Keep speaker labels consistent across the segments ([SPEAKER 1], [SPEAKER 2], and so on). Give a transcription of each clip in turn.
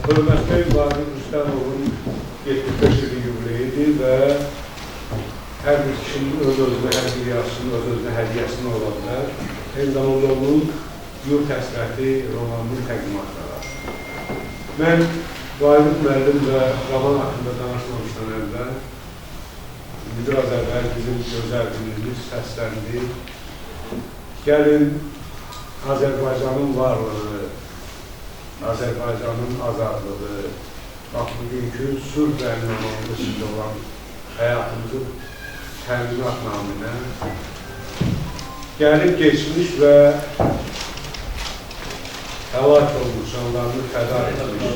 [SPEAKER 1] Hörmətli Vahid Rüstəmovun 75 ili yubileyidir və hər bir kişinin öz-özünə, hər bir yaşının öz-özünə hədiyyəsini ola bilər. Eyni zamanda onun yurt həsrəti romanının təqdimatları. Mən Vahid müəllim və roman haqqında danışmamışdan əvvəl biraz əvvəl bizim gözəl dilimiz səsləndi. Gəlin Azərbaycanın varlığı, Azərbaycanın azadlığı, bax bugünkü sülh və əmin-amanlıq içində olan həyatımızın təminat naminə gəlib geçmiş və həlak olmuş, canlarını fəda etmiş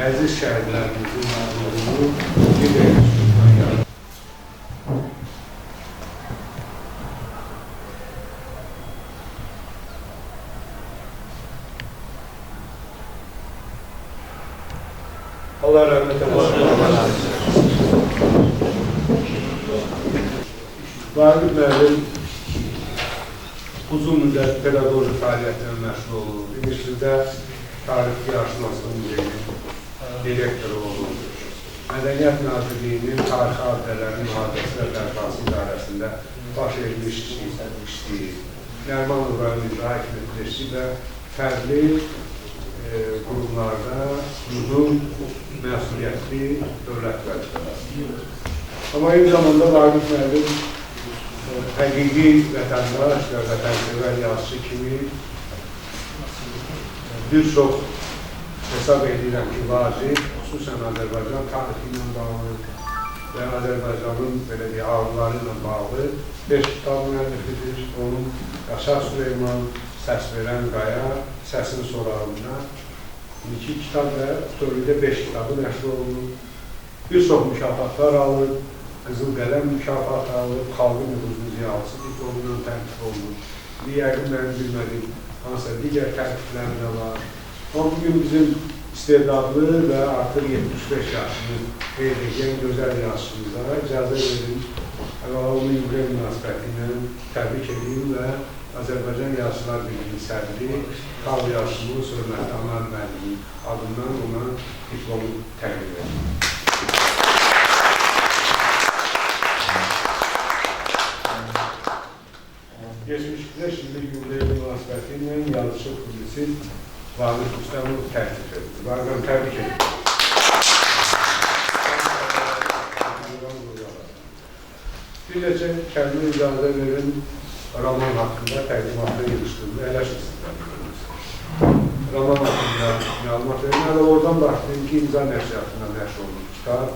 [SPEAKER 1] əziz şəhidlərimizin ruhunu bir deyilmişdən gəlib. Allah rəhmət eləsin. Vahid müəllim uzun müddət pedaqoji fəaliyyətlə məşğul olur. İmişlidə Tarixi Aşinaslı Muzeyinin direktoru olur. Mədəniyyət Nazirliyinin tarixi abidələrin mühafizəsi və bərpası idarəsində baş edilmiş işləyir. Nərmanov rayon icra hakimiyyəti və fərqli qurumlarda uzun məsuliyyətli dövlət vəzifələri. Amma eyni zamanda Vahid müəllim həqiqi vətəndaş və vətənsevər yazıcı kimi bir çox hesab edirəm ki, vacib, xüsusən Azərbaycan tarixi ilə bağlı və Azərbaycanın ağrıları ilə bağlı 5 kitab müəllifidir. Onun Yaşar Süleyman, Səs verən Qaya, Səsin sorağında 2 kitab və bütövlükdə 5 kitabı nəşr olunur. Bir çox mükafatlar alır, Qızıl Qələm mükafatı alır, xalqın nüfuzlu ziyalısı diplomuyla təltif olunur. Yəqin mənim bilmədiyim hansısa digər təltiflər də var. Amma bugün bizim istedadlı və artıq 75 yaşını qeyd edən gözəl yazıçımıza icazə verin. Əvvəla onun yubiley münasibəti ilə təbrik edeyim və Azərbaycan Yazıçılar Birliyi sədri xalq yazıçımız hörmətli Anar müəllimin adından ona diplomu təqdim edir. Geçmiş 5 illik yubiley münasibəti ilə yazıçı kulisi Vahid Rüstəmov təklif edir. Vahid təbrik edir. Bir neçə kəlmə icazə verin. Roman haqqında təqdimatda yığışdırılır, eləşirsiniz. Roman haqqında məlumat verin. Hələ oradan başlayın ki, imza nəşriyyatına nəşr olunur. Kitab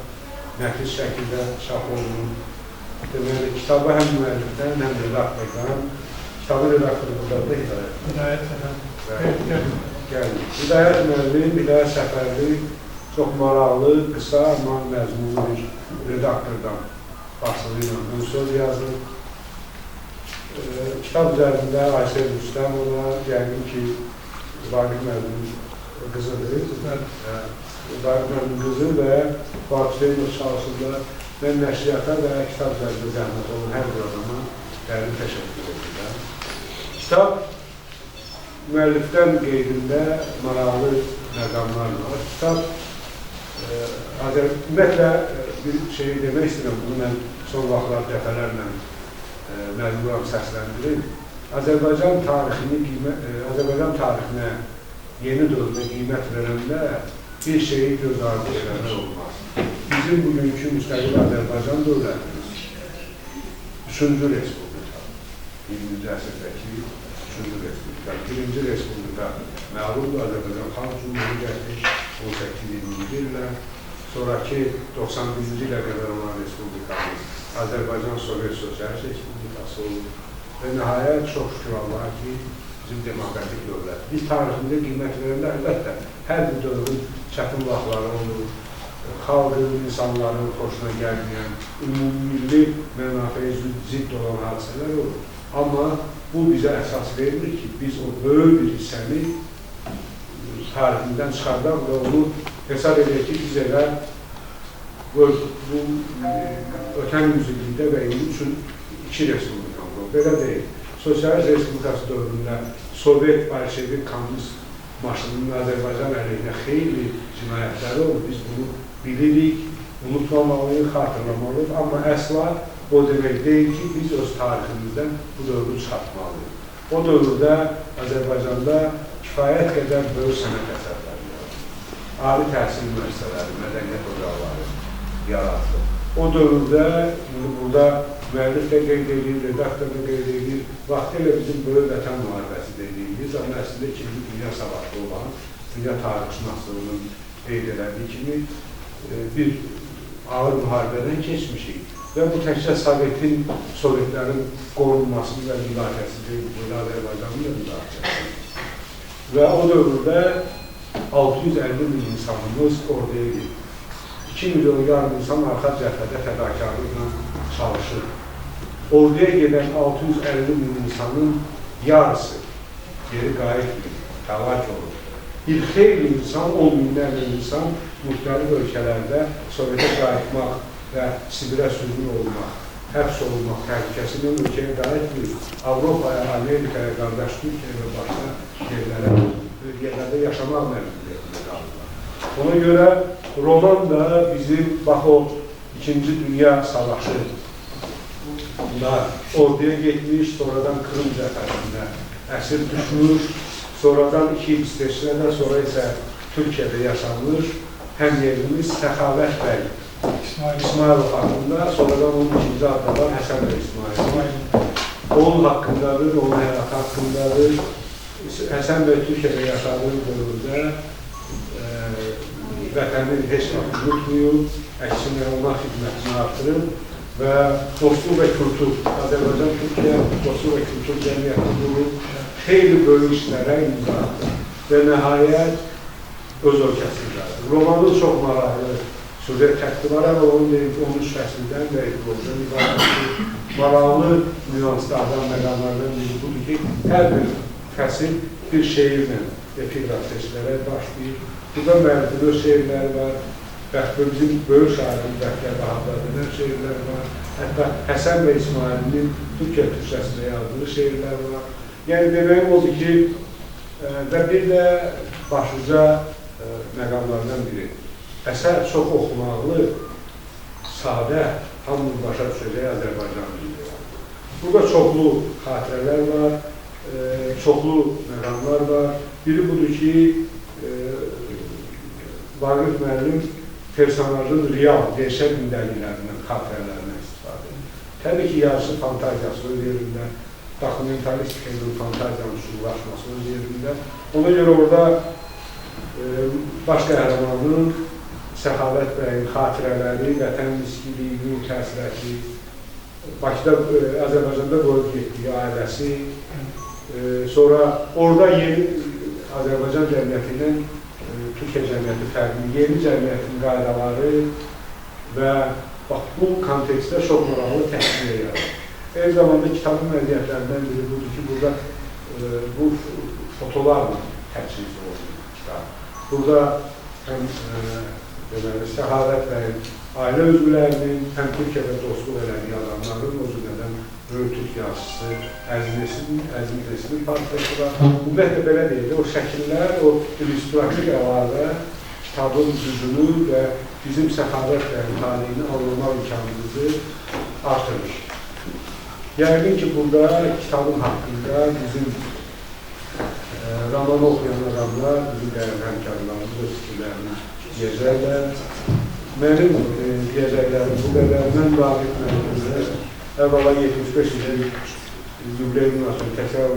[SPEAKER 1] nəfis şəkildə çap olunur. Deməli, kitabı həm müəllifdən, həm redaktordan, kitabın redaktorluğunda da hidayət gəlir. Hidayət müəllim, Hidayət Səfərli çox maraqlı, qısa, amma məzmunlu bir redaktordan basılı ilə ön söz yazır. Kitab üzərində Aysel Rüstəmova, yəqin ki, Vahid müəllimin qızıdır. Vahid müəllimin qızı və Vahid çalışırlar. Mən nəşriyyata və kitab üzərində zəhmət olan hər bir adama dərin təşəkkür edirəm. Kitab müəllifdən qeydində maraqlı məqamlar var. Kitab, ümumiyyətlə bir şey demək istəyirəm, bunu mən son vaxtlar dəfələrlə məcburam səsləndirir. Azərbaycan tarixinə yeni dövrdə qiymət verəndə bir şeyi göz ardı eləmək olmaz. Bizim bugünkü müstəqil Azərbaycan dövlətimiz 3-cü respublika, 20-ci əsrdəki 3-cü respublika. 1-ci respublika məğlubdur, Azərbaycan Xalq Cumhuriyyəti 18-20-ci illə, sonraki 91-ci ilə qədər olan respublikamız Azərbaycan Sovet Sosialist Respublikası olur və nəhayət çox şükür Allah ki, bizim demokratik dövlət. Biz tarixində qiymət verəndə əlbəttə hər bir dövrün çətin vaxtları olur, xalqın, insanların xoşuna gəlməyən, ümumilli mənafəyə zidd olan hadisələr olur. Amma bu bizə əsas verilir ki, biz o böyük bir hissəni tarixindən çıxardaq və onu hesab edək ki, biz elə bu ötən yüzillikdə və indi üçün 2 respublikamız olur. Belə deyil. Sosialist Respublikası dövründə Sovet, Bolşevik, Kommunist maşının Azərbaycan əleyhinə xeyli cinayətləri olub. Biz bunu bilirik, unutmamalıyıq, xatırlamalıyıq. Amma əsla o demək deyil ki, biz öz tariximizdən bu dövrü çıxartmalıyıq. O dövrdə Azərbaycanda kifayət qədər böyük sənət əsərləri yaratdı. Ali təhsil müəssisələri, mədəniyyət ocaqları yaratdı. O dövrdə, burada müəllif də qeyd edir, redaktor da qeyd edir, vaxtilə bizim böyük vətən müharibəsi dediyimiz, amma əslində 2-ci Dünya Savaşı olan, Dünya Tarixşünaslığının qeyd elədiyi kimi bir ağır müharibədən keçmişik. Və bu təkcə Sovetlərin qorunmasını və müdafiəsi deyil, burada Azərbaycanın da müdafiəsi. Və o dövrdə 650 min insanımız orduya gedir. 2 milyon yarım insan arxa cəbhədə fədakarlıqla çalışır. Orduya gedən 650 min insanın yarısı geri qayıtmır, həlak olur. Bir xeyli insan, 10 minlərlə insan müxtəlif ölkələrdə Sovetə qayıtmaq və Sibirə sürgün olmaq, həbs olunmaq təhlükəsindən ölkəyə qayıtmır. Avropaya, Amerikaya, qardaş Türkiyə və başqa yerlərdə yaşamaq məcburiyyətində qalırlar. Ona görə roman da bizim, bax o 2-ci Dünya Savaşı orduya getmiş, sonradan Kırım cəbhəsində əsir düşmüş, sonradan 2 il İsveçrədə, sonra isə Türkiyədə yaşanmış həmyerimiz Səxavət bəy İsmailov haqqında, sonradan onun ikinci adı var Həsən bəy İsmailov. Onun haqqındadır, onun həyatı haqqındadır. Həsən bəy Türkiyədə yaşadığı dövrdə vətənin heç vaxt unutmayıb, əksinə ona xidmətini artırıb və dostluq və kültür, Azərbaycan-Türkiyə dostluq və kültür cəmiyyəti qurub, xeyli böyük işlərə imza atdı və nəhayət öz ölkəsində. Romanın çox maraqlı süjet xətti var, amma onun 13 fəsildən və epilogdan ibarətdir. Maraqlı nüanslardan, məqamlardan biri budur ki, hər bir fəsil bir şeirlə epiqraf seçilərək başlayır. Burada müəllifin öz şeirləri var, bizim böyük şairin Bəxtiyar Bahadır şeirləri var, hətta Həsən və İsmailin Türkiyə türkçəsində yazdığı şeirlər var. Yəni, deməyim odur ki, və bir də başlıca məqamlardan biri. Əsər çox oxumaqlı, sadə, hamının başa düşəcək Azərbaycan dili. Burada çoxlu xatirələr var, çoxlu məqamlar var. Biri budur ki, Vaqif müəllim personajın real, gerçək gündəliklərindən, xatirələrindən istifadə edir. Təbii ki, yarısı fantaziyası öz yerində, dokumentalistik fantaziyanın üsullaşması öz yerində. Ona görə orada baş qəhrəmanın Səxavət bəyin xatirələri, vətən miskiliyi, təsirəti, Bakıda, Azərbaycanda qoyub getdiyi ailəsi, sonra orada yeni Azərbaycan cəmiyyəti ilə Türkiyə cəmiyyəti fərqli, yeni cəmiyyətin qaydaları və bu kontekstdə çox maraqlı təşkil edir. Eyni zamanda kitabın məziyyətlərindən biri budur ki, burada bu fotolarla təchizli olunur kitab. Burada həm Səxavət bəyin ailə üzvlərinin, həm Türkiyədə dostluq elədiyi adamların, o cümlədən böyük Türk yazıçısı Əzim Resmin portreti var. Ümumiyyətlə belə deyil, o şəkillər, o illüstrativ əlavə kitabın düzünü və bizim Səxavət bəyin taleyini anlamaq imkanımızı artırır. Yəqin ki, burada kitabın haqqında bizim romanı oxuyan adamlar, bizim dəyərli həmkarlarımız öz fikirlərini deyəcəklər. Mənim deyəcəklərim bu qədər. Mən Vaqif müəllimə əvvəla 75 ilin yubiley münasibətini təkrar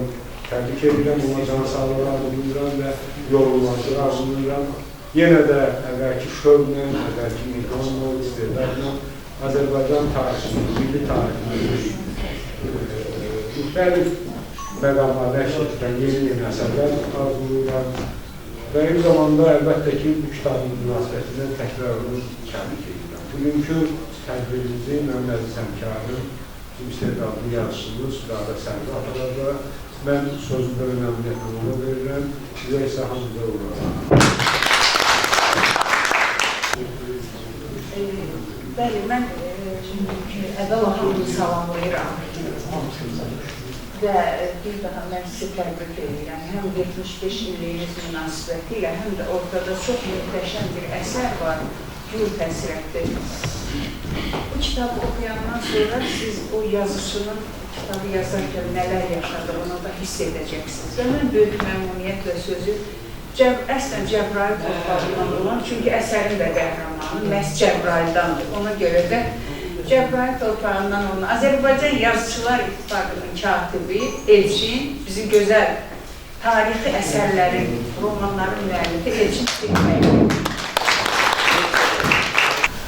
[SPEAKER 1] təbrik edirəm, ona can sağlığı arzulayıram və yorulması arzulayıram. Yenə də əvvəlki şövlə, əvvəlki miqamla, istedadla Azərbaycan tarixini, milli tarixini müxtəlif məqamlarda əşrətdən yeni əsərlər arzulayıram. Və eyni zamanda əlbəttə ki, bu kitabın münasibətindən təkrarını təbrik edirəm. Bugünkü tədbirimizi mənim əziz həmkarım, bizim istedadlı yarışımız Südadə Sərvi atalarda mən sözündə önəmliyyətlə ona verirəm, sizə isə hamıda uğradım.
[SPEAKER 2] Bəli, mən əvvəla hamını salamlayıram. və bir daha mən sizi təbrik edirəm. Həm 75 illiyiniz münasibəti ilə, həm də ortada çox möhtəşəm bir əsər var, Gül Həsrəti. Bu kitabı oxuyandan sonra siz o yazıçının kitabı yazarkən nələr yaşadığını da hiss edəcəksiniz. Və mən böyük məmnuniyyətlə sözü əslən Cəbrayıl torpağından olan, çünki əsərin də qəhrəmanı məhz Cəbrayıldandır. Ona görə də Cəbrayıl torpağından olan Azərbaycan Yazıçılar İttifaqının katibi Elçin, bizim gözəl tarixi əsərlərin, romanların müəllifi Elçin Bilməyir.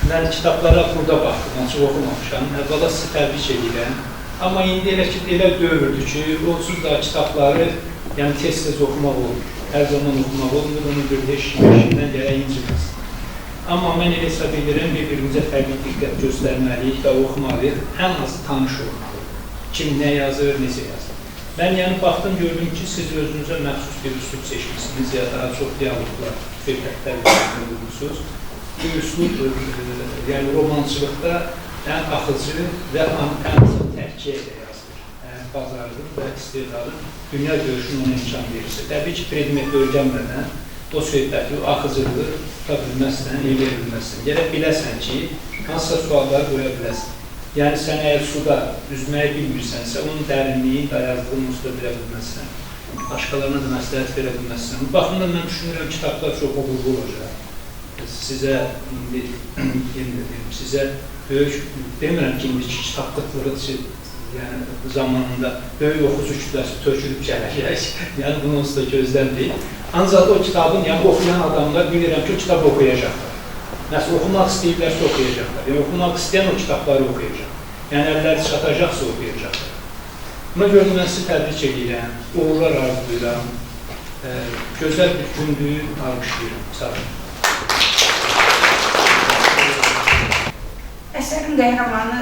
[SPEAKER 3] Mən kitablara burada baxdım, açıq oxumamışam. Əvvəla sizi təbrik edirəm. Amma indi elə dövrdür ki, onsuz da kitabları tez-tez oxumaq olur. Hər zaman oxumaq olmur, onu bir heç-kimdən gərək incilməsin. Amma mən elə hesab edirəm, bir-birimizə fərqli diqqət göstərməliyik və oxumalıyıq. Ən azı tanış olmalıyıq. Kim nə yazır, necə yazır. Mən baxdım, gördüm ki, siz özünüzə məxsus bir üslub seçmişsiniz, ya daha çox diyaloglar, söhbətlər yapıyorsunuz. Bu üslub, romançılıqda ən axıcı və ən tərkiyə də yazılır. Bazarlıq və istedadı dünya görüşünün ona imkan verirsə. Təbii ki, predmet öyrənmədən o söhbəti, o axıcılığı tuta bilməzsən, eləyə bilməzsən. Gərək biləsən ki, hansısa sualları qoya biləsən. Yəni, sən əgər suda üzməyi bilmirsənsə, onun dərinliyi, dayazlığını usta bilə bilməzsən. Başqalarına da məsləhət verə bilməzsən. Bu baxımdan mən düşünürəm, kitablar çox uğurlu olacaq. Sizə böyük, demirəm ki, indiki kitablıqlığı zamanında böyük oxucu kütləsi tökülüb gələcək. Yəni, bunu onsuz da gözləməyib. Ancaq o kitabın, oxuyan adamlar bilirəm ki, o kitabı oxuyacaqlar. Məsələn, oxumaq istəyirlərsə oxuyacaqlar. Yəni, oxumaq istəyən o kitabları oxuyacaq. Yəni, əlləri çatacaqsa oxuyacaqlar. Buna görə mən sizi təbrik edirəm, uğurlar arzulayıram, gözəl bir gündür almışlayıram. Sağ olun.
[SPEAKER 2] Əsərin qəhrəmanı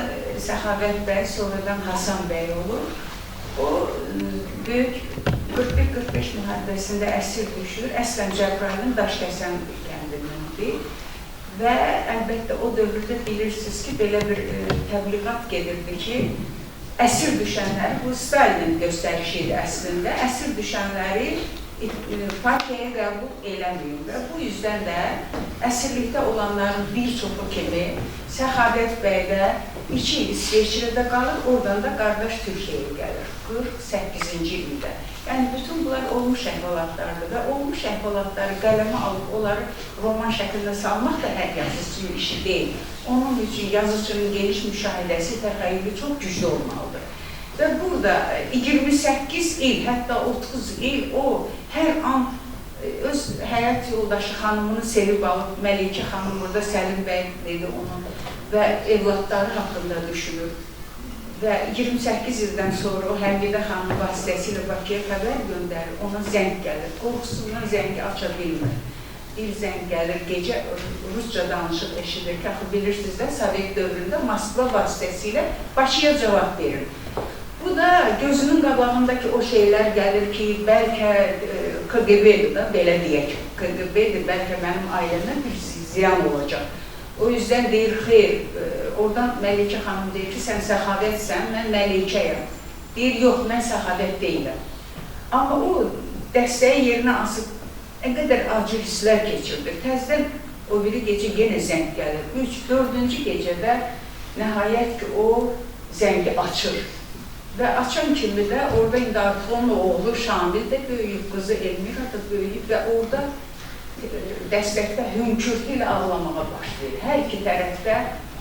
[SPEAKER 2] Səxavət bəy, sonradan Hasan bəy olur. O, böyük 41-45 müharibəsində əsir düşür. Əslən Cəbrayılın Daşkəsən kəndindir. Və əlbəttə o dövrdə bilirsiniz ki, belə bir təbliğat gedirdi ki, əsir düşənləri, bu Stalinin göstərişi idi əslində, əsir düşənləri partiyaya qəbul eləməyim və bu yüzdən də əsirlikdə olanların bir çoxu kimi Səxavət bəy də 2 il İsveçrədə qalır, oradan da qardaş Türkiyəyə gəlir, 48-ci ildə. Yəni, bütün bunlar olmuş əhvalatlardır və olmuş əhvalatları qələmə alıb, onları roman şəklində salmaq da hər yazıcının işi deyil. Onun üçün yazıcının geniş müşahidəsi, təxəyyülü çox güclü olmalıdır. Və burada 28 il, hətta 30 il o hər an öz həyat yoldaşı xanımını sevib alıb, Məlikə xanım burada Səlim bəy dedi onun və evladları haqqında düşünür. Və 28 ildən sonra o Həmidə xanım vasitəsilə Bakıya xəbər göndərir, ona zəng gəlir, qorxusundan zəngi aça bilmir. Bir zəng gəlir, gecə Rusca danışıq eşidir ki, bilirsiniz də, Sovet dövründə Moskva vasitəsilə Bakıya cavab verir. Bu da gözünün qabağındakı o şeylər gəlir ki, bəlkə KGB-dir da, belə deyək, KGB-dir, bəlkə mənim ailəmə bir ziyan olacaq. O yüzden deyir, xeyr, oradan Məlikə xanım deyir ki, sən Səxavətsən, mən Məlikəyəm. Deyir, yox, mən Səxavət deyiləm. Amma o dəstəyi yerinə asıb, nə qədər acı hisslər keçirdi. Təzdən o biri gecə yenə zəng gəlir. 3-4-cü gecədə nəhayət ki, o zəngi açır. Və açan kimi də orada indi artıq onun oğlu Şamil də böyüyüb, qızı Elmira da böyüyüb və orada dəstəkdə hönkürtü ilə ağlamağa başlayır. Hər iki tərəfdə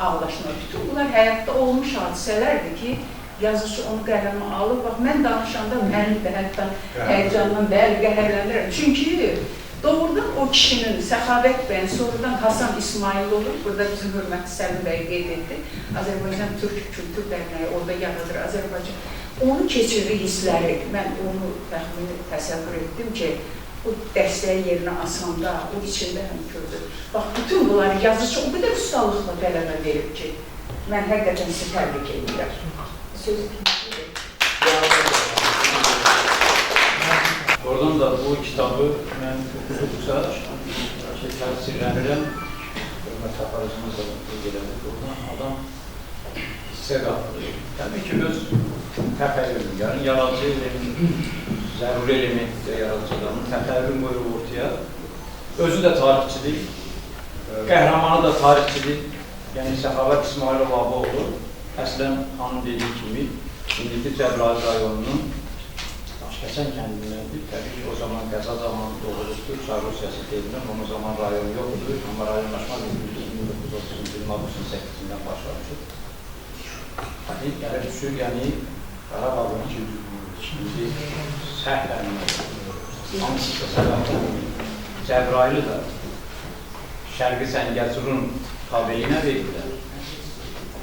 [SPEAKER 2] ağlaşma. Bütün bunlar həyatda olmuş hadisələrdir ki, yazıcı onu qələmə alır. Bax, mən danışanda mənim də hətta həyəcandan bəli qəhərlənirəm. Çünki doğrudan o kişinin, Səxavət bəyin, sonradan Hasan İsmail olur. Burada bizim hörmətli Səlim bəy qeyd etdi. Azərbaycan Türk Kültür Dərnəyi orada yaradır Azərbaycan. Onu keçirdiyi hissləri, mən onu təxmini təsəvvür etdim ki, o dəstəyi yerinə asanda, o içində hönkürdür. Bax, bütün bunları yazıcı o qədər ustalıqla qələmə verib ki, mən həqiqətən sizi təbrik edirəm. Sözü kimdir?
[SPEAKER 3] Oradan da bu kitabı mən oxuduqca təsirlənirəm. Hörmət aparıcımız da qeyd elədik. Oradan adam hissə qalır. Təbii ki, öz
[SPEAKER 4] təxəyyül, yəni yaradıcı element, zəruri elementdə yaradıcı adamın təxəyyülün qoyur ortaya. Özü də tarixçidir, qəhrəmanı da tarixçidir. Yəni Səxavət İsmailov Ağaoğlu, əslən xanım dediyi kimi, indiki Cəbrayıl rayonunun Daşkəsən kəndindəndir. Təbii ki, o zaman qəza zamanı doğulubdur, Çar Rusiyası deyilir, o zaman rayon yoxdur, amma rayonlaşma 1930-cu ilin 68-dən başlamışdır. Hadi gəlir düşür, yəni Qarabağın şimdi səhvən, hamısı səbəbdən Cəbrayılı da Şərqi Səngəzurun tabeliyinə verirlər.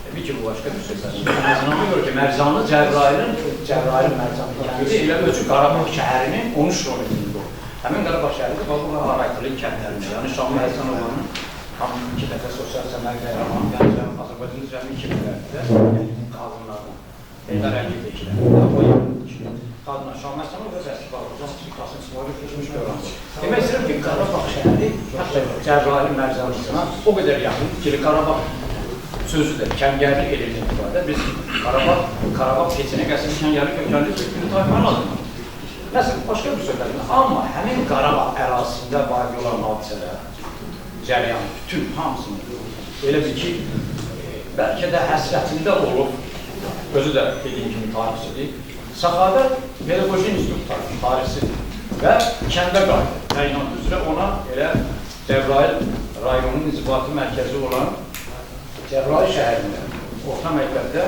[SPEAKER 4] Təbii ki, bu başqa bir sözdür. Məzanına görə ki, Mərzanlı Cəbrayılın Mərzanlı kəndi elə ölçü Qarabağ şəhərinin 13 kilometrində olur. Həmin Qarabağ şəhəri bu Araytlı kəndlərində, yəni Şam Mərzanoğlu'nun tam 2 dəfə sosial səmək qəhrəmanı, yəni Azərbaycanın üzərində 2 dəfələrdə qadınlardan, Eldar Əngildəkilərdə, qadınlar Şam Mərzanoğlu və Zəsli Qarabağ, Qasım İsmailov keçmiş dövrandır. Demək istəyirəm ki, Qarabağ şəhəri hətta Cəbrayılın Mərzanlısına o qədər yaxın ki, Qarabağ sözü də kəngərli elementi var da, biz Qarabağ keçinə qəsəli kəngərli kökənli kökünü tayfanın adını. Məsələn, başqa bir sözlərində, amma həmin Qarabağ ərazisində vaqi olan hadisələr, cəryan, bütün hamısını, elə bir ki, bəlkə də həsrətində olub, özü də dediyim kimi tarixçidir, Səxavət Pedaqoji İnstitut tarixçidir və kəndə qaydı. Təyinatı üzrə ona elə Cəbrayıl rayonunun inzibati mərkəzi olan Cəbrayıl şəhərində, orta məktəbdə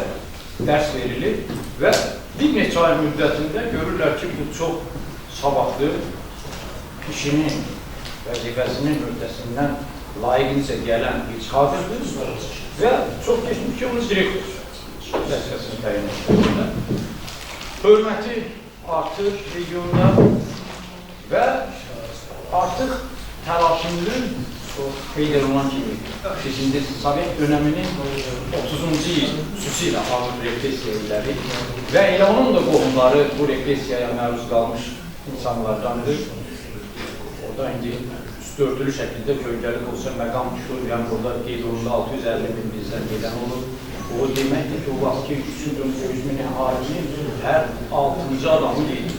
[SPEAKER 4] dərs verilir və bir neçə ay müddətində görürlər ki, bu çox savadlı, işinin, vəzifəsinin öhdəsindən layiqincə gələn bir kadrdır və çox keçmiş ki, onun direktor vəzifəsini təyin etməkdə. Hörməti artıq regionda və artıq təlaşının qeyd olunan kimi, şimdi Sovet dönəminin 30-cu il xüsusilə ağır repressiya illəri və elə onun da qohumları bu repressiyaya məruz qalmış insanlardandır. Orada indi üstü-örtülü şəkildə kölgəli olsa məqam düşür, yəni burada qeyd olundu 650 min bizdən gedən olur. O deməkdir ki, o vaxt ki, 300 min əhalinin hər 6-cı adamı deyil.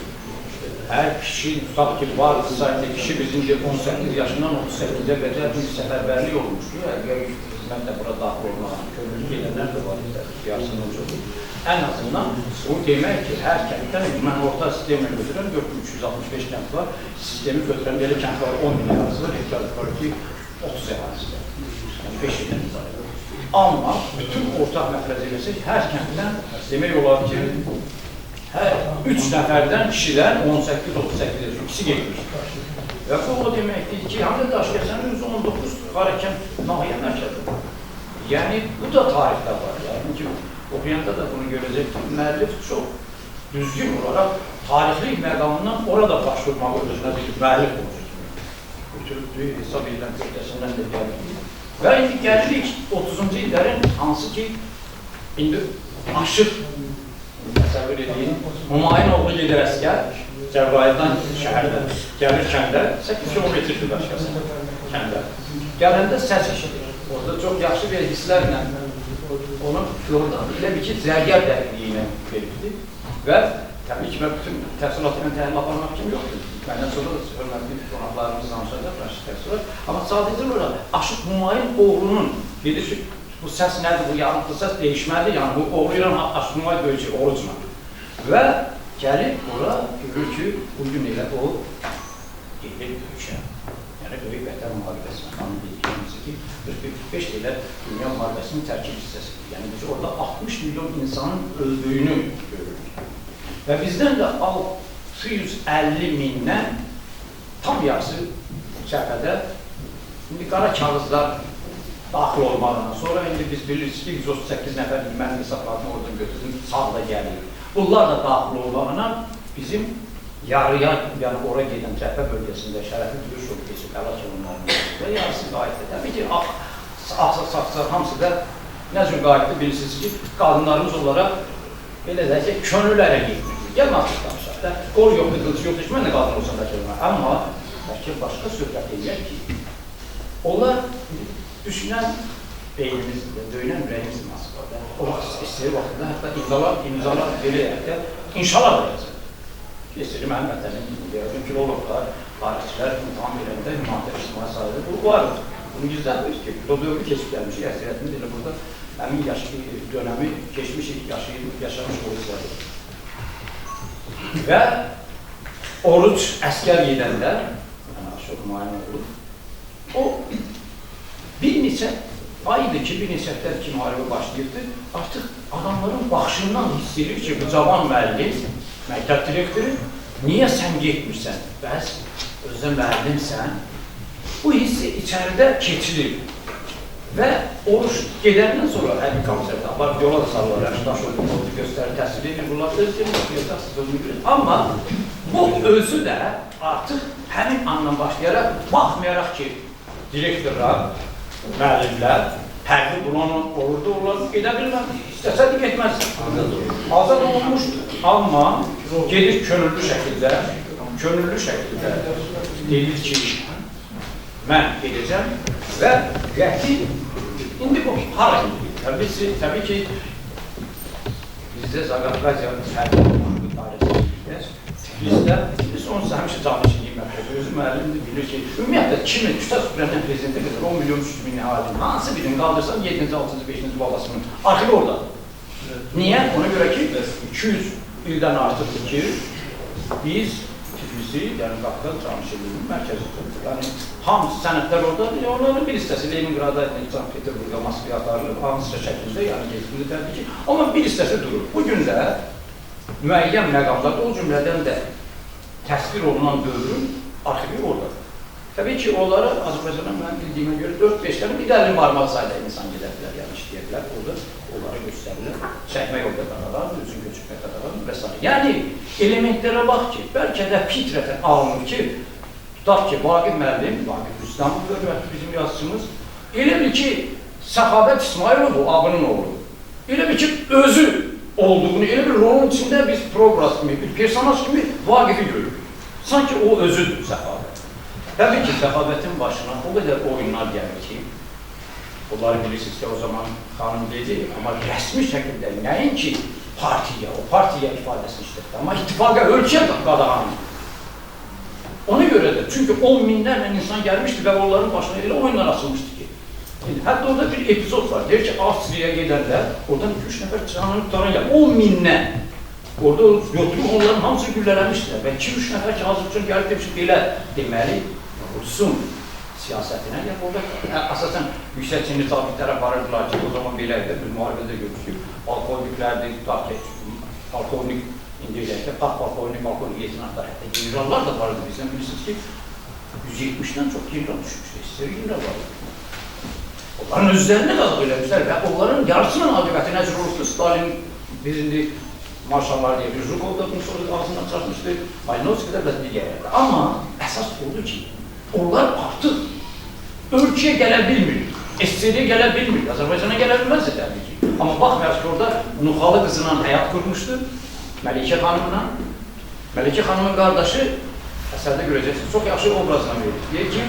[SPEAKER 4] Hər kişi, tutaq ki, varsa, kişi bizim 18 yaşından 38-ə qədər bir səfərbərlik olmuşdur. Əgər mən də bura daxil olmaq, könüllü gedənlər də var, siyasının çoxdur. Ən azından o demək ki, hər kənddən, mən orta sistemə götürəm, 4365 kənd var, sistemi götürəm, belə kənd var 10 min arası var, ehtiyat var ki, 30 ərazisi var. Yəni 5 ildən izah edir. Amma bütün ortaq məfrəz eləsək, hər kənddən demək olar ki, hər 3 nəfərdən kişidən 18-38 yaş, ikisi getmiş. Və bu o deməkdir ki, həm də Daşkəsənin 119 Qarəkənd nahiyə mərkəzidir. Yəni, bu da tarixdə var. Yəni ki, oxuyanda da bunu görəcək ki, müəllif çox düzgün olaraq tarixli məqamından orada başvurmaq özünə bir müəllif olur. Götürüldüyü hesab edilən köhdəsindən də gəlir. Və indi gəlirik 30-cu illərin hansı ki, indi aşıq təsəvvür edin, Humayun oğlu gedir əskər, Cəbrayıldan şəhərdə, gəlir kəndə, 8 kilometrdir Daşkəsən kəndə. Gələndə səs işidir. Orada çox yaxşı bir hisslərlə onu yoldan elə bir ki, zərgər dəqiqliyi ilə veribdir və təbii ki, bütün təfsilatı ilə təhlil aparmaq kimi yoxdur. Məndən sonra da hörmətli qonaqlarımız danışacaq, Raşid təfsilat. Amma sadəcə olaraq, Aşıq Humayun oğlunun gedir ki, bu səs nədir, bu yanıqlı səs dəyişməlidir, yəni bu oğlu ilə Aşıq Humayun döyəcək, orucla. Və gəlib ora görür ki, bugün elə o gedir döyüşə. Yəni, böyük vətən müharibəsinin xanım dediyimiz ki, 45 ilə dünya müharibəsinin tərkib hissəsidir. Yəni, biz orada 60 milyon insanın öldüyünü görürük. Və bizdən də 650 mindən tam yarısı cəbhədə indi qara kağızlar daxil olmaqla. Sonra indi biz bilirsiniz ki, 138 nəfərlik mənim hesablarını oradan götürdüm, sağ da gəlir. Bunlar da daxil olmaqla bizim yarıya, yəni ora gedən cəbhə bölgəsində şərəfli döyüş yolu keçib həlak olunlarının və yarısı qayıtdı. Təbii ki, sağ-sağ hamısı da nə cür qayıtdı bilirsiniz ki, qadınlarımız olaraq belə də ki, könüllərə getmir. Gəlmə artıq danışaq da, qol yoxdur, qılıç yoxdur, mən də qadın olsam da gəlmə. Amma bəlkə başqa söhbət edək ki, onlar düşünən beynimiz, döynən ürəyimiz nasıl var da, o vaxt istəyir vaxtında hətta imzalar belə yerdə inşallah olacaq. İstəyir mənim vətənim, deyəcəm ki, olurlar, tarixçilər imtihan verəndə humanitər ictimai sahədə bu vardır. Bunu gizlənmir ki, o dövrü keçib gəlmişik, əksəriyyətimiz elə burada həmin dönəmi keçmişik, yaşamış polislərdir. Və Oruç əskər gedəndə, çox müayən olur, o bir neçə aydır ki, bir neçə həftədir ki, müharibə başlayırdı, artıq adamların baxışından hiss edir ki, bu cavan müəllim, məktəb direktoru, niyə sən getmirsən? Bəs özdə müəllimsən, bu hissi içəridə keçilir. Və Oruç gedəndən sonra həmin konsertə, yola da sallar, yaşdaş oldu, göstərir, təsvir edir, bunlar özünü amma bu özü də artıq həmin andan başlayaraq, baxmayaraq ki, direktorlar, müəllimlər, fərqli bulan olurdu, onlar gedə bilmez, istəsədi getməz. Azad olunmuşdur, amma gedir könüllü şəkildə deyir ki, mən gedəcəm və qəti, indi bu hara gidilir? Təbii ki, bizdə Zaqafqaziyanın fərqli olmağı tarixçilikdir. Biz onu həmişə canlıçılıyım məqsədə. Özü müəllimdir, bilir ki, ümumiyyətlə kimin, Kütah Sübrənin prezidenti qədər 10 milyon 300 min əhalinin hansı birini qaldırsan 7-ci, 6-cı, 5-ci babasının arxivi orada. Niyə? Ona görə ki, 200 ildən artıqdır ki, biz Tiflisi, yəni Qafqaz canlıçılığının mərkəzidir. Yəni, hamısı sənədlər oradadır, onların bir hissəsi Leningrada, Sankt Peterburg'a, Moskvaya aparılır, hamısı şəkildə, yəni gezgili təbii ki, amma bir hissəsi durur. Bugün də müəyyən məqamlarda, o cümlədən də təsvir olunan dövrün arxivi oradadır. Təbii ki, onlara Azərbaycan'a mən bildiyimə görə 4-5 tane bir dəlin marmaq sayda insan gedərlər, yəni işləyərlər, orada onlara göstərilir, çəkmə yolda qadalar, özün göçükmə qadalar və s. Yəni, elementlərə bax ki, bəlkə də fitrətən alınır ki, tutaq ki, Vaqif müəllim, Vaqif Rüstəmov bizim yazıcımız, elə bil ki, Səxavət İsmailov o abının oğlu. Elə bil ki, özü olduğunu, elə bir rolun içində biz proqras kimi, bir personaj kimi Vaqifi görürük. Sanki o özüdür Səxavət. Təbii ki, Səxavətin başına o qədər oyunlar gəlir ki, onları bilirsiniz ki, o zaman xanım dedi, amma rəsmi şəkildə nəinki partiya, o partiya ifadəsini işlətdi, amma ittifaqa ölkə qadağanı. Ona görə də, çünki 10 minlərlə insan gəlmişdi və onların başına elə oyunlar açılmışdı ki, hətta orada bir epizod var, deyir ki, Avstriyaya gedərlər, oradan 2-3 nəfər canını qutaran gəlir, 10 mindən. Orada götürüb onların hamısı güllələmişdilər və 2-3 nəfər ki, hazır üçün gəlib demiş, belə deməli, Rusun siyasətinə, yəni orada əsasən yüksəkçinli tabitlərə aparırdılar ki, o zaman belə idi, biz müharibədə görmüşdük, polkovniklərdir, polkovnik, indi eləkdə, polkovnik yetinatlar, hətta generallar da vardı, bizdən bilirsiniz ki, 170-dən çox general düşmüşdür, istəyir general vardı. Onların özlərini qazaq eləmişlər və onların yarısının aqibəti nəcür olurdu, Stalin, biz indi marşallar deyə bir Zhukov da bunu sonra ağzından çarpmışdı, Malinovski də və digərlərdə. Amma əsas oldu ki, onlar artıq ölkəyə gələ bilmir, SSR-yə gələ bilmir, Azərbaycana gələ bilməzdi təbii ki. Amma baxmayaq ki, orada Nuxalı qızından həyat qurmuşdu, Məlikə xanımla. Məlikə xanımın qardaşı, əsərdə görəcəksiniz, çox yaxşı obrazla verir. Deyir ki,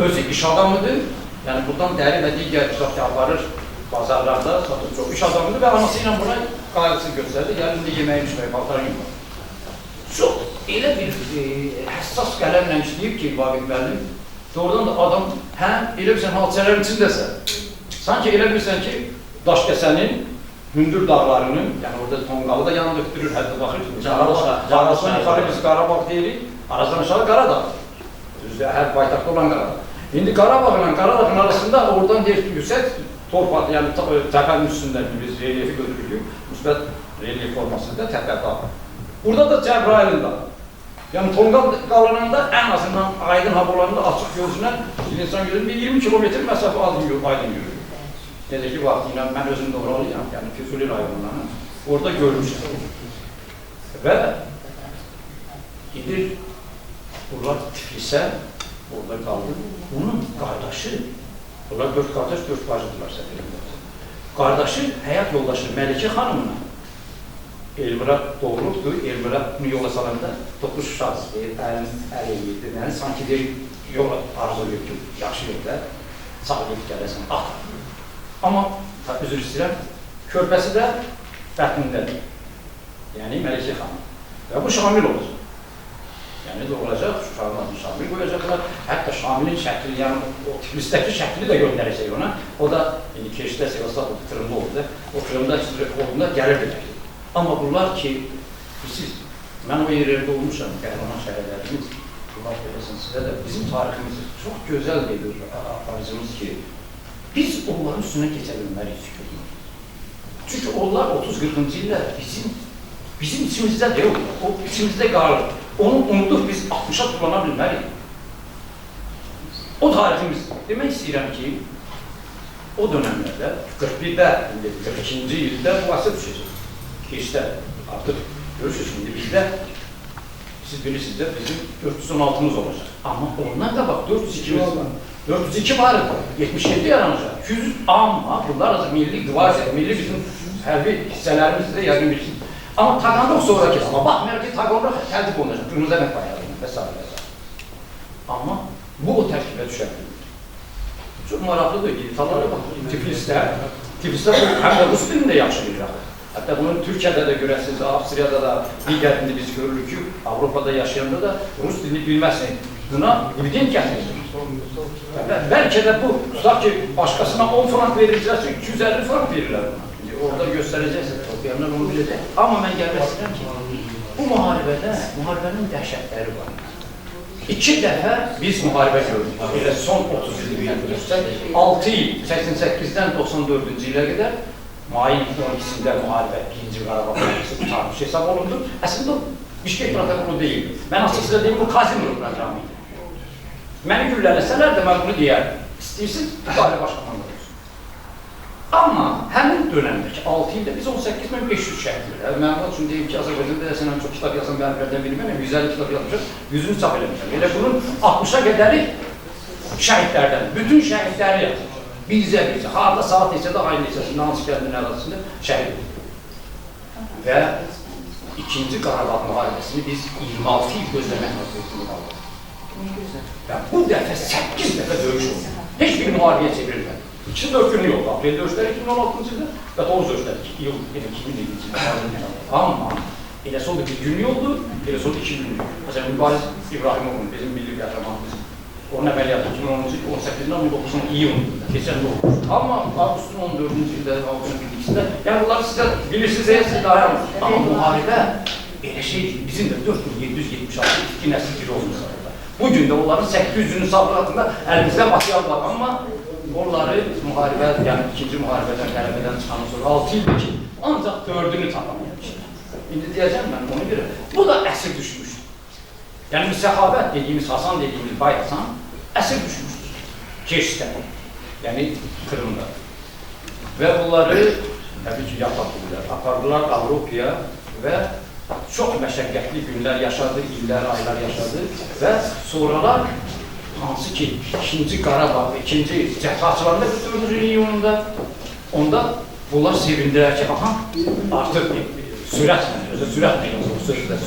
[SPEAKER 4] özü iş adamıdır, yəni buradan dəri və digər tutaq ki, aparır bazarlarda, satır çox iş adamıdır və anası ilə buna qayğısı göstərdi, gəlində yeməyi işləyə, paltarı yumar. Çox elə bir həssas qələmlə işləyib ki, Vaqif müəllim, doğrudan da adam, elə bilsən, hadisələrin içindəsən. Sanki elə bilsən ki, Daşkəsənin Hündür dağlarının, yəni orada Tonqalı da yanında ötürür, hətta baxır, Arasından yuxarı biz Qarabağ deyirik, Arasından aşağı Qaradağ. Düzdür, hər baytaqda olan Qaradağ. İndi Qarabağ ilə Qaradağın arasında oradan deyir ki, yüksək torpaq, yəni təpənin üstündə biz relyefi götürürük, müsbət relyef formasında təpə dağ. Burada da Cəbrayılın dağı. Yəni Tonqal qalınanda ən azından aydın hava olanında açıq gözünə insan görür, bir 20 kilometr məsafə aydın görür. Necə ki, vaxtıyla mən özüm də oralıyam, yəni Füzuli rayonundan, orada görmüşəm. Və gedir, bunlar Tiflisə, orada qaldı. Onun qardaşı, bunlar 4 qardaş, 4 bacıdırlar səfərində. Qardaşı, həyat yoldaşı Məlikə xanımla Elmira doğrulubdur, Elmira bunu yola salanda 9 uşaq əl eləyirdi. Yəni, sanki deyir, yola arzu edir ki, yaxşı yolda, sağ edib gələsən, at. Amma, üzr istəyirəm, körpəsi də bətnindədir. Yəni, Məlikə xanım. Və bu Şamil olacaq. Yəni, doğulacaq, uşağın adını Şamil qoyacaqlar. Hətta Şamilin şəkli, yəni, o Tiflisdəki şəkli də göndərəcək ona. O da, indi Keşdə, Sevastopol Krımda oldu. O Krımda olduğunda gəlirdi. Amma bunlar ki, siz, mən o yerlərdə olmuşam, qəhrəman şəhərlərimiz, bunlar görəsən sizə də bizim tariximiz çox gözəl gedir, aparıcımız ki, biz onların üstünə keçə bilmərik. Çünki onlar 30-40-cı illər bizim içimizdə deyil, o içimizdə qalır. Onu unuduq, biz 60-a tullana bilmərik. O tariximiz, demək istəyirəm ki, o dönəmlərdə, 41-də, 42-ci ildə bu asır düşəcək. Keşdə, artıq görürsünüz, şimdi bizdə, siz bilirsiniz də, bizim 416-mız olacaq. Amma ondan da bax, 402 var, 77 yaranacaq, 200, amma bunlar azı milli qvarsiya, milli bizim hərbi hissələrimizdə yazın bilirsiniz. Amma Taganrog sonraki, amma baxmayaraq ki, Taganrog təltif olunacaq, qırmızı əmək bayrağı və s. Amma bu o tərkibə düşə bilir. Çox maraqlıdır ki, talara bax, Tiflisdə həm də Rus dilində yaxşı bilir. Hətta bunu Türkiyədə də görəsiniz, Avstriyada da, digərində biz görürük ki, Avropada yaşayanda da Rus dilini bilməsin. Buna dividend gətirir. Bəlkə də bu, tutaq ki, başqasına 10 frank veriləcəksə, 250 frank verirlər buna. Orada göstərəcəksə, oxuyanlar onu biləcək. Amma mən gəlmək istəyirəm ki, bu müharibənin dəhşətləri var. 2 dəfə biz müharibə gördük. Elə son 30 ildən göstər, 6 il, 88-dən 94-cü ilə qədər mayın 12-sində müharibə, 1-ci Qarabağ müharibəsi tutarmış hesab olundu. Əslində o, Bişkek protokolu deyil. Mən açıq sizə deyim, bu Kazimir proqramı idi. Məni güllələsələr də mən bunu deyərdim. İstəyirsiniz, dairə başqamanlar olsun. Amma həmin dönəmdəki 6 ildə biz 18.500 şəhidlər. Məlumat üçün deyim ki, Azərbaycanda da sən çox kitab yazan mənimlərdən biri mənəm, 150 kitab yazmışam, 100-ünü çap eləmişəm. Elə bunun 60-a qədəri şəhidlərdən, bütün şəhidləri yazmışam. Bizə, harada saat neçədə, ayın neçəsində, hansı kəndinin ərazisində şəhid oldu. Və 2-ci Qarabağ müharibəsini biz 26 il gözləmək məcburiyyətində qaldıq. Və bu dəfə 8 dəfə döyüş oldu. Heç bir müharibəyə çevrilmədi. 2-4 günlük oldu. Aprel döyüşləri 2016-cı ildə və Tovuz döyüşləri iyul 2007-ci ildə. Amma eləsi oldu ki, günlük oldu, eləsi oldu 2 günlük. Məsələn, Mübariz İbrahimovun, bizim milli qəhrəmanımız. Onun əməliyyatı 2010-cu il, 18-dən 19-un iyun keçən olmuş. Amma Ağustun 14-cü ildə, Ağustun 1-2-sində, yəni bunları sizə bilirsiniz, siz daha yanılır. Amma müharibə elə şeydir, bizim də 4776 itki nəsil biri olmuş. Bugün də onların 800-ünün sabırlatında əlimizdə material var, amma onları müharibə, yəni 2-ci müharibədən, qələbədən çıxanın sonra 6 ildir ki, ancaq 4-ünü tapamamışlar. İndi deyəcəm mən ona görə, bu da əsir düşmüşdür. Yəni, Səxavət dediyimiz, Hasan dediyimiz Bay Hasan əsir düşmüşdür. Keşdə, yəni Krımda. Və bunları, təbii ki, yapaqlılar, apardılar Avropaya və çox məşəqqətli günlər yaşadı, illər, aylar yaşadı və sonralar hansı ki, 2-ci Qarabağ, 2-ci cəhtaçılarında 4-cü iyununda onda bunlar sevindirər ki, aha, artıq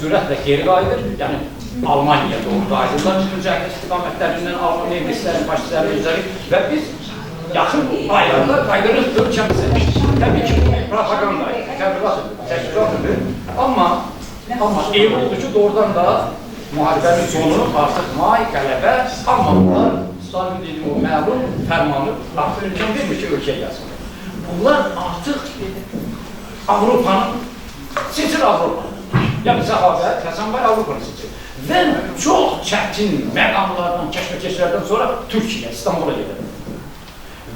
[SPEAKER 4] sürətlə geri qayıdır, yəni Almaniya doğru qayıdırlar, mücahid istiqamətlərindən Alman evlislərin, faşistlərin üzəri və biz yaxın aylarda qaydırırıq ölkəmizə. Təbii ki, bu propaganda, təşkilatıdır. Amma ev oldu ki, doğrudan da müharibənin sonu artıq may, qələbə, amma bunlar Stalin dediyim o məlum fərmanı artıq imkan vermir ki, ölkəyə yazsın. Bunlar artıq Avropanın, seçir Avropanı. Yəni Səxavət, Həsənbay Avropanı seçir. Və çox çətin məqamlardan, kəşməkeşlərdən sonra Türkiyə, İstanbula gedir.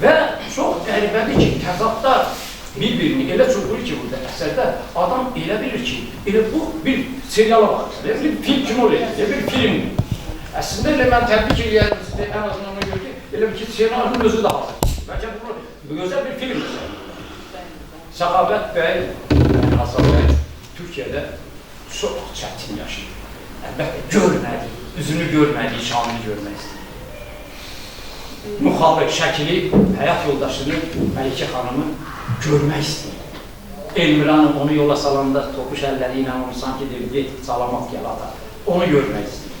[SPEAKER 4] Və çox qəribədir ki, təzadlar bir-birini elə çox buyur ki, burada əsərdə adam elə bilir ki, elə bu bir seriala baxır, bir film kimi olur, bir filmdir. Əslində elə mən təbrik edirəm sizə, ən azından ona görə ki, elə bir ki, senarinin özü də hazır. Bəlkə bu gözəl bir filmdir. Səxavət bəy, Hasan bəy, Türkiyədə çox çətin yaşayır. Əlbəttə, görmədi, üzünü görmədi, şanını görmək istəyir. Müxalif şəkili, həyat yoldaşını, Məlikə xanımı görmək istəyir. Elmiranın onu yola salanda topuş əlləri ilə onu sanki deyir, salamat gəl atar. Onu görmək istəyir.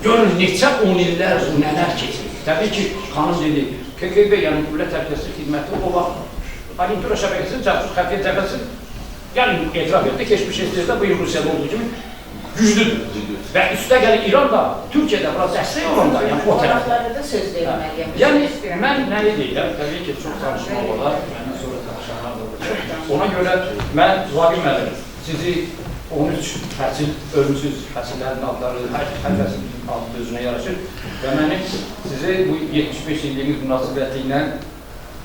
[SPEAKER 4] Görün, neçə 10 illər bu nələr keçirir. Təbii ki, xanım dedi, KGB, yəni Dövlət Təhlükəsizlik Xidməti o vaxt Agentura şəbəkəsinin casus xəfiyyə cəbhəsi gəlin etiraf etdi, keçmiş SSR-də bu Rusiyada olduğu kimi güclüdür. Və üstəgəl İran da, Türkiyədə bura dəstək olanda, yəni o tərəfdə.
[SPEAKER 2] Taraflarda da söz verməliyəm.
[SPEAKER 4] Yəni mən nəyi deyirəm, təbii ki, çox danışmaq olar, məndən sonra danışanlar da olacaq. Ona görə mən Vaqif müəllim, sizi 13 həsil, ölümsüz həsillərin adları, hər həsil adı özünə yaraşır və mənim sizi bu 75 illiyiniz münasibəti ilə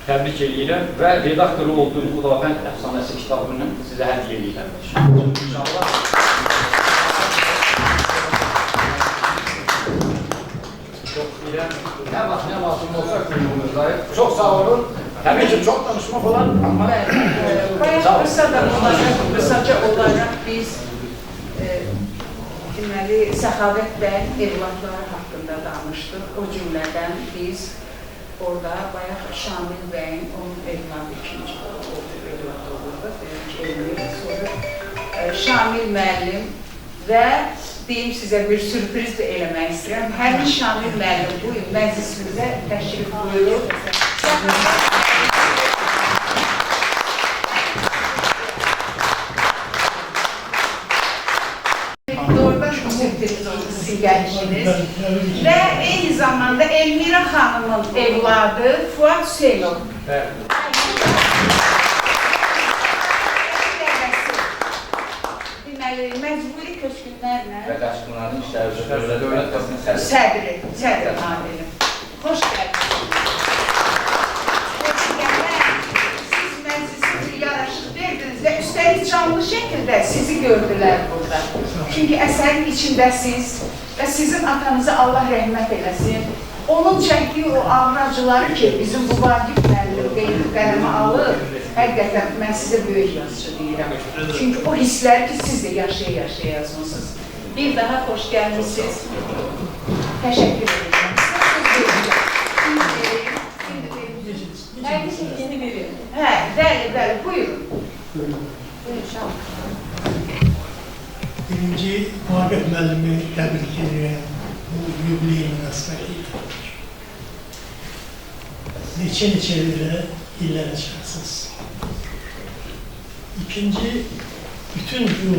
[SPEAKER 4] təbrik edirəm və redaktoru olduğum Xudavənd əfsanəsi kitabını sizə hədiyyə edirəm. İnşallah. Çox biləm, nə vaxt nə lazım olsa günümüzdəyik. Çox sağ olun. Təbii ki, çox danışmaq olan, amma
[SPEAKER 2] Bayaq qısaca olaraq biz deməli, Səxavət bəy evladları haqqında danışdıq. O cümlədən biz orada bayaq Şamil bəyin, onun evladı ikinci evladı olurdu. Sonra Şamil müəllim və deyim sizə bir sürpriz də eləmək istəyirəm. Həmin Şamil müəllim bu il məclisimizə təşrif buyurub. Doğrudan sizin gəlişiniz və eyni zamanda Elmira xanımın evladı Fuad Hüseynov. Deməli, məcburi köçkünlərlə sədri amirim. Xoş gəldiniz. Siz məclisi yaraşıq verdiniz və üstəlik canlı şəkildə sizi gördülər burada. Çünki əsərin içindəsiz və sizin atanızı Allah rəhmət eləsin. Onun çəkdiyi o ağır acıları ki, bizim bu Vaqif müəllim qələmə alır, həqiqətən mən sizə böyük yazıcı deyirəm. Çünki o hissləri ki, siz də yaşaya-yaşaya yazmışsınız. Bir daha xoş gəlmişsiniz. Təşəkkür edirəm. Hə, bəli, buyurun.
[SPEAKER 5] Birinci Vaqif müəllimi təbrik edirəm bu yubileyi münasibətilə. Neçə illərə çıxarsınız. İkinci, bütün bu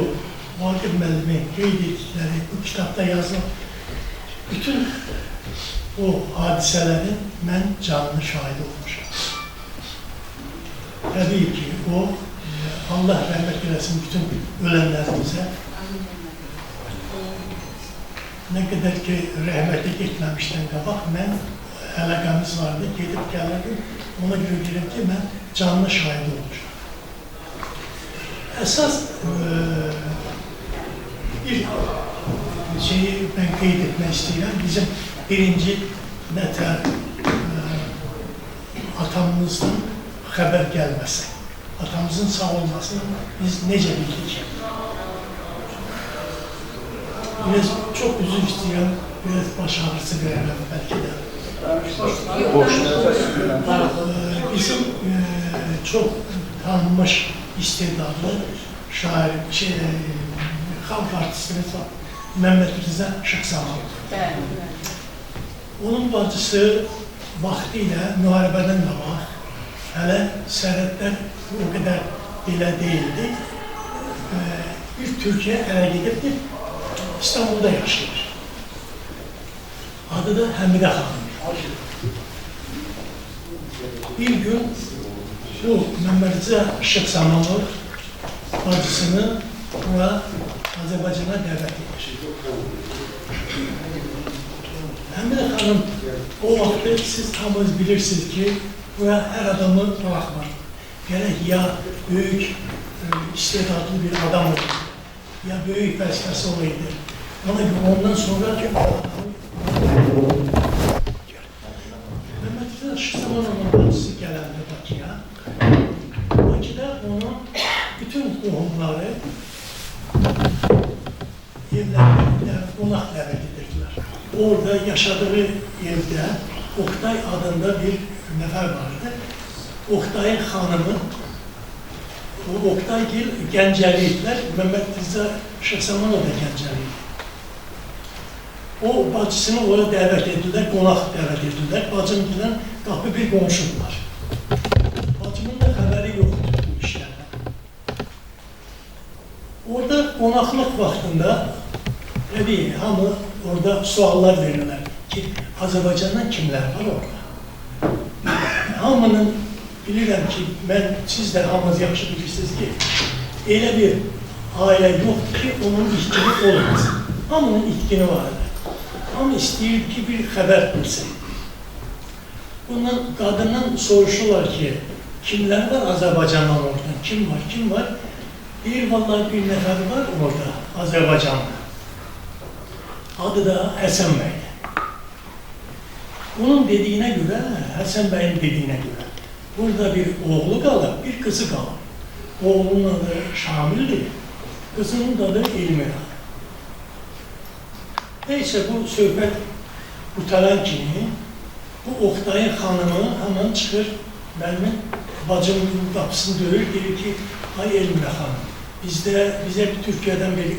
[SPEAKER 5] Vaqif müəllimin qeyd etdikləri bu kitabda yazılan bütün o hadisələrin mən canlı şahid olmuşam. Təbii ki, o Allah rəhmət eləsin bütün ölənlərimizə. Nə qədər ki, rəhmətə getməmişdən qabaq, mən əlaqəmiz vardı, gedib gəlirdim. Ona görə deyirəm ki, mən canlı şahid olmuşam. Əsas bir şeyi mən qeyd etmək istəyirəm. Bizim birinci nətər atamızdan xəbər gəlməsə, atamızın sağ olmasını biz necə bildik? Biraz çok üzü istəyirəm, biraz baş ağrısı verərəm bəlkə də. Bizim çok tanınmış istedadlı şair, xalq artistimiz var, Məhəmməd Rıza Şıxsamal. Onun bacısı vaxtilə müharibədən qabaq, hələ sərhədlər o qədər belə deyildi. Bir Türkiyə ələ gedibdir, İstanbul'da yaşayır. Adı da Həmidə xanım. Bir gün bu Məhəmməd Rıza Şıxsamalov bacısını bura Azərbaycana dəvət edir. Həmidə xanım o vaxtı siz hamınız bilirsiniz ki, bura hər adamı bırakmır. Gerek ya büyük istedadlı bir adam olur, ya büyük felsefesi olaydı. Ondan sonra Məhəmməd Rıza Şıxsamalovun bacısı gələndə Bakıya. Bakıda onun bütün qohumları evlərində qonaq dəvət edirdilər. Orada yaşadığı evdə Oktay adında bir nəfər vardı. Oktay'ın hanımı, o Oktay Gəncəliydiler, Məhəmməd Rıza Şıxsamalov da Gəncəliydi. O bacısını oraya dəvət etdilər, qonaq dəvət etdilər. Bacım ilə qapı bir qonşudular. Bacımın da xəbəri yoxdur bu işlərdən. Orada qonaqlıq vaxtında tabii hamı orada suallar verirlər ki, Azərbaycandan kimlər var orada? Hamının bilirəm ki, siz də hamınız yaxşı bilirsiniz ki, elə bir ailə yoxdur ki, onun itkini olmasın. Hamının itkini var. Hamı istəyir ki, bir xəbər bilsin. Bundan qadından soruşurlar ki, kimlər var Azərbaycandan oradan? Kim var, kim var? Deyir, vallahi bir nəfər var orada, Azərbaycanda. Adı da Həsən bəydir. Onun dediyinə görə, Həsən bəyin dediyinə görə, burada bir oğlu qalır, bir qızı qalır. Oğlunun adı Şamildir, qızının adı Elmira. Neyse bu söhbət qutaran kimi, bu Oktay'ın xanımı hemen çıxır, mənim bacımın qapısını döyür, deyir ki, ay Elmira xanım, bizə Türkiyədən bir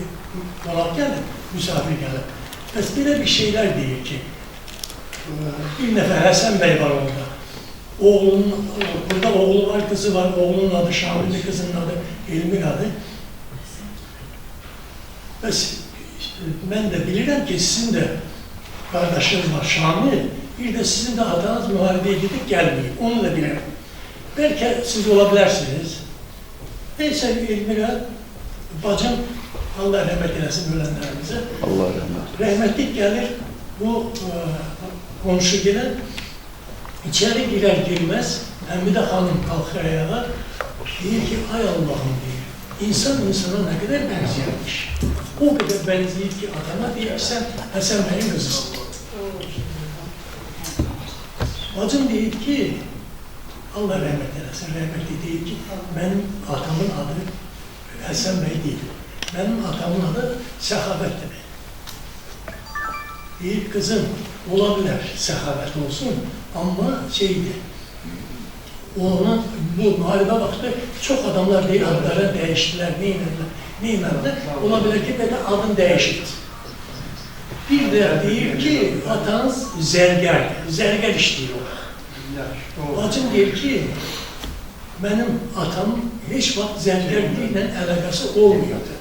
[SPEAKER 5] qonaq gəlir, misafir gəlir. Bəs belə bir şeylər deyir ki, bir nəfər Həsən bəy var orada. Burada oğlu var, kızı var, oğlunun adı Şamil'dir, kızının adı Elmira'dır. Bəs mən də bilirəm ki, sizin də qardaşınız var Şamil, bir də sizin də atanız müharibəyə gedib gəlməyib, onu da bilirəm. Bəlkə siz ola bilərsiniz. Neyse Elmira, bacım, Allah rəhmət eləsin ölənlərimizə.
[SPEAKER 6] Allah rəhmət.
[SPEAKER 5] Rəhmətlik gəlir, bu qonşu gələn, içəri girər girməz, Həmidə xanım qalxır ayağa, deyir ki, ay Allah'ım deyir, insan insana nə qədər benziyərmiş. O qədər benziyir ki, adama deyir ki, sən Həsən bəyin qızısın. Bacım deyir ki, Allah rəhmət eləsin, rəhmətli deyir ki, mənim atamın adı Həsən bəy deyil. Mənim atamın adı Səxavətdir. Deyir, qızım, ola bilər səxavət olsun, amma şeydir, onun bu müharibə vaxtı çox adamlar deyir, adları dəyişdilər, neynədilər, ola bilər ki, belə adın dəyişir. Bir də deyir ki, atanız zərgərdir, zərgər işləyir o. Bacım deyir ki, mənim atam heç vaxt zərgərliklə əlaqəsi olmuyordu.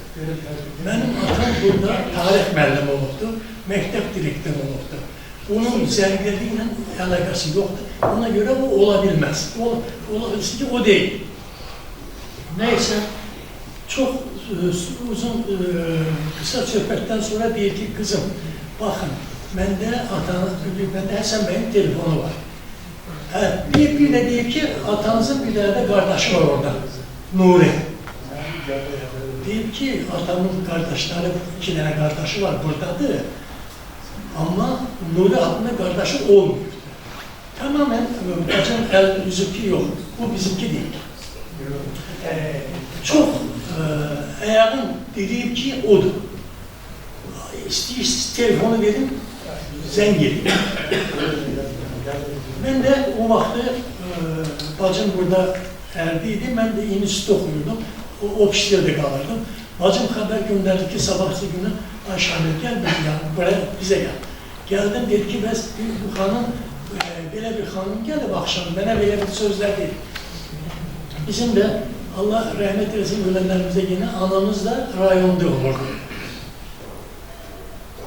[SPEAKER 5] Mənim atam burada tarix müəllimi olubdur, məktəb direktoru olubdur. Onun zərgərliklə əlaqəsi yoxdur. Ona görə o ola bilməz. Ola bilsin ki, o deyil. Neyse, çox uzun, qısa söhbətdən sonra deyir ki, qızım, baxın, məndə Həsən bəyin telefonu var. Bir də deyir ki, atanızın bir dənə də qardaşı var orada, Nuri. Deyir ki, atamın qardaşları, 2 dənə qardaşı var buradadır. Amma Nuri adında qardaşı olmuyor. Tamamen bacım yüzükü yok, bu bizimki değil. Çok ayağın dediğim ki odur. İstiyorsanız telefonu verin, zəng edin. Ben de o vaxtı bacım burada ərdiydi, mən də institut oxuyordum, o kişilərdə qalırdım. Bacım xəbər göndərdi ki, sabahsı günü ay Şamil gəl, buraya bizə gəl. Gəldim, dedi ki, bəs bu xanım, belə bir xanım gəlib axşam, mənə belə bir sözlər deyil. Bizim də Allah rəhmət eləsin ölənlərimizə yenə anamız da rayonda olurdu.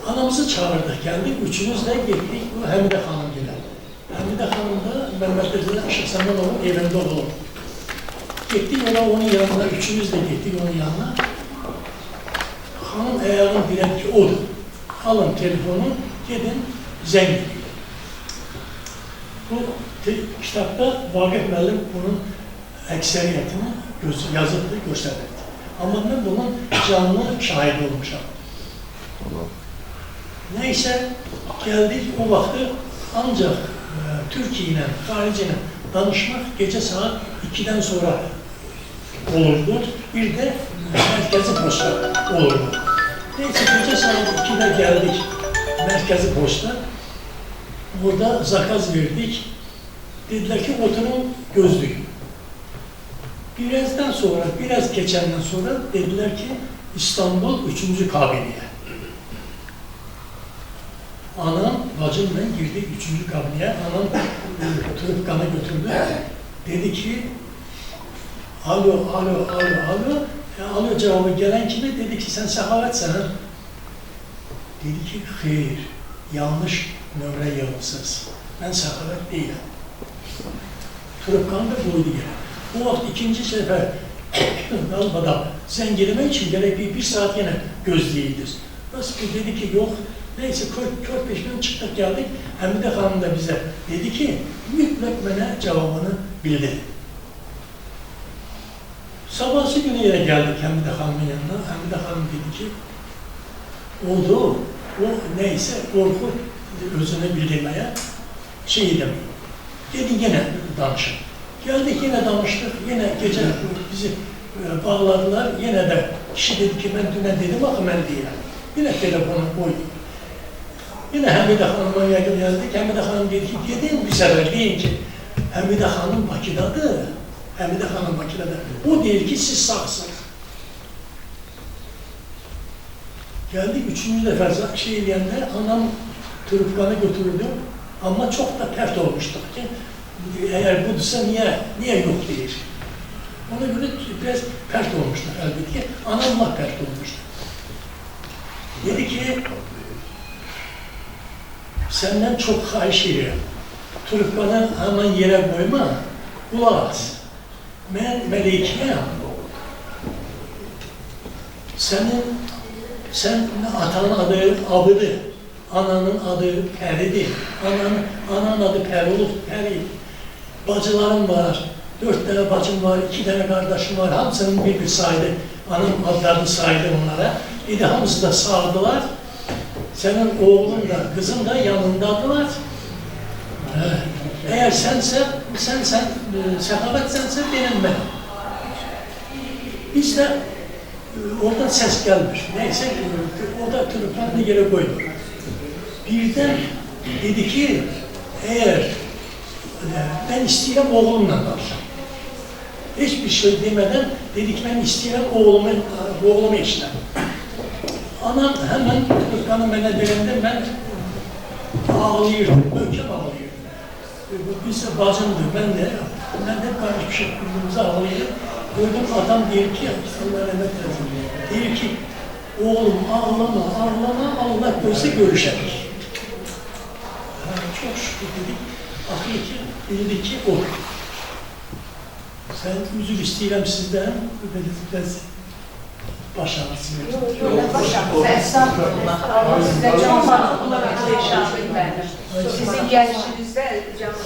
[SPEAKER 5] Anamızı çağırdı, gəldik, üçümüz də getdik, bu Həmidə xanım gəldi. Həmidə xanım da Məmmədəzələ Şəxsəmənovun evində olurdu. Getdik ona, onun yanına, üçümüz də getdik onun yanına. Xanım ayağın dirək ki, odur. Alın telefonu, gedin, zəng edin. Bu kitabda Vaqif müəllim bunun əksəriyyətini yazıbdı, göstərirdi. Amma mən bunun canlı şahidi olmuşam. Neyse, gəldik o vaxtı ancaq Türkiyə ilə, xarici ilə danışmaq gecə saat 2-dən sonra olurdu. Bir də mərkəzi posta olurdu. Neyse, gecə saat 2-də gəldik mərkəzi posta. Burada zakaz verdik. Dediler ki, oturun, gözlüyün. Birazdan sonra, biraz geçenden sonra dediler ki, İstanbul 3. kabineye. Anam, bacımla girdik 3. kabineye. Anam trubkanı götürdü. Dedi ki, alo, alo, alo, alo. Alo cevabı gelen kime? Dedi ki, sen Səxavətsən. Dedi ki, xeyr, yanlış nömrə yığılsınız. Mən Səxavət deyiləm. Trubkanı da qoydu gələ. O vaxt ikinci səfər qalbada zəng eləmək üçün gərək bir saat yenə gözləyirdiniz. Nasıl dedi ki, yox, neyse körpeşten çıktık geldik. Həmidə xanım da bize dedi ki, mütləq mənə cevabını bildi. Sabahsı günü yine geldik Həmidə xanımın yanına. Həmidə xanım dedi ki, oldu, o neyse korku özünü bildirmeye şey demeyin. Dedi yine danışın. Geldik yine danıştık, yine gece bizi bağladılar. Yine de kişi dedi ki, ben düne dedim, axı mən deyirəm. Yine telefonu koydu. Yine Həmidə xanıma geldik. Həmidə xanım dedi ki, gedin bir sefer deyin ki, Həmidə xanım Bakıdadır. Həmidə xanım Bakıdadır. O deyir ki, siz sağsınız. Geldik 3. defa şey eləyəndə, anam trubkanı götürdü. Ama çok da pert olmuştuk ki, eğer budursa niye yok deyir. Ona göre biraz pert olmuşlar elbette ki, anamla pert olmuştu. Dedi ki, senden çok xahiş edirəm. Trubkanı hemen yere koyma, kulak as. Ben Melekiyəm. Sen atanın adı Abıdır. Ananın adı Pəridir. Ananın adı Pəri olur, Pəri. Bacılarım var, 4 tane bacım var, 2 tane kardeşim var. Hamısının bir saydı. Anam adlarını saydı onlara. Bir de hamısı da sağdılar. Senin oğlun da, kızın da yanındadılar. Eğer sen Səxavətsense benim ben. Biz de oradan ses gelmiş. Neyse, o da trubkanı yere koydu. Birden dedi ki, eğer ben istəyirəm oğlumla danışam. Hiçbir şey demeden dedi ki, ben istəyirəm oğlumu eşitəm. Anam hemen trubkanı mənə verəndə mən ağlayırdım, möhkəm ağlayırdım. Biz de bacımdır, ben de karışmışım, birbirimize ağlayırdım. Gördüm adam diyor ki, Allah rahmet eylesin, diyor ki, oğlum ağlama, Allah görse görüşelim. Çok şükür dedik, aklı ki, dedi ki o. Sen üzül istəyirəm sizden, biraz başarısın.
[SPEAKER 2] Yok, başarısın. Estağfurullah. Allah size çok mağdur sizin gelişinizde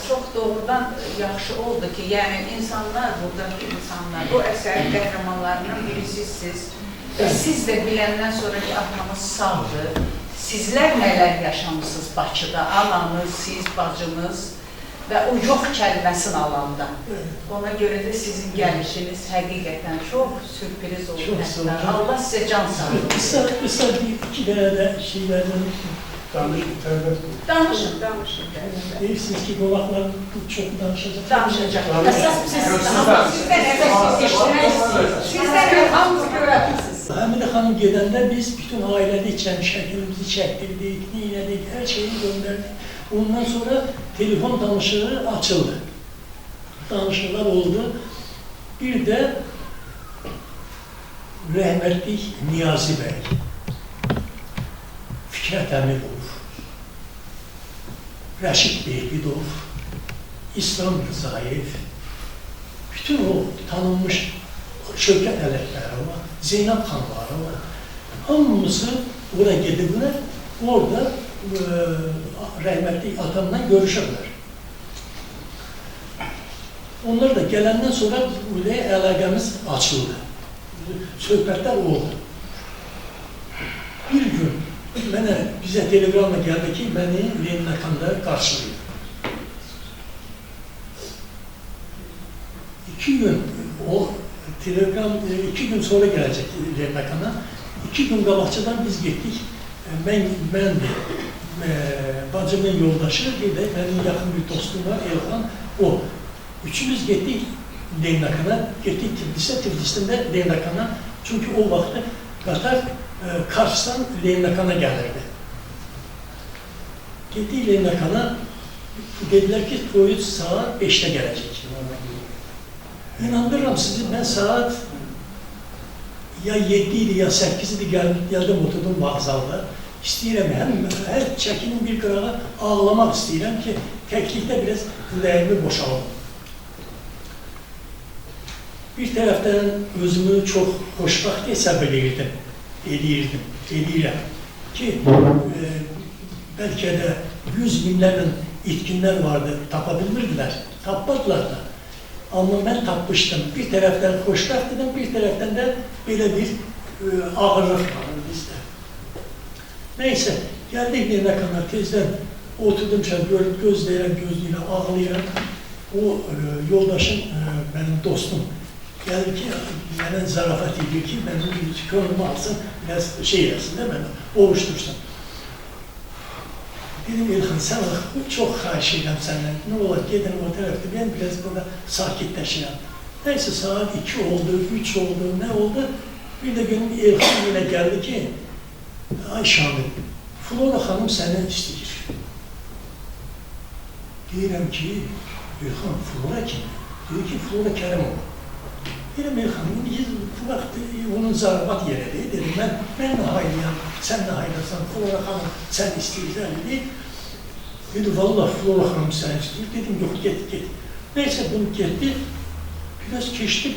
[SPEAKER 2] çok doğrudan yaxşı oldu ki, yani insanlar, buradaki insanlar, bu eserin qəhrəmanlarının birisisiniz. Siz de bilenden sonra ki, atamız sağdır. Sizler neler yaşamışsınız Bakıda, ananız, siz, bacınız ve o yok kelimesini alanda. Ona göre de sizin gelişiniz hakikaten çok sürpriz oldu. Allah size can sağlığı.
[SPEAKER 5] Kısa bir iki tane de şeylerden
[SPEAKER 2] Danışın.
[SPEAKER 5] Deyirsiniz ki qonaqlar çok danışacak.
[SPEAKER 2] Danışacak. Esas sizden hamımızı görərsiniz.
[SPEAKER 5] Həmidə xanım gedəndə biz bütün ailəlikcən şəklimizi çəkdirdik, neylədik, hər şeyi göndərdik. Ondan sonra telefon danışığı açıldı. Danışıqlar oldu. Bir də rəhmətlik Niyazi bəy, Fikrət Əmirov, Rəşid Behbidov, İslam Rızayev, bütün o tanınmış Şövkət Ələkbərova, Zeynəb xanlarına, hamımızı oraya gediblər, orada rəhmətlik atamla görüşürlər. Onlar da gələndən sonra buraya əlaqəmiz açıldı. Söhbətlər oldu. Bir gün bizə telegramla gəldi ki, məni Leninakan'da qarşılayır. 2 gün o telegram 2 gün sonra gelecek Leninakan'a. 2 gün qabaqçadan biz getdik. Ben bacımın yoldaşı, bir de benim yakın bir dostum var, Elxan, o. Üçümüz gittik Leninakan'a, gittik Tiflis'e, Tiflis'ten de Leninakan'a. Çünkü o vakti Katar Kars'tan Leninakan'a gelirdi. Getdik Leməkana, dediler ki toyu saat 5'te gelecek. İnandırıram sizi, ben saat ya 7 idi ya 8 idi geldim oturdum vağzalda. İstəyirəm, hər çəkinin bir qırağa ağlamaq istəyirəm ki, təklikdə biraz ürəyimi boşalım. Bir tərəfdən özümü çox xoşbaxt hesab edirdim ki, bəlkə də 100 minlərlə itkinlər vardı, tapa bilmirdilər, tapmadılar da. Amma mən tapmışdım. Bir tərəfdən xoşbəxt idim, bir tərəfdən də belə bir ağırlıq vardı bizdə. Neyse, geldik Leməkana, tezdən oturdum, gözləyirəm, ağlayıram. O yoldaşım, benim dostum, geldi ki, mənə zarafat edir ki, mənim könlümü alsın, biraz şey eləsin də mənə, ovuştursun. Dedim, İlhan, sen çok xahiş edirəm səndən, ne olur, gedin o tərəfdə, ben biraz burada sakitləşirəm. Neyse, saat 2 oldu, 3 oldu, ne oldu? Bir de benim İlhan yine geldi ki, ay Şamil, Flora xanım səni istəyir. Deyirəm ki, İlhan, Flora kim? Deyir ki, Flora Kərimov. Deyirəm, İlhan, bu vaxt onun zarabat yeridir. Dedim, mən də haylıyam, sən də haylasan, Flora xanım səni istəyirlər. Dedi, valla Flora xanım səni istəyir. Dedim, yox, get. Neyse, bunu getdi. Biraz keçdi,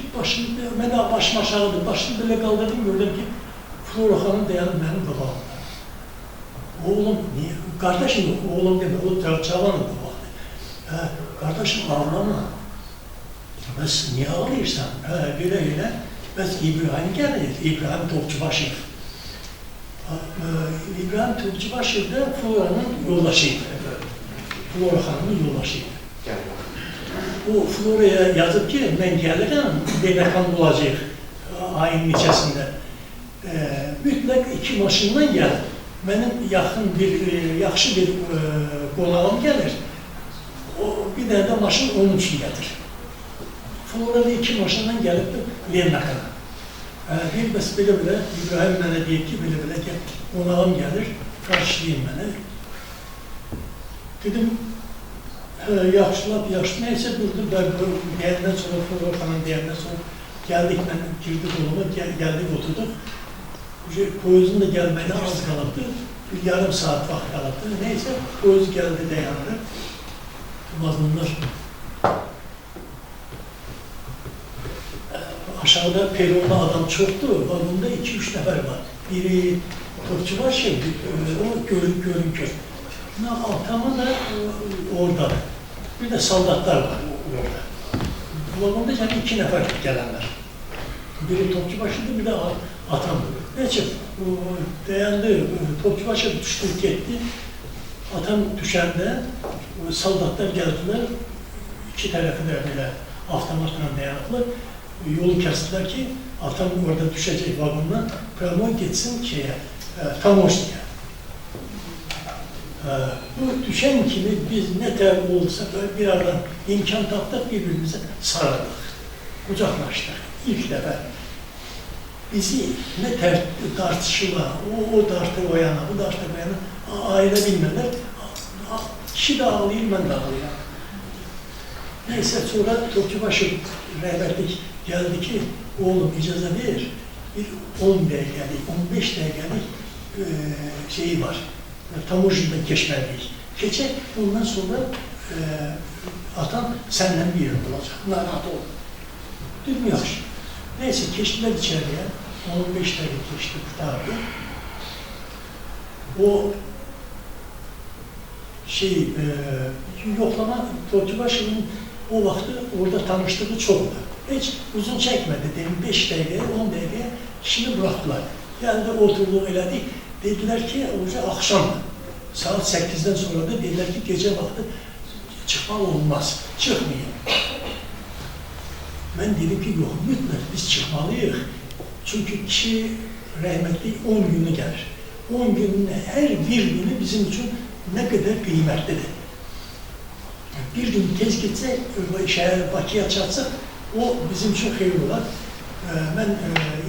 [SPEAKER 5] mən də başım aşağıdır, başını belə qaldırdım, gördüm ki, Flora xanım dayanıb mənim qabağımda. Oğlum, niye? Kardeşim yok, oğlum deme, o cavanın qabağında. Kardeşim ağlama. Bəs niye ağlayırsan? Belə. Bəs İbrahim gəlir, İbrahim Topçubaşev. İbrahim Topçubaşev de Flora'nın yoldaşıydı. Flora xanımın yoldaşıydı. O Flora'ya yazıb ki, mən gəlirəm, Leməkanda olacaq ayın neçəsində. Mütləq 2 maşından gəlir. Mənim yaxşı bir qonağım gəlir. Bir dənə də maşın onun üçün gəlir. Flora'da 2 maşından gəlibdir Leməkana. Bir bəs belə, İbrahim mənə deyib ki, belə qonağım gəlir, qarşılayın mənə. Dedim, yaxşı, neyse durdu, deyəndən sonra, Flora xanım deyəndən sonra gəldik, mən girdik oluma, gəldik, oturduk. Poyuzun da gelmeyine az kalıbdı, bir yarım saat vaxt kalıbdı. Neyse, poyuz geldi, dayandı. Vagonlar. Aşağıda peronda adam çoktu, vagonda 2-3 nefer var. Biri Topçubaşev, o görünkür. Tamam da orada. Bir de soldatlar var orada. Vagonda yani 2 nefer gelenler. Biri Topçubaşev'di, bir de atam. Neyse, dayandı, Topçubaşev düştü, gitti. Atam düşende, soldatlar geldiler, 2 tarafı da böyle avtomatla dayanıklı. Yolu kestiler ki, atam orada düşecek vagondan, promoy gitsin Tamoşni'ye. Bu düşen kimi biz ne tevbe olursa bir aradan imkan taptık, birbirimize sarıldık, kucaklaştık. İlk defa bizi ne tartışıla, o dartı o yana, bu dartı o yana ayırabilmeler. Kişi de ağlayır, ben de ağlayayım. Neyse sonra Topçubaşev rehberlik geldi ki, oğlum icazı ver, bir 10 dakikalık, 15 dakikalık şeyi var. Tamoşni'den geçmeliyiz. Geçecek, ondan sonra atam senden bir yıl olacak. Narahat ol. Dedim yaxşı. Neyse geçtiler içeriye. 15 dakika geçti, kurtardı. O yoklama Topçubaşev'in o vakti orada tanıştığı çoktu. Hiç uzun çekmedi. Dedim 5 dakikaya, 10 dakikaya kişini bıraktılar. Geldi oturdu elədik. Dediler ki, oca akşam saat 8'den sonra da dediler ki gece vakti çıkmak olmaz, çıkmayın. Ben dedim ki yok, mütləq biz çıkmalıyıq. Çünkü kişi rahmetli 10 günü gelir. 10 günün her bir günü bizim için ne kadar kıymetlidir. Bir gün tez gitse, Bakı'ya çatsak, o bizim için hayır olur. Ben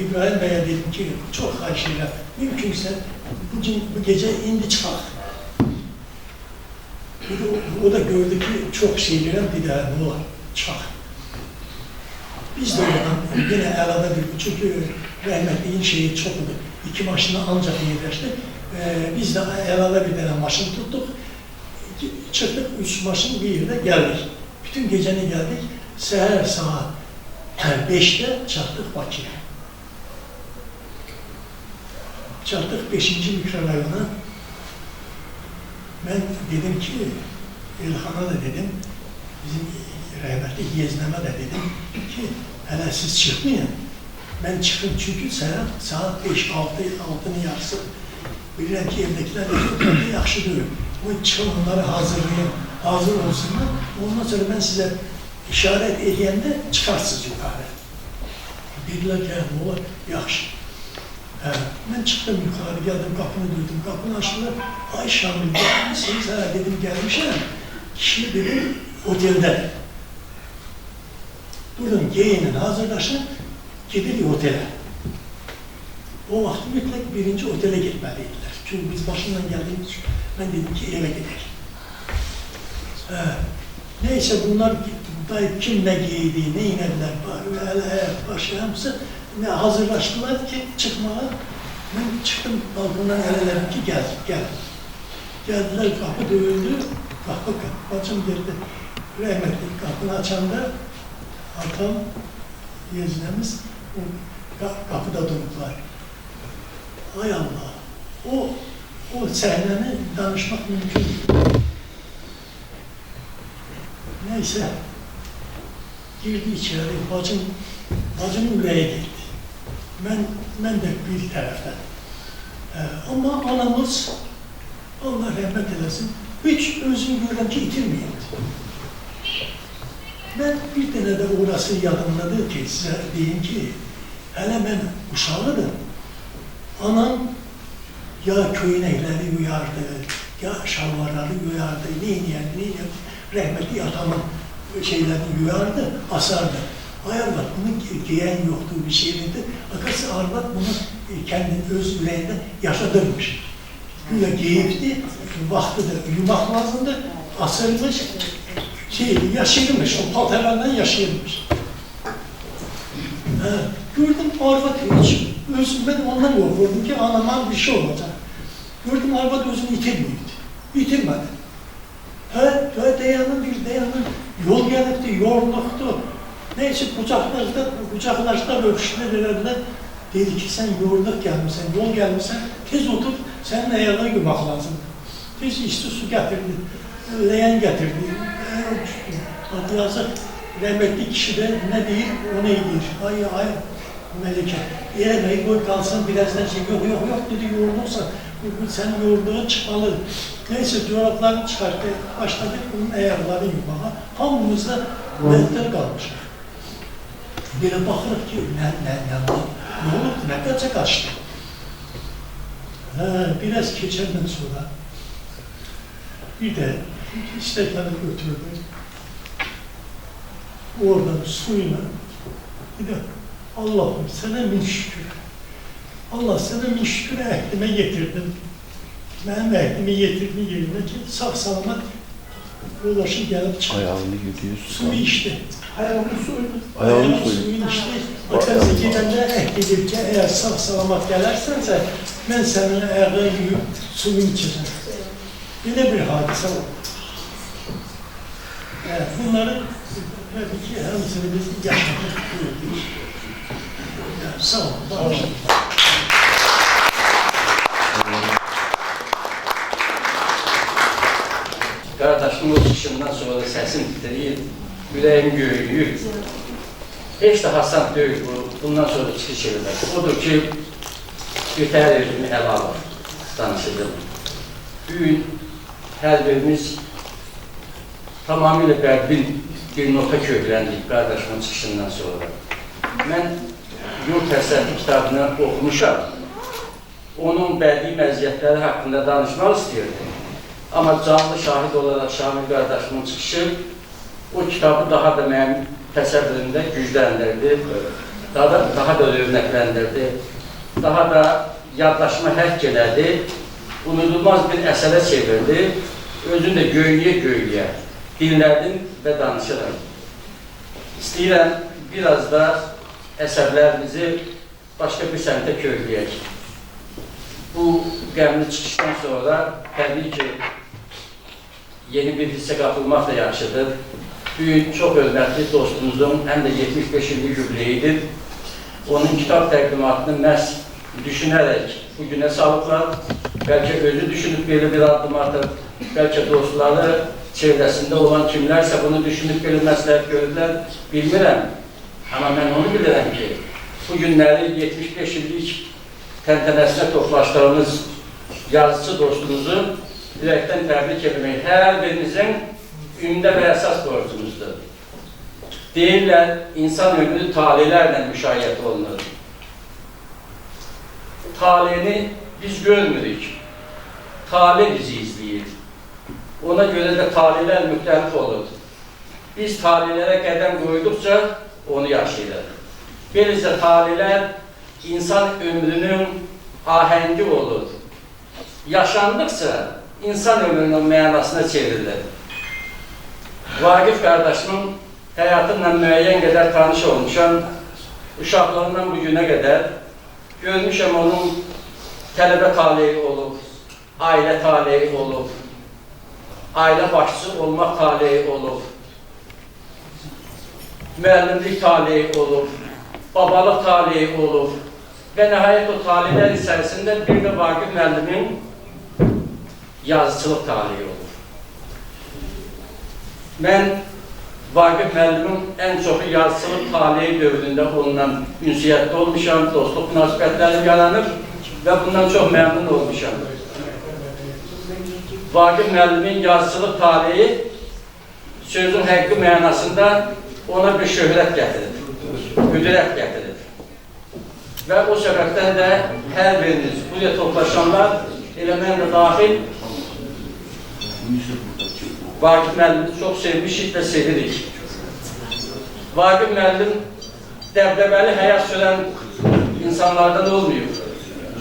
[SPEAKER 5] İbrahim Bey'e dedim ki, çok karşıyla, mümkünse bu gece indi çıkar. O da gördü ki çok şeylerden bir daha ne var? Çak. Biz de oradan yine elada bir, çünkü rahmetliğin şeyi çok oldu. 2 maşına ancak yerleştik. Biz de elada bir tane maşın tuttuk. Çıktık 3 maşın bir yerde geldik. Bütün geceni geldik. Seher saat 5'te çattık Bakı'ya. Çattık 5. mikrorayona. Ben dedim ki, İlhan'a da dedim, bizim rahmetli Yezneme de dedim ki, hele siz çıkmayın. Ben çıkın çünkü saat 5-6'nın yarısı. Bilirəm ki, evdekiler de yaxşı deyil. O çıkın onları hazırlayın, hazır olsunlar. Ondan sonra ben size işaret edeyende çıkarsınız yukarı. Dediler ki, ne olur, yaxşı. Ben çıktım yukarı, geldim kapını duydum, kapını açtılar. Ay Şamil, gelmişsiniz, dedim gelmişim. Kişi dedim, otelde. Durun, giyinin, hazırlaşın, gidilir otele. O vakti mutlak birinci otele gitmeliydiler. Çünkü biz başından geldiğimiz için ben dedim ki eve gidelim. Neyse bunlar kim ne giydi, ne inediler, başlayamsa ne hazırlaştılar ki çıkmaya. Ben çıktım balkondan elelerim ki gel. Geldiler, kapı dövüldü, bacım girdi. Rahmetli kapını açanda atam, Yeznemiz kapıda durdular. Ay Allah, o sahneni danışmak mümkün değil. Neyse, girdi içeri, bacımın yüreğe girdi. Ben de bir taraftan. Ama anamız, Allah rahmet eylesin, hiç özünü görürəm ki, itirmeyeydi. Ben bir tane de orası yadımdadır ki, size diyeyim ki, hele ben uşağıydım. Anam ya köynəkləri yuyardı, ya şalvarları yuyardı, neyini rahmetli atamın şeylerini yuyardı, asardı. Ay arvad bunu giyen yoktu, bir şey dedi. Fakat arvad bunu kendini öz yüreğinde yaşadırmış. Güya giyipti, vakti de uyumak lazımdı, asılmış, yaşayırmış, o paltarlardan yaşayırmış. Gördüm arvad hiç, ben ondan korkurdum ki anama bir şey olacak. Gördüm arvad özünü itirmedi. Dayanın, yol gelipti, yoruluktu. Neyse kucaklaştılar, öpüştüler. Dedi ki sen yoruluk gelmişsin, yol gelmişsin, tez otur, senin ayağına yumak lazım. Tez içti su getirdi, leğen getirdi. Yazık, rahmetli kişi de ne değil, o ne değil. Ay Melike, yemeği koy kalsın, birazdan yok dedi, yorulursa, sen yorulduğun çıkmalı. Neyse çoraplarını çıkarttı, başladık bunun ayakları yumaya. Hamımız da mehter kalmışlar. Böyle bakırıq ki, ne oldu, ne kaça kaçtı? Biraz geçenden sonra bir de istekleri götürdü. Oradan suyuna bir de Allah'ım sana min şükür. Allah sana min şükür ehlime getirdin. Benim ehlimi getirdin yerine ki sağ salamat ulaşıp gelip çıktı.
[SPEAKER 6] Ayağını yürüyorsun.
[SPEAKER 5] Suyu içti. Ayağını suyunu içti. Akası gidende ehlidir ki eğer sağ salamat gelirsense ben senin ayağını yiyip suyu içeceğim. Böyle bir hadise oldu. Bunları tabii ki hepsini biz yaşadık. Sağ olun. Sağ olun.
[SPEAKER 7] Qardaşımın o çıxışından sonra da səsim titrəyir, ürəyim göğüyür. Heç də hasant deyil bu, bundan sonra çıxış edilmək. Odur ki, ötər özümü ələ alır, danışacağım. Bugün hər birimiz tamamilə bədbin bir nota kökləndik qardaşımın çıxışından sonra. Mən Yurt Həsrəti kitabını oxumuşam. Onun bədii məziyyətləri haqqında danışmaq istəyirdim. Amma canlı şahid olaraq Şamil qardaşımın çıxışı o kitabı daha da mənim təsəvvürümdə gücləndirdi, daha da örnəkləndirdi, daha da yaddaşıma həkk elədi, unudulmaz bir əsərə çevirdi özün də göylüyə dinlədim və danışıram. İstəyirəm biraz da əsərlərimizi başqa bir səmtə kökləyək. Bu qəmli çıxışdan sonra təbii ki, yeni bir hissə qapılmaq da yaxşıdır. Bugün çox hörmətli dostumuzun həm də 75 illik yubileyidir. Onun kitab təqdimatını məhz düşünərək bu günə salıblar. Bəlkə özü düşünüb belə bir addım atıb, bəlkə dostları, çevrəsində olan kimlərsə bunu düşünüb belə məsləhət görürlər, bilmirəm. Amma mən onu bilirəm ki, bu günləri 75 illik təntənəsinə toplaşdığımız yazıcı dostumuzu ürəkdən təbrik etmək hər birimizin ümdə və əsas borcumuzdur. Deyirlər, insan ömrü talelərlə müşahiyyət olunur. Taleni biz görmürük, tale bizi izləyir. Ona görə də talelər müxtəlif olur. Biz talelərə qədəm qoyduqca onu yaşayırıq. Beləcə talelər insan ömrünün ahəngi olur. Yaşandıqca insan ömrünün mənasına çevrilir. Vaqif qardaşımın həyatımla müəyyən qədər tanış olmuşam. Uşaqlarından bu günə qədər görmüşəm onun tələbə taleyi olub, ailə taleyi olub, ailə başçısı olmaq taleyi olub, müəllimlik taleyi olub, babalıq taleyi olub və nəhayət o taleylər içərisində bir də Vaqif müəllimin yazıçılıq taleyi olub. Mən Vaqif müəllimin ən çoxu yazıçılıq taleyi dövründə onunla ünsiyyətdə olmuşam, dostluq münasibətləri yaranır və bundan çox məmnun olmuşam. Vaqif müəllimin yazıçılıq taleyi sözün həqqi mənasında ona bir şöhrət gətirir, qüdrət gətirir. Və o səbəbdən də hər biriniz, buraya toplaşanlar, elə mən də daxil, Vaqif müəllimi çox sevmişik və sevirik. Vaqif müəllim dəbdəbəli həyat sürən insanlardan olmuyor.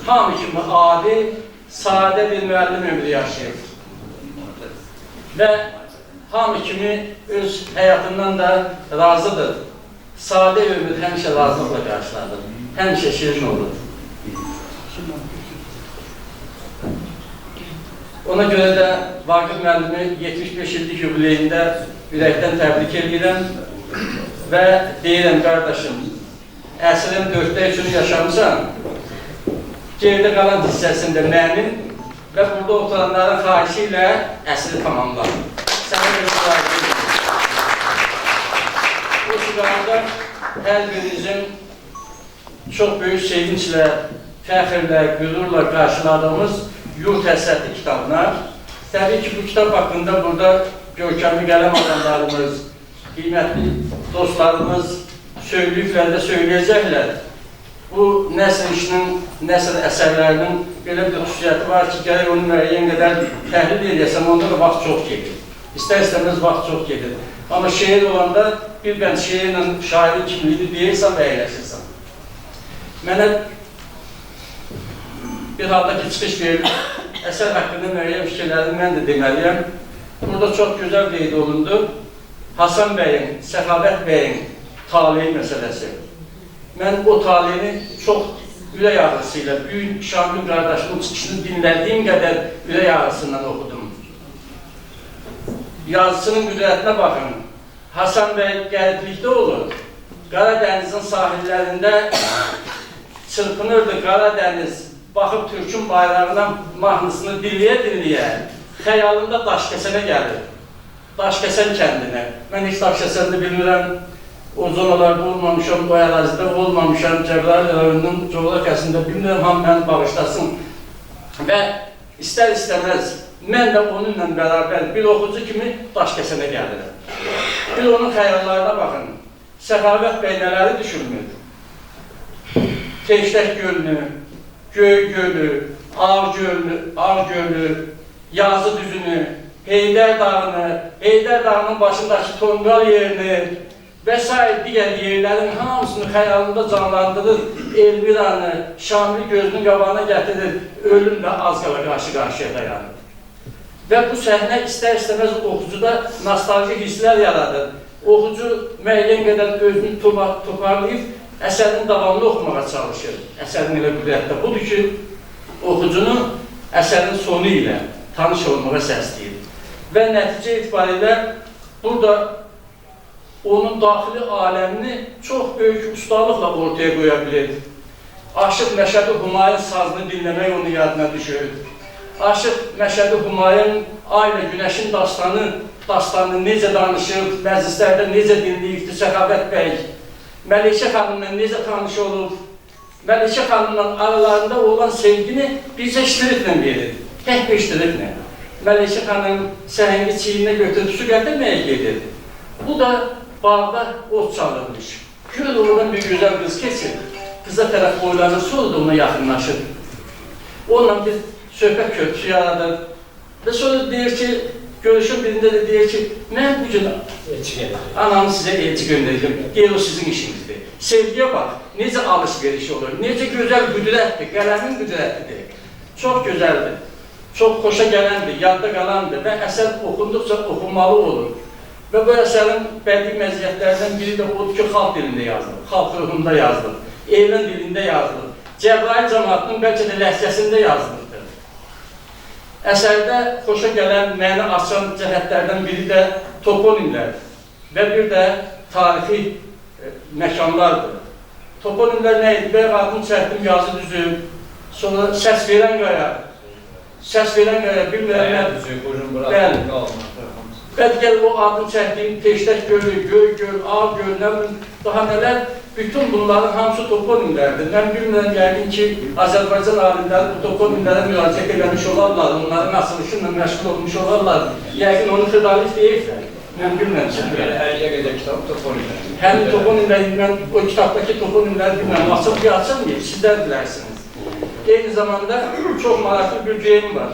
[SPEAKER 7] Hamı kimi adi, sadə bir müəllim ömrü yaşayır. Və hamı kimi öz həyatından da razıdır. Sadə ömür həmişə razılıqla qarşıladır, həmişə şirin olur. Ona görə də Vaqif müəllimi 75 illik yubileyində ürəkdən təbrik edirəm və deyirəm, qardaşım, əsrin 4də üçün yaşamısan, geride qalan hissəsində mənim və burada oturanların xahişi ilə əsri tamamlar. Sənə bir sırağı edirəm. Bu sırağında hər birinizin çox böyük sevinçlə, fəxirlə, qürurla qarşıladığımız Yurt Həsrəti kitabına. Təbii ki, bu kitab haqqında burada görkəmli qələm adamlarımız, qiymətli dostlarımız söyləyiblər də söyləyəcəklər. Bu nəsr işinin, nəsr əsərlərinin belə bir xüsusiyyəti var ki, gərək onu müəyyən qədər təhlil edəsəm, onda da vaxt çox gedir. İstər-istəməz vaxt çox gedir. Amma şeir olanda bir bənd şeirlə şairin kimliyini deyirsən və əyləşirsən. Mənə bir halda ki, çıxış verilir, əsər haqqında müəyyən fikirlərini mən də deməliyəm. Burada çox gözəl qeyd olundu. Hasan bəyin, Səxavət bəyin taleyi məsələsi. Mən o taleyini çox ürək ağrısıyla, büyük Şamil qardaşımın çıxışını dinlədiyim qədər ürək ağrısından oxudum. Yazısının qüdrətinə baxın. Hasan bəy qəlblikdə olur. Qaradənizin sahillərində çırpınırdı Qaradəniz. Baxıb Türkün bayrağından mahnısını dinləyə-dinləyə xəyalında Daşkəsənə gəlir. Daşkəsən kəndinə. Mən heç Daşkəsəndə bilmirəm, o zonalarda olmamışam, o ərazidə olmamışam, Cəbrayıl rayonunun coğrafiyasında bilmirəm, hamı məni bağışlasın. Və istər-istəməz mən də onunla bərabər bir oxucu kimi Daşkəsənə gəlirəm. Bir onun xəyallarına baxın. Səxavət bəy nələri düşünmür? Teştək gölünü, Göy gölü, Ağ gölü, Yazı düzünü, Heydər dağının başındakı tonqal yerini və s. digər yerlərin hamısını xəyalında canlandırır, Elviranı, Şamil gözünün qabağına gətirir, ölümlə az qala qarşı-qarşıya dayanır. Və bu səhnə istər-istəməz oxucuda nostalji hisslər yaradır. Oxucu müəyyən qədər özünü toparlayıb əsərini davamlı oxumağa çalışır. Əsərin elə qüdrətdə budur ki, oxucunu əsərin sonu ilə tanış olmağa səsləyir. Və nəticə itibarilə burada onun daxili aləmini çox böyük ustalıqla ortaya qoya bilir. Aşıq Məşədi Humayun sazını dinləmək onun yadına düşür. Aşıq Məşədi Humayun Ayla Günəşin dastanını necə danışıb, məclislərdə necə dinləyibdir Səxavət bəy. Məlikə xanımla necə tanış olub, Məlikə xanımla aralarında olan sevgini bizə iştiritlə verir, tək bir iştiritlə. Məlikə xanım səhəngi çiyinə götürüb su gətirməyə gedir. Bu da bağda ot çalırmış. Gör oradan bir gözəl qız keçir. Qıza tərəf boylanır, sonra da ona yaxınlaşır. Onunla bir söhbət köprüsü yaradır. Və sonra deyir ki, görüşün birində də deyir ki, mən bu gün anamı sizə elçi göndərdim. Deyir, o sizin işinizdir. Sevgiyə bax, necə alış-veriş olur, necə gözəl qüdrətdir, qələmin qüdrətlidir. Çox gözəldir, çox xoşa gələndir, yadda qalandır və əsər oxunduqca oxunmalı olur. Və bu əsərin bədii məziyyətlərindən biri də odur ki, xalq dilində yazılır, xalq ruhunda yazılır, evren dilində yazılır, Cəbrayıl cəmaatının bəlkə də ləhcəsində yazılıbdır. Əsərdə xoşa gələn, məni açan cəhətlərdən biri də toponimlərdir və bir də tarixi məkanlardır. Toponimlər nə idi? Bəy adını çəkdim, yazı düzü, sonra səs verən qaya, bilmirəm, bəli gəl o adını çəkdiyim Peştək gölü, Göy göl, Ağ göl, daha nələr, bütün bunların hamısı toponimlərdir. Mən bilmirəm, yəqin ki, Azərbaycan alimləri bu toponimlərə müraciət eləmiş olarlar, onların açılışınla məşğul olmuş olarlar, yəqin onu xidalif deyirlər. Mən bilmirəm, siz bilmirəm.
[SPEAKER 4] 50-yə qədər kitab toponimlər.
[SPEAKER 7] Həmin toponimləri, mən o kitabdakı toponimləri bilmirəm, açıb bir açılmayıb, sizlər bilərsiniz. Eyni zamanda çox maraqlı bir geyim var.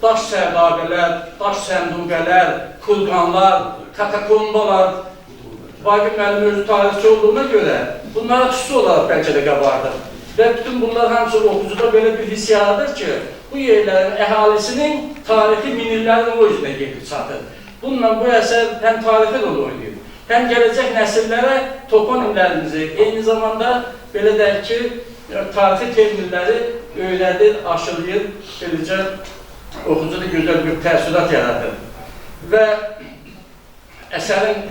[SPEAKER 7] Daş sərdabələr, daş sənduqələr, kulqanlar, katakombalar, Vaqif müəllim özü tarixçi olduğuna görə bunlara xüsusi olaraq bəlkə də qabardır. Və bütün bunlar hamısı oxucuda belə bir hiss yaradır ki, bu yerlərin əhalisinin tarixi minillərin o üzrə gedib çatır. Bununla bu əsər həm tarixi rol oynayır, həm gələcək nəsillərə toponimlərimizi, eyni zamanda belə deyək ki, tarixi terminləri öyrədir, aşılayır, beləcə oxucuda gözəl bir təəssürat yaradır. Və əsərin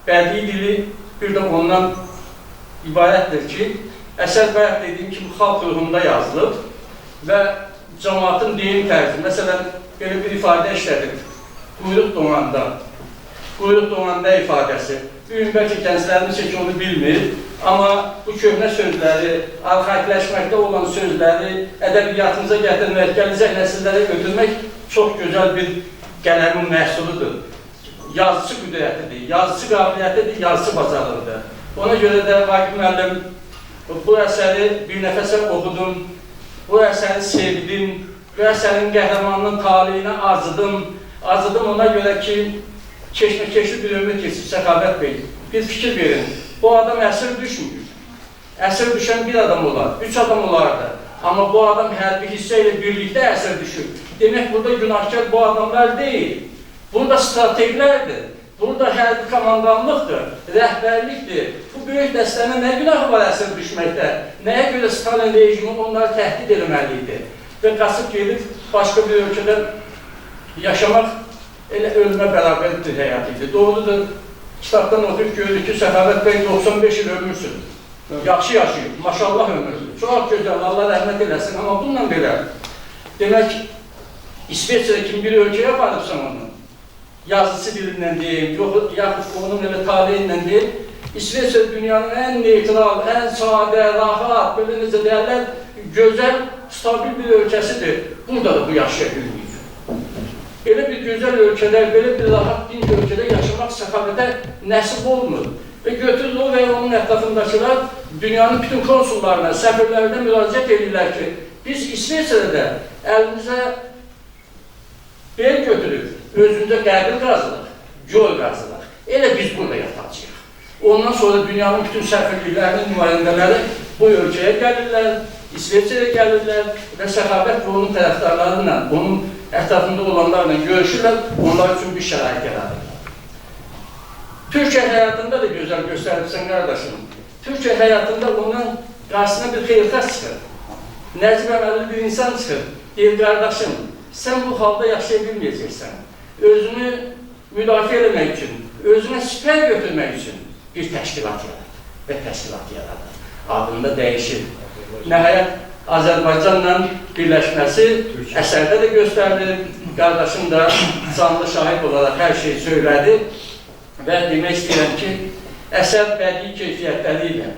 [SPEAKER 7] bədii dili bir də ondan ibarətdir ki, əsər bayaq dediyim kimi xalq ruhunda yazılıb və cəmaatın deyim tərzi, məsələn, belə bir ifadə işlədir, quyruq donanda. Quyruq donanda ifadəsi. Bugün bəlkə gənclərimiz heç onu bilmir, amma bu köhnə sözləri, arxaikləşməkdə olan sözləri ədəbiyyatımıza gətirmək, gələcək nəsillərə götürmək çox gözəl bir qələmin məhsuludur. Yazıcı qüdrətidir, yazıcı qabiliyyətidir, yazıcı bacarıqdır. Ona görə də Vaqif müəllim bu əsəri bir nəfəsə oxudum, bu əsəri sevdim, bu əsərin qəhrəmanının taleyini arzudım ona görə ki, keşməkeşli bir ömür keçib Səxavət bəy. Bir fikir verin, bu adam əsir düşmür. Əsir düşən bir adam olar, 3 adam olardı. Amma bu adam hərbi hissə ilə birlikdə əsir düşür. Demək, burada günahkar bu adamlar deyil. Burada strategilərdir, burada hərbi komandanlıqdır, rəhbərlikdir. Bu böyük dəstənin nə günahı var əsir düşməkdə? Nəyə görə Stalin rejimi onları təhdid etməliydi? Və qaçıb gedib başqa bir ölkədə yaşamaq elə ölümə bərabərdir həyat idi. Doğrudur, kitabdan oxuyub görürük ki, Səxavət bəy 95 il ömürsün. Yaxşı yaşayıb, maşallah ömürsün. Çox gözəl, Allah rəhmət eləsin, amma bununla belə. Demək, İsveçrə kimi bir ölkəyə aparıbsan onu. Yazısı dilindən deyim, yaxud onun elə taleyindən deyim. İsveçrə dünyanın ən neytral, ən sadə, rahat, belə necə deyərlər, gözəl, stabil bir ölkəsidir. Burada da bu yaşaya bilməyib. Belə bir gözəl ölkədə, belə bir rahat din ölkədə yaşamaq Səxavətə nəsib olmur. Və götürür o və onun ətrafındakılar dünyanın bütün konsullarına, səfirlərine müraciət edirlər ki, biz İsveçrədə əlimizə bel götürüb, özümüzə qəbil qazılıq, yol qazılıq. Elə biz burada yatacağıq. Ondan sonra dünyanın bütün səfirliklərinin nümayəndələri bu ölkəyə gəlirlər İsveçrəyə gəlirlər və Səxavət və onun tərəfdarlarıyla, onun ətrafında olanlarla görüşürlər, onlar üçün bir şərait yaradırlar. Türkiyə həyatında da gözəl göstərirsən, qardaşım. Türkiyə həyatında onun qarşısına bir xeyirxas çıxır. Nəcib əməlli bir insan çıxır. Deyir, qardaşım, sən bu halda yaşaya bilməyəcəksən. Özünü müdafiə etmək üçün, özünə sipər götürmək üçün bir təşkilat yaradır və təşkilat yaradır. Adında dəyişir. Nəhayət, Azərbaycanla birləşməsi əsərdə də göstərilir. Qardaşım da canlı şahid olaraq hər şeyi söylədi və demək istəyirəm ki, əsər bədii keyfiyyətləri ilə,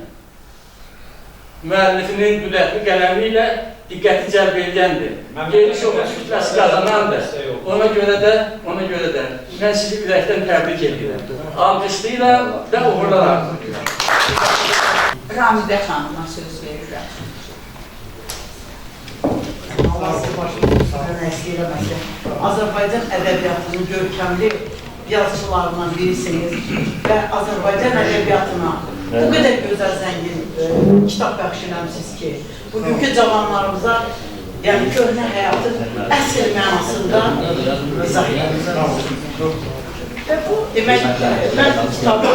[SPEAKER 7] müəllifinin qüdrətli qələmi ilə diqqəti cəlb ediləndir. Geniş oxucu kütləsi qazanandır. Ona görə də mən sizi ürəkdən təbrik edirəm. Alqışlayıram və uğurlar.
[SPEAKER 2] Ramidə xanıma söz verirəm.
[SPEAKER 6] Allah sizi başınızdan əksik eləməsin. Azərbaycan ədəbiyyatının görkəmli yazıçılarından birisiniz və Azərbaycan ədəbiyyatına o qədər gözəl zəngin kitab bəxş eləmişsiniz ki, bugünkü cavanlarımıza, yəni köhnə həyatın əsl mənasında izah edirsiniz. Və bu, demək, mən kitabı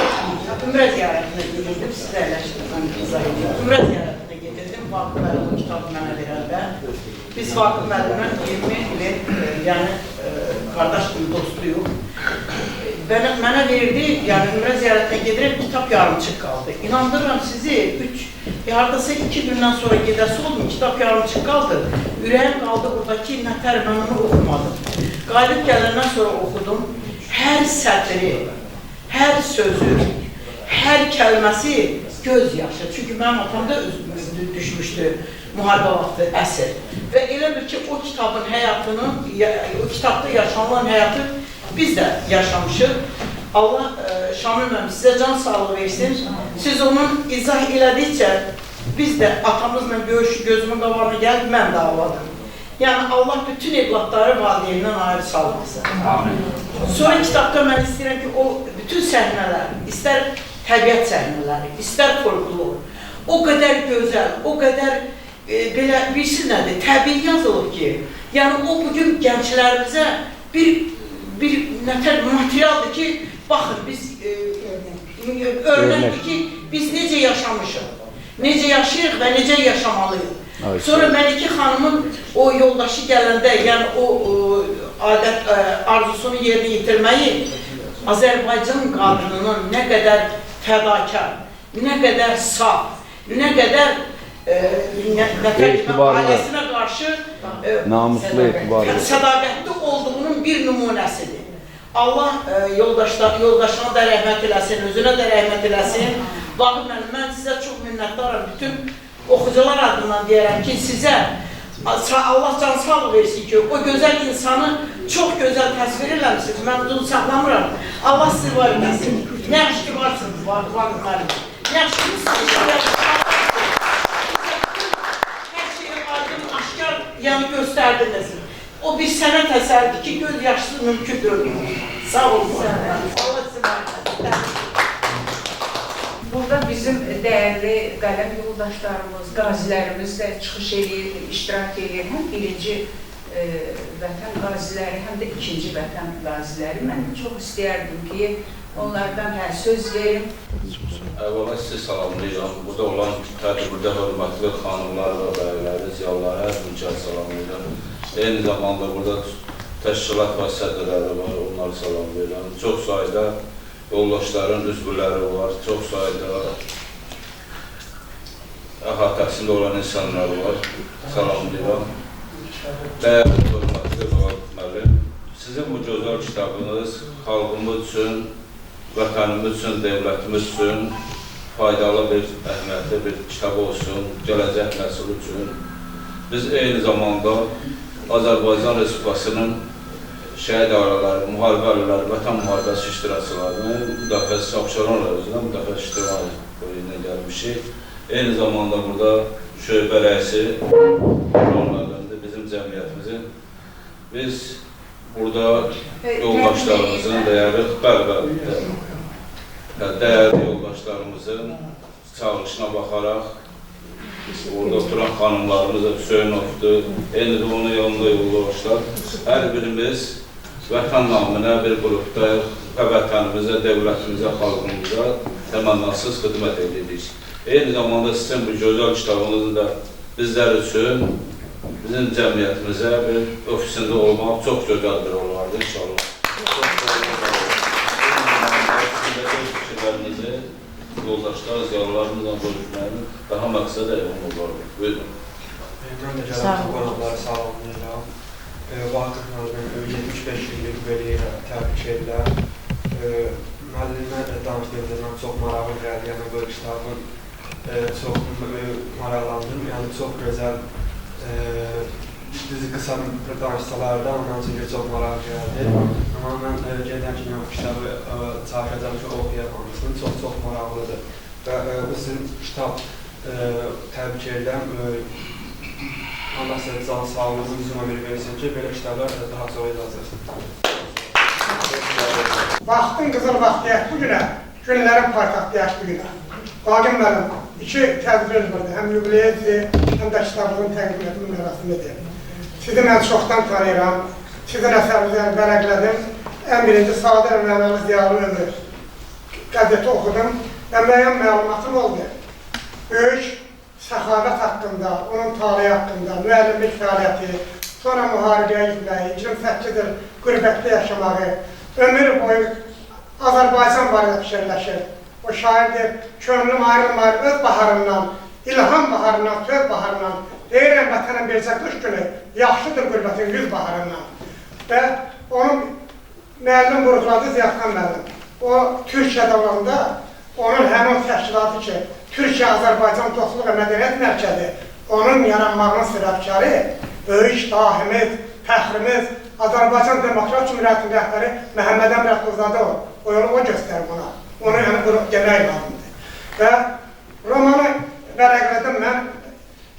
[SPEAKER 6] Ümrə ziyarətinə gedirdim, siz də əyləşdirdim, izah edirəm. Ümrə ziyarətinə gedirdim, Vakıf müəllim bu kitabı mənə verəndə. Biz Vakıf müəllimlə 20 il, yəni qardaş kimi dostuyuq. Mənə verdi, yəni Ümrə ziyarətinə gedirəm, kitab yarımçıq qaldı. İnandırıram sizi, hardasa 2 gündən sonra gedəsi oldum, kitab yarımçıq qaldı. Ürəyim qaldı buradakı nətər, mən onu oxumadım. Qalib gələndən sonra oxudum, hər sətri, hər sözü, hər kəlməsi göz yaşı. Çünki mənim atam da düşmüşdü müharibə vaxtı əsr. Və elə bir ki, o kitabın həyatının, o kitabda yaşanılan həyatı biz də yaşamışıq. Allah Şamil müəllim sizə can sağlığı versin. Siz onun izah elədikcə biz də atamızla görüşü gözümün qabağına gəlib, mən də ağladım. Yəni Allah bütün evlatları valideynindən ayrı salmasın. Sonra kitabda mən istəyirəm ki, o bütün səhnələr, istər təbiət səhnələri, istər folklor, o qədər gözəl, o qədər belə birisi nədir, təbii yazılır ki, yəni o bugün gənclərimizə bir nətər materialdır ki, baxın, biz örnəkdir ki, biz necə yaşamışıq, necə yaşayırıq və necə yaşamalıyıq. Sonra Məlikə xanımın o yoldaşı gələndə, yəni o adət arzusunu yerinə yetirməyi Azərbaycan qadınının nə qədər fədakar, nə qədər saf, nə qədər ailəsinə qarşı sədaqətli olduğunun bir nümunəsidir. Allah yoldaşına da rəhmət eləsin, özünə də rəhmət eləsin. Vakıf müəllim, mən sizə çox minnətdaram. Bütün oxucular adından deyərəm ki, sizə Allah can sağlığı versin ki, o gözəl insanı çox gözəl təsvir eləmişsiniz. Mən bunu saxlamıram. Allah sizi var eləsin. Nə yaxşı ki varsınız, Vakıf müəllim. Nə yaxşı ki sizsiniz. Hər şeyi aydın, aşkar yəni göstərdiniz. O bir sənət əsərdir ki, göz yaşsız mümkün deyil. Sağ olun. Allah sizi var eləsin.
[SPEAKER 2] Burada bizim dəyərli qələm yoldaşlarımız, qazilərimiz də çıxış edir, iştirak edir. Həm birinci vətən qaziləri, həm də ikinci vətən qaziləri. Mən çox istəyərdim ki, onlardan söz verim.
[SPEAKER 8] Əvvəla sizi salamlayıram. Burada olan tədbirdə hörmətli xanımlar və bəyləri, ziyalıları hər gün salamlayıram. Eyni zamanda burada təşkilat və sədrləri var, onları salamlayıram. Çox sayda yoldaşların üzvləri var, çox sayda əhatəsində olan insanlar var. Salamlayıram. Dəyərli hörmətli Vakıf müəllim, sizin bu gözəl kitabınız xalqımız üçün, vətənimiz üçün, dövlətimiz üçün faydalı bir, əhəmiyyətli bir kitab olsun, gələcək nəsil üçün. Biz eyni zamanda Azərbaycan Respublikasının şəhid ailələri, müharibəliləri, vətən müharibəsi iştirakçılarını müdafiəsi Abşeron özündən müdafiəsi iştirakçılarına gəlmişik. Eyni zamanda burada şöbə rəisi müəllimdir bizim cəmiyyətimizin. Biz burada yoldaşlarımızın dəyərli yoldaşlarımızın çağırışına baxaraq Orada oturan xanımlarımız da Hüseynovdur, eyni də onun yanında yoldaşlar. Hər birimiz vətən naminə bir qrupdayıq və vətənimizə, dövlətimizə, xalqımıza təmənnasız xidmət edirik. Eyni zamanda sizin bu gözəl kitabınızın da bizlər üçün, bizim cəmiyyətimizə bir ofisində olmaq çox gözəl bir olardı inşallah. Fikirlərinizi yoldaşlar, ziyalarımızla bölüşməyini daha məqsəd əyəm olardı. Buyurun.
[SPEAKER 9] Mən də gələn qonaqları salamlayıram. Vakıfla 75 illik belə təbrik edirəm. Müəllimə danışdığımda mən çox maraqlı gəldi, yəni bu kitabın çox maraqlandım. Yəni çox gözəl bizi qısa danışsalardı, ondan sonra çox maraq gəldi. Amma mən gedən kimi bu kitabı çalışacağım ki, oxuyamamışsın. Çox maraqlıdır. Və bu sizin kitab təbrik edirəm. Allah sizə can sağlığınızı bizim ömür versin ki, belə kitablar daha sonra yazırsın.
[SPEAKER 10] Vaxtın qızıl vaxtı bu günə, günlərin paytaxtı bu günə. Qagim mənim 2 tədbirimiz vardı, həm yubileydir, həm də kitabının təqdimiyyəti mərasimidir. Sizi mən çoxdan tanıyıram, sizin əsərinizləri vərəqlədim. Ən birinci sadə və mənalı ziyalı ömür qəzeti oxudum və müəyyən məlumatım oldu. Böyük səxavət haqqında, onun taliyi haqqında, müəllimlik fəaliyyəti, sonra müharibəyə gitməyi, 28 il qürbətdə yaşamağı, ömür boyu Azərbaycan barədə fikirləşir. O şairdir, könlüm ayrılmayır öz baharından, ilham baharından, söz baharından, deyirəm vətənəm bircə qış günü, yaxşıdır qürbətin 100 baharından. Və onun müəllim vurğuladı Ziyadxan müəllim. O, Türkiyədə olanda, onun həmin təşkilatı ki, Türkiyə-Azərbaycan Dostluq və Mədəniyyət Mərkəzi, onun yaranmağının səbəbkarı, böyük dahimiz, fəxrimiz, Azərbaycan Demokrat Cümhuriyyətinin rəhbəri Məhəmməd Əmr Əxuzadə o yolu o göstərir buna. Onu yəni demək lazımdır. Və romanı vərəqlədim mən,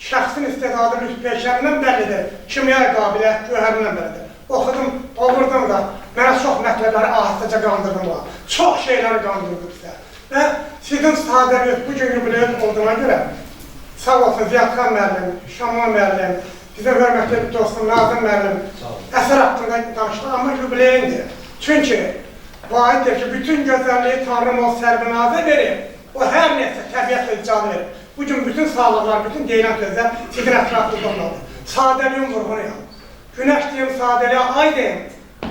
[SPEAKER 10] şəxsin istedadı rütbəyişlərindən bəllidir, kimyaya qabiliyyət, göhərindən bəllidir. Oxudum, doğurdum da, mənə çox mətləbləri ahistəcə qandırdım var. Çox şeyləri qandırdım sizə. Və sizin sadəliyyət bu gün yubileyət olduğuna görə, sağ olsun Ziyadxan müəllim, Şaman müəllim, bizim hörmətli dostum Nazım müəllim əsər haqqında danışdı, amma yubileyindir. Çünki vahiddir ki, bütün gözəlliyi Tanrım o sərvinazə verir, o hər nəsə təbiətlə icad verir. Bugün bütün sağlıqlar, bütün deyilən sözlər sizin ətrafında olmalıdır. Sadəliyin vurğunu yalım. Günəş deyim, sadəliyə ay deyim,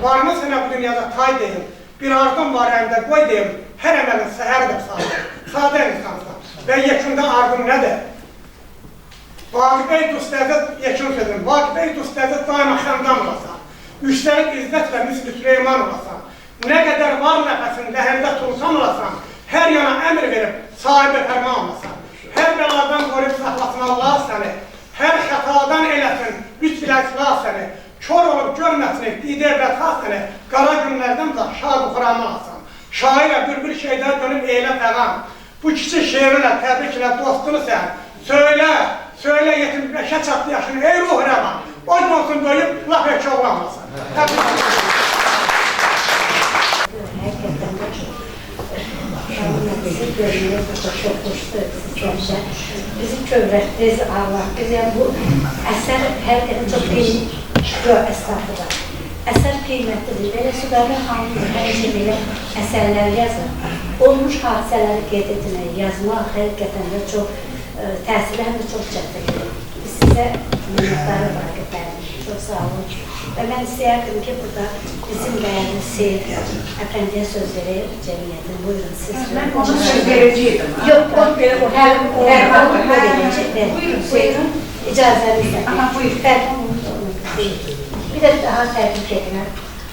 [SPEAKER 10] varmı sənə bu dünyada tay deyim, bir arzum var əlimdə qoy deyim, hər əməlin səhərdir sadə, sadə insansan. Və yekunda arzum nədir? Vaqib-ey Dustəzət, yekin sözüm, Vaqib-ey Dustəzət daima xəmdan olasan, üstəlik izzət və misli Süleyman olasan, nə qədər var nəfəsin, ləhəndə tulsan olasan, hər yana əmr verib, sahibi fərman olasan, hər bəladan qoruyub saxlasın Allah səni, hər xətadan eləsin, lütfilə islah səni, kör olub görməsini, didə bədxas səni, qara günlərdən də şad-ı xuraman olasan, şairə bülbül şeydə dönüb eylə fəğan, bu kiçik şeirinlə, təbriklə dostunu sən, söylə 75'e çatdı yaşını, ey ruh rəvan, o gün olsun döyüb, laf ekşi oğlanmasın.
[SPEAKER 11] Bizi görmüyor, burada çok hoşdur sizə. Bizi kövrətdiniz, Allah. Yəni bu əsər həqiqətən çox estağfurullah. Əsər qiymətlidir. Belə Südabə xanım həmişə belə əsərlər yazır. Olmuş hadisələri qeyd etmək, yazmaq həqiqətən də çox təsirli, həm də çox çətindir. Biz sizə minnətdarı vaqiflərim. Çox sağ olun. Və mən istəyərdim ki, burada bizim dəyərli Seyid Əfəndiyə söz verək cəmiyyətin. Buyurun, siz.
[SPEAKER 2] Mən ona söz verəcəydim.
[SPEAKER 11] Yox, o verəcək. Buyurun, icazənizlə. Fərqim onu da onu. Bir də daha təbrik edirəm.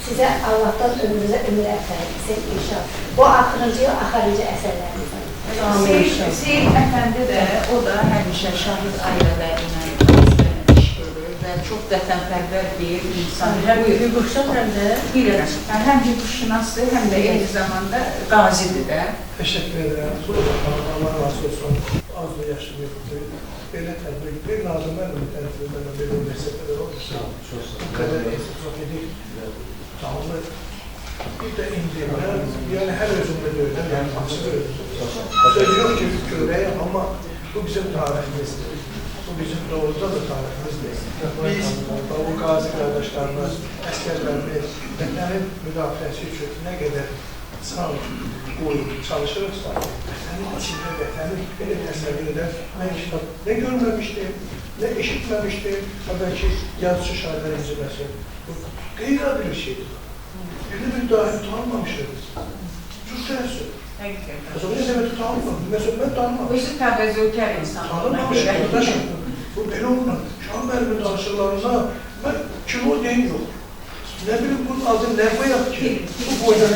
[SPEAKER 11] Sizə Allahdan ömrünüzə ömür əfəndisin inşallah. Bu axırıncı, axarıncı əsərlərinizdən.
[SPEAKER 2] Seyid Əfəndi də, o da həmişə şahid ailələrlə və çox vətənpərvər bir insan. Həm hüquqşünas həm də bilirəm. Yəni həm hüquqşünasdır, həm də eyni zamanda qazidir də.
[SPEAKER 5] Təşəkkür edirəm. Allah razı olsun. Arzu yaşayıbdır. Belə təbrik edir. Nazım mənim tərəfimdən belə universitetlər olmuşsa. Çox qədər institut edik. Canlı. Bir də indi yəni hər özümdə görürəm. Yəni açıq görürəm. Söz yox ki, görəyəm, amma bu bizim tariximizdir.
[SPEAKER 12] Bu bizim doğruda da tariximizdir. Biz, bu qazi qardaşlarımız, əsgərlərimiz vətənin müdafiəsi üçün nə qədər sağ qoyub çalışırıqsa, vətənin içində, vətənin belə təsəvvüründə mən kitab nə görməmişdim, nə eşitməmişdim, bəlkə yazıcı şairlər inciməsi. Bu qeyri-adi bir şeydir. Bir dahi tutanmamışdınız. Çok təəssüf. O zaman ne demek tutanmadım? Mesela ben tanımam.
[SPEAKER 2] Bu işin təvəzzülkar insan.
[SPEAKER 12] Tanımamışım kardeşim. Bu belə olmaz. Şahan bəlimin danışıqlarına ben kilo deyim yok. Ne bileyim bunun adı ne koyaq ki? Bu boyda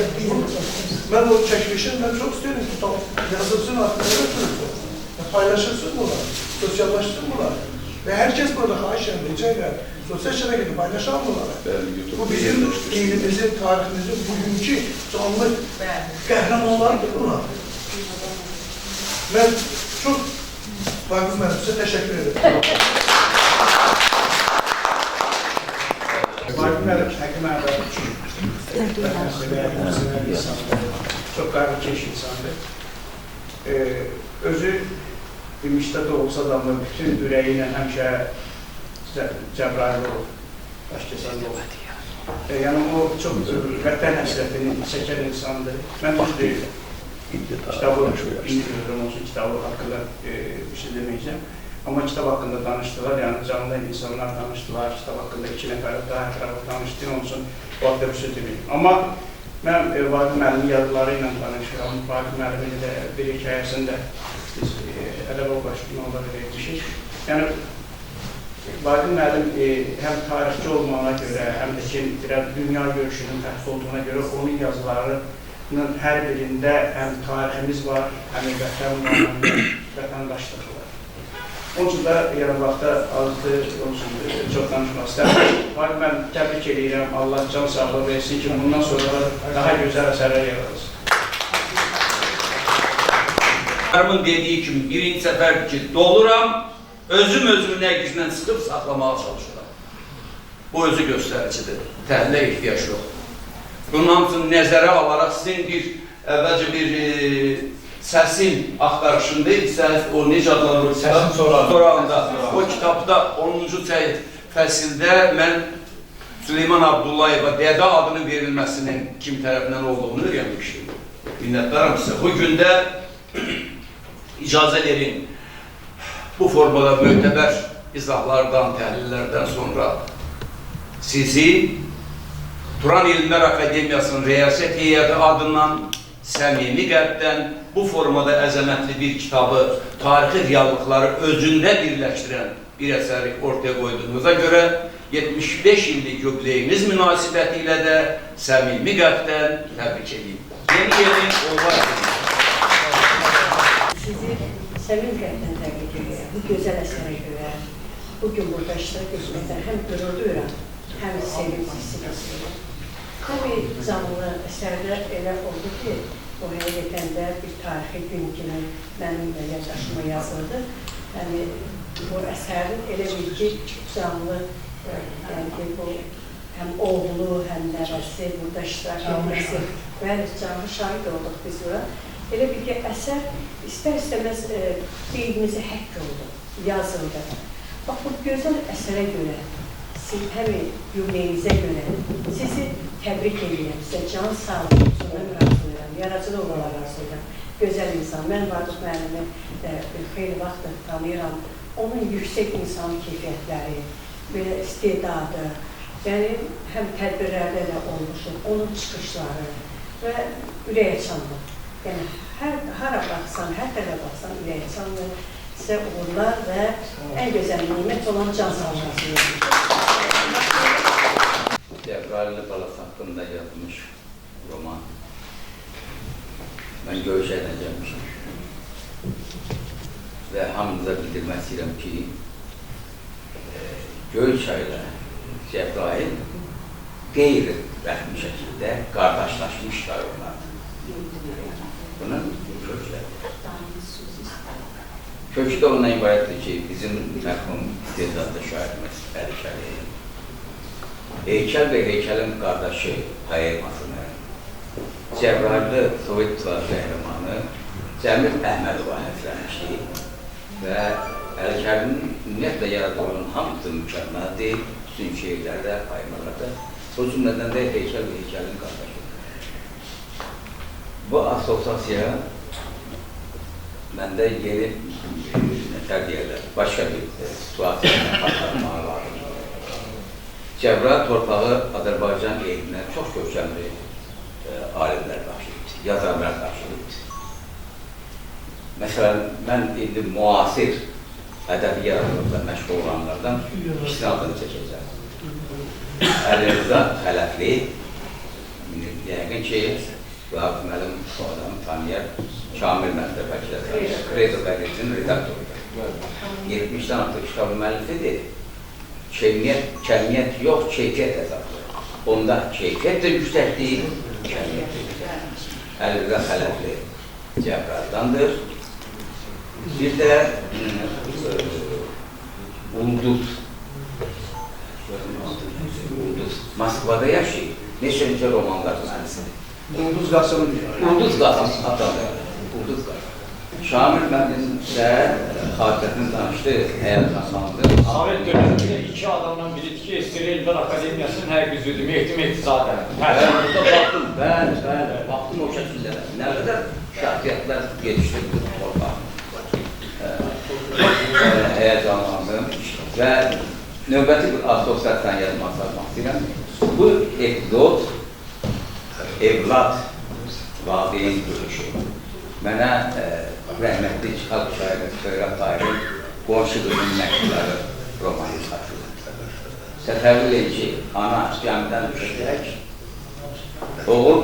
[SPEAKER 12] ben o çəkilişini ben çok isterim tutalım. Yazılsın hakkında götürürsün. Paylaşılsın bunlar. Sosyallaşsın bunlar. Ve herkes burada xahiş rica eder. Sosyal şebekede paylaşalım bunları. Bu bizim ilimizin, tarihimizin bugünkü canlı qəhrəmanlarıdır bunlar. Ben çok Vagif müəllim size teşekkür ederim.
[SPEAKER 1] Vagif müəllim, Həkim Ərbəb çox qarlıkeş insandır. Özü Gümüşdə olsa da bütün ürəyi ilə həmişə Cəbrayıl olub, Daşkəsən olub. Yəni o çox vətən həsrətini çəkən insandır. Mən düzdür, kitabı bilmiyorum, olsun kitabı haqqında bir şey demeyeceğim. Ama kitap hakkında danıştılar, yani canlı insanlar danıştılar, kitap hakkında 2 nəfər daha ətraflı danışdı, onun üçün bu haqda bir şey demeyim. Amma mən Vagif müəllimin yazıları ilə danışıram, Vagif müəllimin də bir hekayəsində biz Ələbə başlıqlarına vermişik. Yəni, Vagif müəllim həm tarixçi olmağına görə, həm də ki, dünya görüşünün fərqli olduğuna görə onun yazılarının hər birində həm tariximiz var, həm vətən var, həm də vətəndaşlıq var. Onun üçün də yarın vaxtda azdır, onun üçün çox danışmaq istəmirəm. Vagif müəllim, təbrik edirəm, Allah can sağlığı versin ki, bundan sonra daha gözəl əsərlər yaradırsın.
[SPEAKER 7] Karımın dediği kimi birinci sefer ki doluram, özümü ne gücünden sıkıp saklamaya çalışıram. Bu özü göstericidir. Təhlile ihtiyaç yok. Bunun hamısını nəzərə alaraq sizin əvvəlcə bir səsin axtarışındaysa, o necə adlanır?
[SPEAKER 4] Səsin
[SPEAKER 7] sorağında. O kitabda 10-cu fəsildə mən Süleyman Abdullayeva dədə adının verilməsinin kim tərəfindən olduğunu öyrənmişdim. Minnətdaram sizə. Bu gündə icazə verin, bu formada möhtəbər izahlardan, təhlillərdən sonra sizi Turan İlmlər Akademiyasının Rəyasət Heyəti adından səmimi qəlbdən bu formada əzəmətli bir kitabı, tarixi reallıqları özündə birləşdirən bir əsəri ortaya qoyduğunuza görə 75 illik yubileyiniz münasibəti ilə də səmimi qəlbdən təbrik edeyim. Yeni olmak
[SPEAKER 11] Sizi səmimi qəlbdən təbrik edirəm. Bu gözəl əsərə görə bugün burada iştirak etməkdən həm qürur duyuram, həm sevinç hiss edirəm. Tabii canlı əsərdə elə oldu ki, o həqiqətən də bir tarixi gün kimi mənim yaddaşıma yazıldı. Yəni, bu əsərin elə bir ki, canlı, yəni ki, bu həm oğlu, həm nəvəsi burada iştirak etməsi və canlı şahid olduq biz bura. Elə bir ki, əsər istər-istəməz beynimizə həkk oldu, yazıldı. Bax, bu gözəl əsərə görə, həmin yubileyinizə görə sizi təbrik edirəm, sizə can sağlığı sonra razıyam, yaradıcı olaraq razıyam. Gözəl insan, mən Vagif müəllimi xeyli vaxtdır tanıyıram, onun yüksək insan keyfiyyətləri, belə istedadı, yəni həm tədbirlərdə də olmuşum, onun çıxışları və ürəyə-çanlı. Yəni, hara baxsan, hər tərəfə baxsan ürəyə-çanlı, sizə uğurlar və ən gözəl nimət olan can sağlığı.
[SPEAKER 7] Cəbrayıl balası haqqında yazılmış roman. Mən Göyçaydan gəlmişim. Və hamınıza bildirmək istəyirəm ki, Göyçayla Cəbrayıl qeyri-rəhmi şəkildə qardaşlaşmışlar onlardır. Bunun kökləri. Kökü də ondan ibarətdir ki, bizim mərhum istedadlı şairimiz Əli Şəriyev Heykəl və Heykəlin qardaşı poemasını Cəbrayıllı Sovet İttifaqı qəhrəmanı Cəmil Əhmədova həsrənmişdi və Əli-Kərimin ümumiyyətlə yaradılan hamısı mükəmməl deyil, bütün şeirlərdə, qaymalarda. O cümlədən də heykəl və heykəlin qardaşı. Bu asosiasiya məndə yeni deyərlər, başqa bir situasiyasına xatırlamağı lazım. Cəbrayıl torpağı Azərbaycan elinə çox görkəmli alimlər daşıyıb, yazarlar daşıyıb. Məsələn, mən indi müasir ədəbi yaradıcılıqla məşğul olanlardan ikisini adını çəkəcəm. Əli Rıza Xələfli, yəqin ki, Vahab müəllim o adamı tanıyır, Kamil Məktəbəkilə tanıyır, Krezo qəzetinin redaktorudur. 70-dən artıq kitabı müəllifidir. Kəmiyyət yox, keyfiyyət hesabdır. Onda keyfiyyət də yüksək deyil, kəmiyyət də yüksək. Əli Rıza Xələfli Cəbrayıldandır. Bir də Ulduz Moskvada yaşayıb, neçə romanlar müəllisidir.
[SPEAKER 9] Ulduz Qasım.
[SPEAKER 7] Ulduz Qasım adlanır. Ulduz Qasım. Şamil müəllim də xatirəsini danışdı, həyatlandı.
[SPEAKER 4] Sovet dövründə iki adamdan biridir ki, Esri Elmlər Akademiyasının hər üzvüdür, Mehdi Mehdizadə.
[SPEAKER 7] Burada baxdım, bəli, baxdım o şəkildə. Nə qədər şəxsiyyətlər gelişdirdi orada. Həyəcanlandım və növbəti bir asosiasiyadan yazmaq istəyirəm. Bu epizod evlad vaqiyin görüşü. Mənə rəhmətli xalq şairi Xeyrat Tahirin Qonşu qızın məktubları romanı çatılır. Təsəvvür edin ki, ana gəmidən düşəcək, oğul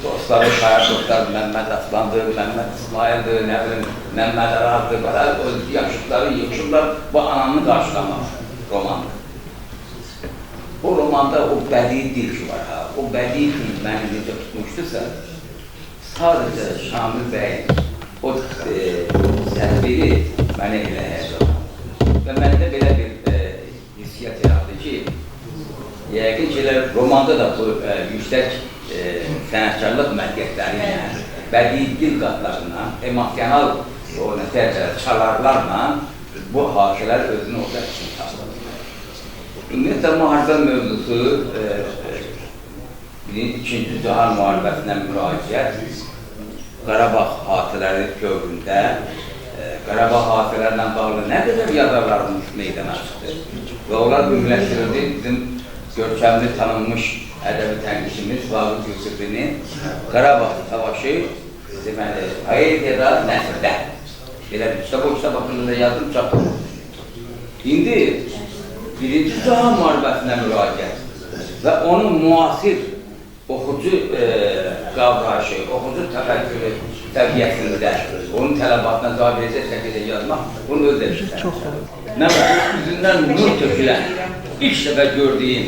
[SPEAKER 7] dostları, şair dostları Məmməd Aslandır, Məmməd İsmaildir, nə bilim, Məmməd Arazdır, o yaşıqları yıxışırlar, bu ananı qarşılamaq romandır. Bu romanda o bədii dil ki var, o bədii dil məni necə tutmuşdursa, sadəcə Şamil bəyin o səhviri mənə elə həyəcəkdir. Və məndə belə bir hissiyyat yaradı ki, yəqin ki, romanda da bu yüksək sənətkarlıq məhdiyyətləri ilə, bədii dil qatlarından, emosional çalarlarla bu hadisələr özünü orada üçün tapır. Ümumiyyətlə, müharibə mövzusu İkinci Cahan müharibəsinə müraciət, Qarabağ hadisələri dövründə, Qarabağ hadisələrlə bağlı nə qədər yazarlarımız meydana çıxdı və onlar ümumləşdirildi. Bizim görkəmli tanınmış ədəbi tənqidçimiz Vahid Yusufinin Qarabağ savaşı deməli, Hayediyyədə nəsrdə. Belə bir kitab, o kitab haqqında yazdım, çatdım. İndi Birinci Cahan müharibəsinə müraciət və onun müasir oxucu qavrayışı, oxucu təfəkkürü səviyyəsində, onun tələbatına cavab edəcək şəkildə yazmaq, bunu öz eşitlər. Mən üzündən nur tökülən, ilk dəfə gördüyüm,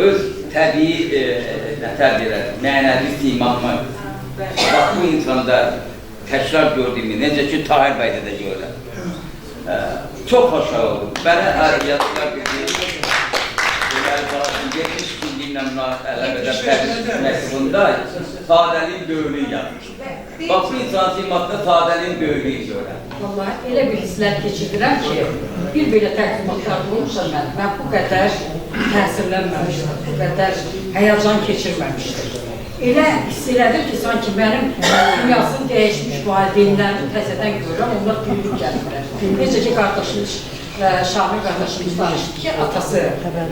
[SPEAKER 7] öz təbii, mənəvi simanımı, bax bu insanda təkrar gördüyümü, necə ki Tahir bəydə də görürəm. Çox xoşal oldum. Mənə yazılar bildiğim, 70 günlüyümlə əlaqədə məktubunda sadəliyin böyülüyü yazmış. Bax, bu insan simasında sadəliyin böyülüyü görürəm.
[SPEAKER 13] Vallahi elə bir hisslər keçirdirəm ki, bir belə təqdimatlar olmuşam mən bu qədər təsirlənməmişdim, bu qədər həyəcan keçirməmişdim. Elə hiss elədim ki, sanki mənim dünyasını dəyişmiş valideynlərimi təzədən görürəm, onlar büyük gəlirlər. Necə ki, qardaşımız, Şamil qardaşımız danışdı ki, atası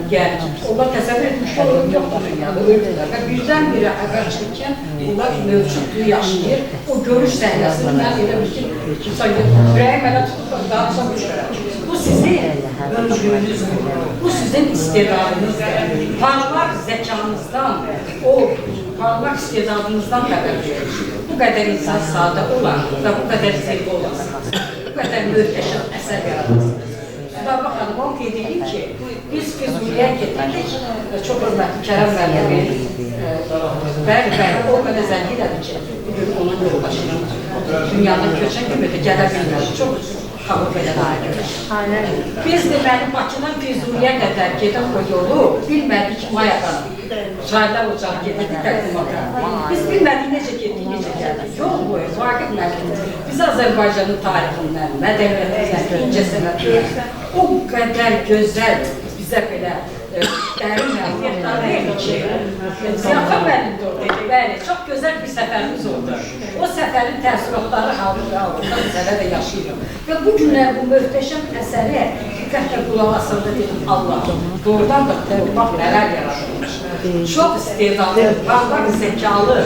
[SPEAKER 13] gəlir. Onlar təsəvvür etmişlər, ölüm yoxdur dünyada, öldülər və birdən-birə xəbər çıxırkən onlar mövcudluğu yaşayır. O görüş səhnəsindən elə bir ki, sanki ürəyim mənə tutub, danışa düşürəm. Bu sizin öncülüğünüzdür, bu sizin istedadınızdır. Parlaq zəkanızdan, o parlaq istedadınızdan xəbər verir. Bu qədər insan sadə olan və bu qədər zevk olasınız, bu qədər möhtəşəm əsər yaradırsınız. Mütabaq xanım, onu qeyd edeyim ki, biz Füzuliyə getirdik, çox hörmətli Kərəm müəllimi, bəli, o qədər zəng elədi ki, bugün onun yoldaşını dünyadan köçən kimi də gələ bilmədi, çox xabır belədaya görə. Biz deməli, Bakıdan Füzuliyə qədər gedən o yolu bilmədik Maya xanım. Şahidlər ocağı gedirdik təqdimata. Biz bilmədik necə getdik, necə gəldik. yol boyu Vaqif müəllim biz Azərbaycanın tarixindən, mədəniyyətindən incəsənət o qədər gözəl bizə belə dərin məlumatlar verir ki, Ziyafa müəllim də oradaydı, bəli, çox gözəl bir səfərimiz oldu. O səfərin təəssüratları halında bizələ də yaşayırıq. Və bu günlər bu möhtəşəm əsəri diqqətlə qulaq asıldı dedim, Allah'ım, doğrudan da bax nələr yaradılmış. Çox istedadlı, bax zəkalı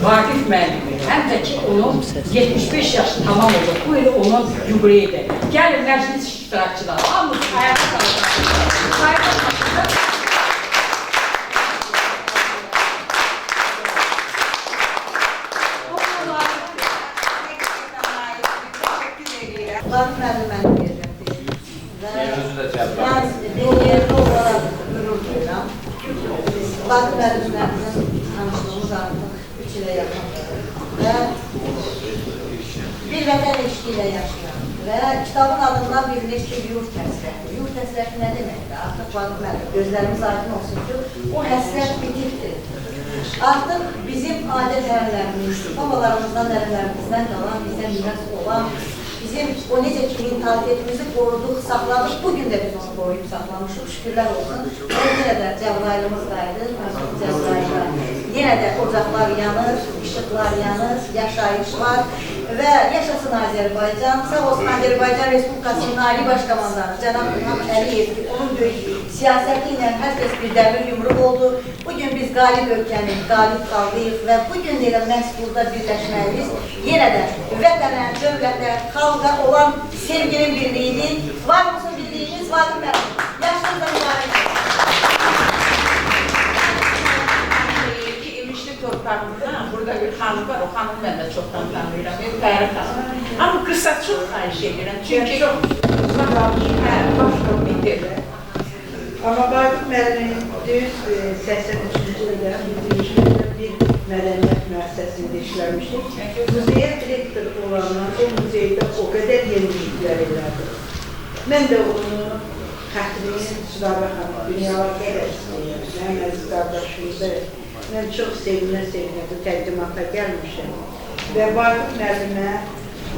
[SPEAKER 13] Vaqif müəllimi, həm də ki, onun 75 yaşı tamam oldu. Bu il onun yubileyidir. Gəlin məclis iştirakçılar, hamımız ayaqda qalacaq.
[SPEAKER 14] Vaqif müəlliməni verəcəkdir. Mən yerli olaraq qürur duyuram. Vaqif müəllimlərimizin tanışlığımız artıq 3 ilə yaxındır və bir vətən eşqi ilə yaşayan və kitabın adından bilinir ki, yurt həsrəti. Yurt həsrəti nə deməkdir? Artıq Vaqif müəllim, gözlərimiz aydın olsun ki, o həsrət bitibdir. Artıq bizim adət-ənənələrimiz, babalarımızdan, nənələrimizdən qalan, bizə miras olan, bizim o necə ki, mentalitetimizi qoruduq, saxladıq, bugün də biz onu qoruyub saxlamışıq, şükürlər olsun. Və yenə də Cəbrayılımız qayıdır, Cəbrayıllar. Yenə də ocaqlar yanır, işıqlar yanır, yaşayış var və yaşasın Azərbaycan. Sağ olsun Azərbaycan Respublikasının Ali Başkomandanı Cənab İlham Əliyev ki, onun böyük siyasəti ilə hər kəs bir dəmir yumruq oldu. Bugün biz qalib ölkənin, qalib qaldıyıq və bugün də məhz burada birləşməyimiz yenə də vətənə, dövlətə, xalqa olan sevginin birliyidir. Var mısın birliyiniz? Vaqif müəllim. Yaşınız da mübarək olsun.
[SPEAKER 2] Torpağımızda burada bir xanım var, o xanım mən də çoxdan tanıyıram, Fərid xanım. Amma qısa çox xahiş edirəm, çünki uzaq başqa bitir.
[SPEAKER 6] Amma Vaqif müəllimin düz 83-cü ildə bir mədəniyyət müəssisəsində işləmişdik. Muzeyə direktor olanlar o muzeydə o qədər yeniliklər elədi. Mən də onu xətrini Südabə xanım, dünyalar qədər istəyirəm, mənim əziz qardaşımızda mən çox sevinə bu təqdimata gəlmişəm və Vaqif müəllimə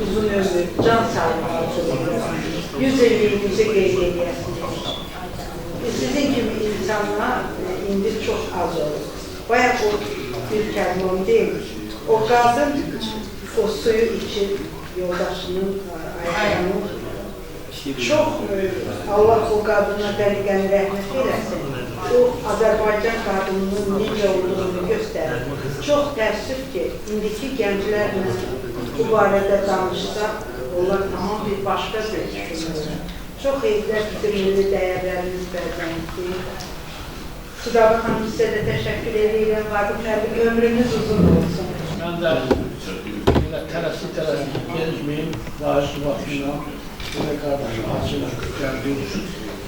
[SPEAKER 6] uzun ömür, can sağlığı arzulayıram. 100 illiyinizi qeyd edəsiniz. Sizin kimi insanlar indi çox az olur. Bayaq o bir kəlmə onu deyil. O qadın o suyu içir, yoldaşının ayağını. Çox Allah o qadına dəliqəni rəhmət eləsin. O Azərbaycan qadınının necə olduğunu göstərir. Çox təəssüf ki, indiki gənclərlə bu barədə danışsaq, onlar tamam bir başqa bir düşünürlər. Çox eyiblər bizim milli dəyərlərimiz bəzəndir. Südabə xanım, sizə də təşəkkür edirəm. Vaqif müəllim, ömrünüz uzun olsun.
[SPEAKER 5] Mən də tələsi gezməyim, vahişli vaxtıyla belə qardaşım açılır, gəldim.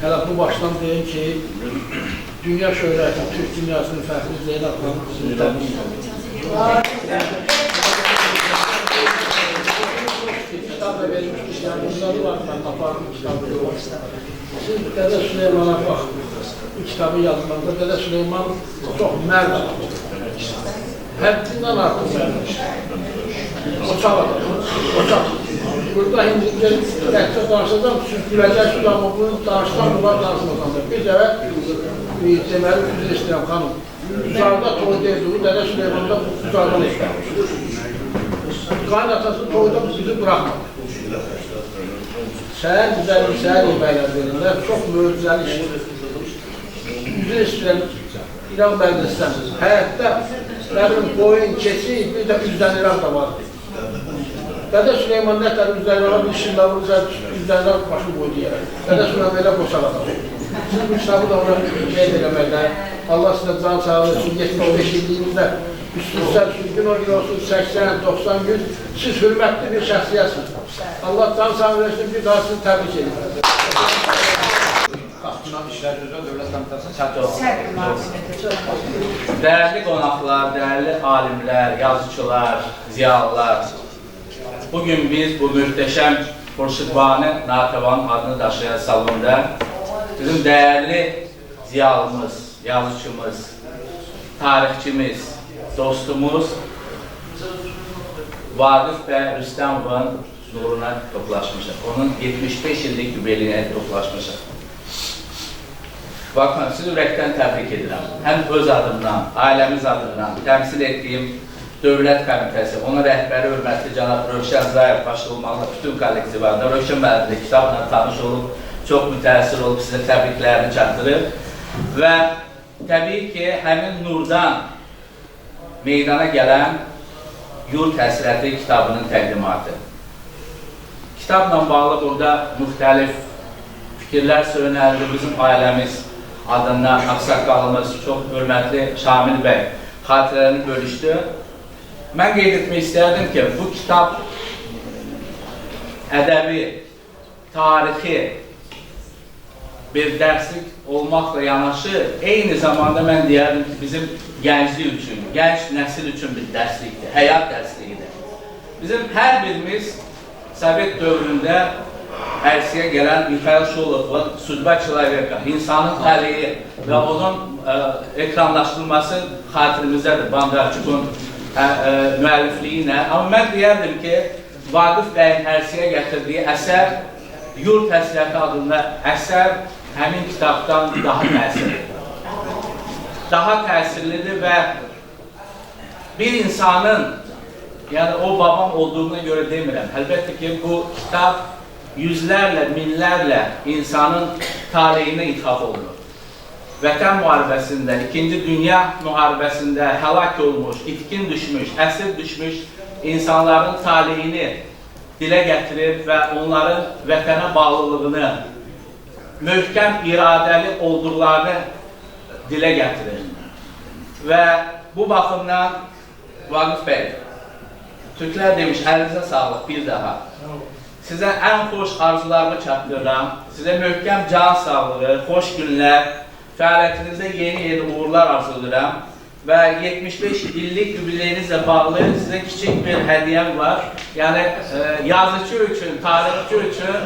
[SPEAKER 5] Hələ bu başdan deyim ki, dünya şöhrəti, Türk dünyasının fəxri Zeynəb xanım sizi tanıyır. Kitab da vermişdik, yəni bunları var, mən apardım kitabı yola. Siz Dədə Süleymana baxdınız, bu kitabı yazmanda Dədə Süleyman çox mərd adamdır. Həddindən artıq mərd. O çağ adamdır, o çağ. Burada indi rəhbə danışacaq, sürgüləcək amma bunu danışdan bunlar danışmazandır. Bir dəvə deməli, üzr istəyəm xanım. Uzarda toy deyildi, Dədə Süleymanda uzardan işləmiş. Qaynatası toyda bizi bıraxmadı. Səhər güzəli, səhər yeməklər verirlər, çox möcüzəli işdir. Üzr istəyəm, İran bəldəsindən, həyətdə nəbirim boyun, keçi, bir də üzdən İran da vardı. Dədə Süleyman nətər üzdən bir şillə vuracaq, üzdən başını qoydu yerə. Dədə Süleyman belə qoşaq adam. Siz bu kitabı da ona qeyd eləməklə, Allah sizə can sağlığı üçün 75 illiyinizdə üstünüzlər sürgün oluyorsunuz, 80-90 gün, siz hürmətli bir şəxsiyyətsiniz. Allah can sağlığı üçün bir daha sizi təbrik edir.
[SPEAKER 7] Qapınan İşlər üzrə Dövlət Komitəsinin sədri Dəyərli qonaqlar, dəyərli alimlər, yazıçılar, ziyalılar, bugün biz bu mühtəşəm Xurşidbani Natəvan adını daşıyan salonda bizim dəyərli ziyalımız, yazıçımız, tarixçimiz, dostumuz Vaqif bəy Rüstəmovun nuruna toplaşmışıq. Onun 75 illik yubileyinə toplaşmışıq. Bakın, sizi ürəkdən təbrik edirəm. Həm öz adımdan, ailəmiz adından təmsil etdiyim Dövlət Komitəsi, onun rəhbəri hörmətli cənab Rövşən Zayev başlanılmalı bütün kollektivanda Rövşən müəllimlə kitabla tanış olub, çox mütəəssir olub, sizə təbriklərini çatdırır. Və təbii ki, həmin nurdan meydana gələn Yurt Həsrəti kitabının təqdimatı. Kitabla bağlı burada müxtəlif fikirlər söylənildi. Bizim ailəmiz adından ağsaqqalımız, çox hörmətli Şamil bəy xatirələrini bölüşdü. Mən qeyd etmək istərdim ki, bu kitab ədəbi, tarixi bir dərslik olmaqla yanaşı, eyni zamanda mən deyərdim ki, bizim gənclik üçün, gənc nəsil üçün bir dərslikdir, həyat dərsliyidir. Bizim hər birimiz Sovet dövründə ərsəyə gələn Mikhail Şolovun Sudba Человека, insanın taleyi və onun ekranlaşdırılması xatirimizədir, Bondarchukun müəllifliyi ilə. Amma mən deyərdim ki, Vaqif bəyin ərsəyə gətirdiyi əsər, Yurt Həsrəti adında əsər həmin kitabdan daha təsirlidir. Daha təsirlidir və bir insanın, yəni o babam olduğuna görə demirəm. Əlbəttə ki, bu kitab yüzlərlə, minlərlə insanın taleyinə ithaf olunur. Vətən müharibəsində, 2-ci Dünya müharibəsində həlak olmuş, itkin düşmüş, əsir düşmüş insanların taleyini dilə gətirir və onların vətənə bağlılığını, möhkəm iradəli olduqlarını dilə gətirir. Və bu baxımdan Vaqif bəy, Türklər demiş, əlinizə sağlıq bir daha. Sizə ən xoş arzularımı çatdırıram, sizə möhkəm can sağlığı, xoş günlər, fəaliyyətinizdə yeni uğurlar arzulayıram və 75 illik yubileyinizlə bağlı sizə kiçik bir hədiyyəm var. Yəni, yazıcı üçün, tarixçi üçün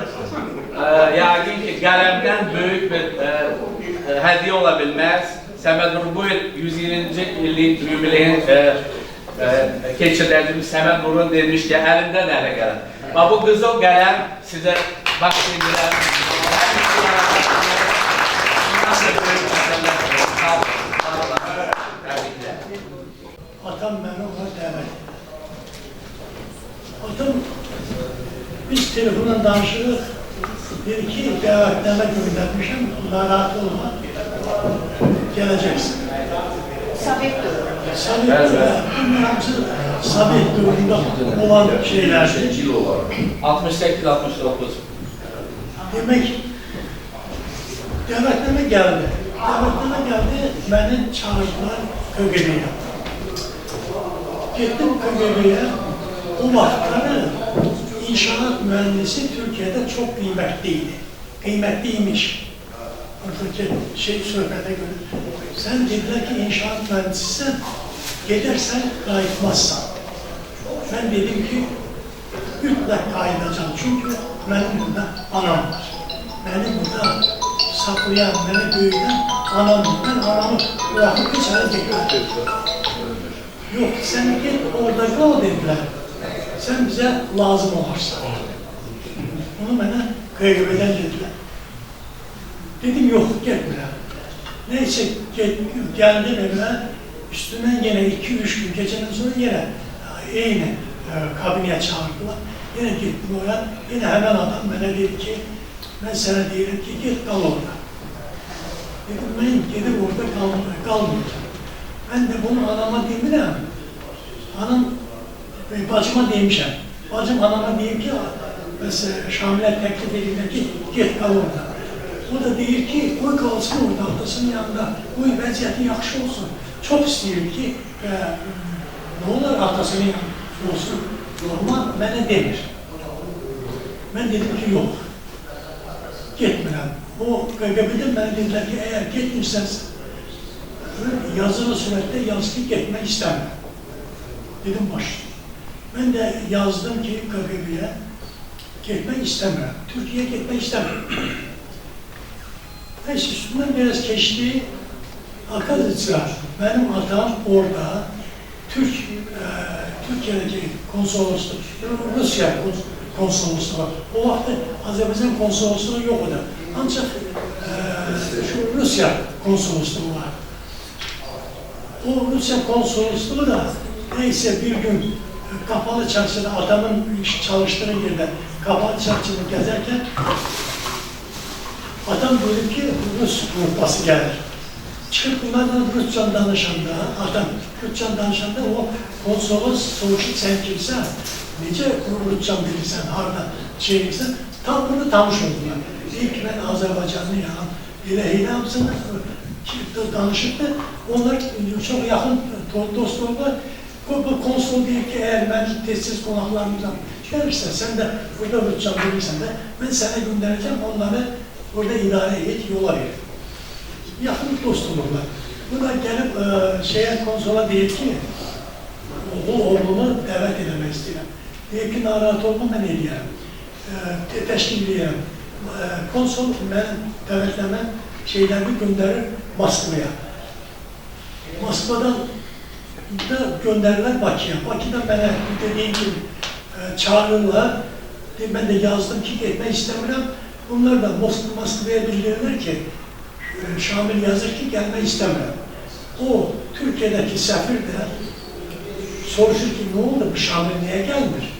[SPEAKER 7] yəqin ki, qələmdən böyük bir hədiyyə ola bilməz. Səməd Nur bu il 120-ci illik yubileyin keçirdiyimiz Səməd Nurun demiş ki, əlimdən ələ gələn. Bu qızıl qələm sizə baş verirəm.
[SPEAKER 5] Atam beni ona dəvət edir. Atam, biz telefonla danışırıq, dedi ki, dəvətlənmə göndərmişəm, narahat olma, gələcəksin.
[SPEAKER 14] Sovet dövründə.
[SPEAKER 5] Sovet dövründə, bunun hamısı Sovet dövründə olan şeylərdir.
[SPEAKER 7] 68-69.
[SPEAKER 5] Demək, dəvətlənmə gəldi. Dəvətlənmə gəldi, məni çağırdılar KGB-yə. Getdim KGB-yə, o vaxtları inşaat mühendisi Türkiye'de çok kıymetliydi. Kıymetliymiş. Oradaki söhbete göre. Sen dediler ki inşaat mühendisisin, gidersen kayıtmazsan. Ben dedim ki mutlak kayıtacağım çünkü benim burada anam var. Beni burada saklayan, beni büyüten anamdır. Ben anamı bırakıp içeri tekrar. Yok sen git orada kal dediler. Sen bize lazım olursan. Onu bana KGB'den dediler. Dedim yok gitmirəm. Neyse geldim evime. Üstünden yine 2-3 gün geçenden sonra yine aynı kabineye çağırdılar. Yine gittim oraya. Yine hemen adam bana dedi ki ben sana diyelim ki git kal orada. Dedim ben gidip orada kalmayacağım. Ben de bunu anama demirəm. Anam bacıma demişəm. Bacım anama deyim ki mesela Şamil'e teklif edildi ki git kal orada. O da deyir ki koy kalsın orada atasının yanında. Koy vəziyyəti yaxşı olsun. Çok istiyorum ki ne olur atasının yanında olsun. Normal bana demir. Ben dedim ki yok. Gitmirəm. O KGB'den bana dediler ki eğer gitmirseniz yazılı surette yaz ki gitmek istemiyorum. Dedim başlayayım. Ben de yazdım ki KGB'ye gitmek istemiyorum. Türkiye'ye gitmek istemiyorum. Neyse üstünden biraz geçti. Akıl ısrar. Benim atam orada Türkiye'deki konsolosluk, Rusya konsolosluğu var. O vakti Azerbaycan konsolosluğu yok o da. Ancak şu Rusya konsolosluğu var. O Rusya konsolosluğu da neyse bir gün kapalı çarşıda adamın çalıştığı yerde kapalı çarşıda gezerken adam böyle ki Rus grupası gelir. Çıkıp bunlardan Rusça danışanda, adam Rusça danışanda o konsolos soğuşup sen kimsen, nece Rusça bilirsen, harda bilirsen, tam bunu tanış oldular. İlk ben Azerbaycanlıyım, hele yapsın, danışıp da onlar çok yakın dost oldular. Bu konsol değil ki eğer ben testsiz konaklarımızdan gelirse, sen de burada Rusça bilirsen de ben sana göndereceğim, onları burada idare et, yola ver. Yakın dost olurlar. Buna gelip konsola deyip ki oğlumu davet eləmək istəyirəm. Deyip ki, narahat olma, mən eləyərəm. Təşkil eləyərəm. Konsol mən dəvətləmə şeylərini göndərir Moskvaya. Moskvadan da göndərirlər Bakıya. Bakıdan mənə dediyim gibi çağırırlar. Ben de yazdım ki, etmək istəmirəm. Bunlar da Moskvaya bildirirler ki, Şamil yazır ki, gelmek istemiyor. O, Türkiye'deki sefir de soruşur ki, ne oldu bu Şamil niye gelmir?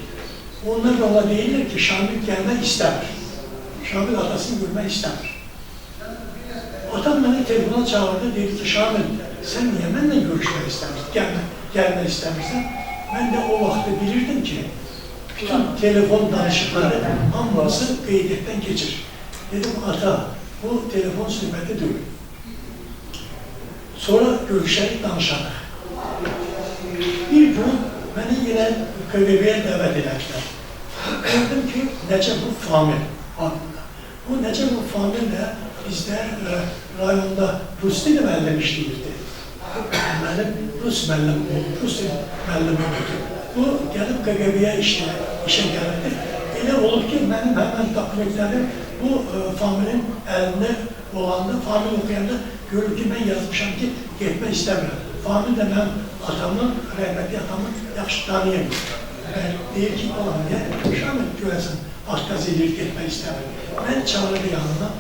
[SPEAKER 5] Onlar da ona değiller ki, Şamil gelmek istemir. Şamil atasını görmek istemir. Adam beni telefona çağırdı, dedi ki, Şamil, sen niye benimle görüşmek istemirsin, gelmek istemirsin? Ben de o vakti bilirdim ki, bütün telefon danışıkları ambulansı kaydetten geçir. Dedim, ata, bu telefon söhbəti deyil. Sonra görüşerek danışarıq. Bir gün beni yine KGB'ye dəvət edəklər. Gördüm ki, necə bu famil adında. Bu necə bu famil də bizdə rayonda Rus dili müəllim işləyirdi. Mənim Rus müəllim oldu, Rus dili müəllim oldu. Bu gəlib KGB'ye işe gəlirdi. Elə olub ki, mənim həmən dokumentlərim bu familin əlində olanda, famil okuyanda görür ki, ben yazmışam ki, getmək istəmirəm. Famil də mənim atamı, rəhmətli atamı yaxşı tanıyamıyor. Deyir ki, olan niyə? Şamil görəsən, atkaz edir, getmək istəmirəm. Mən çağırdı yanına,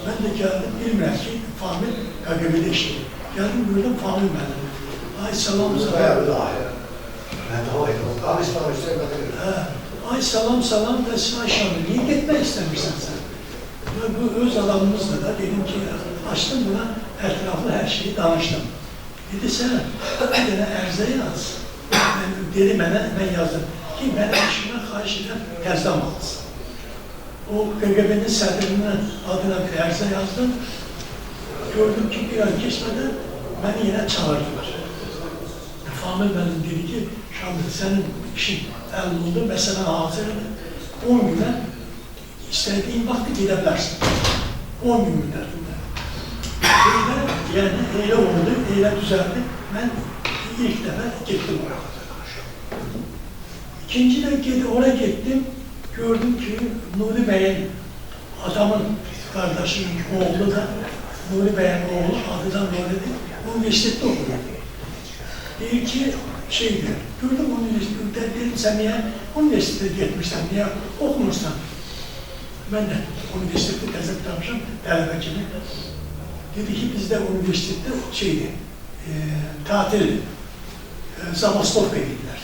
[SPEAKER 5] mən də gəldim, bilmirəm ki, famil KGB'de işləyir. Gəldim, gördüm, famil mənim. Ay, salam, salam. Ay, salam, salam, ay Şamil, niyə getmək istəmirsən sən? Bu öz adamımızla da dedim ki, açtım buna etraflı her şeyi danıştım. Dedi sen bir tane ərzə yaz. Dedi mənə, mən yazdım ki, mən işimə xahiş edən təzdən alsın. O KGB'nin sədrinin adına bir ərzə yazdım. Gördüm ki, bir ay geçmeden beni yine çağırdılar. Famil benim dedi ki, Şamil senin işin əldə oldu, məsələn hazırdır. 10 güne İstediğin vakti gidebilirsin. 10 gün müddetinde. Öyle oldu, öyle düzeldi. Ben ilk defa gittim oraya. İkinci de oraya gittim. Gördüm ki Nuri Bey'in adamın kardeşinin oğlu da Nuri Bey'in oğlu adıdan Nuri'di. Üniversitede okuyor. Değil ki gördüm üniversitede, dedim sen niye üniversitede gitmişsen, niye okumuşsan? Ben de üniversitede tezek yapmışım, talebe kimi. Dedi ki bizde üniversitede tatil, Zabastovka'ya gittiler.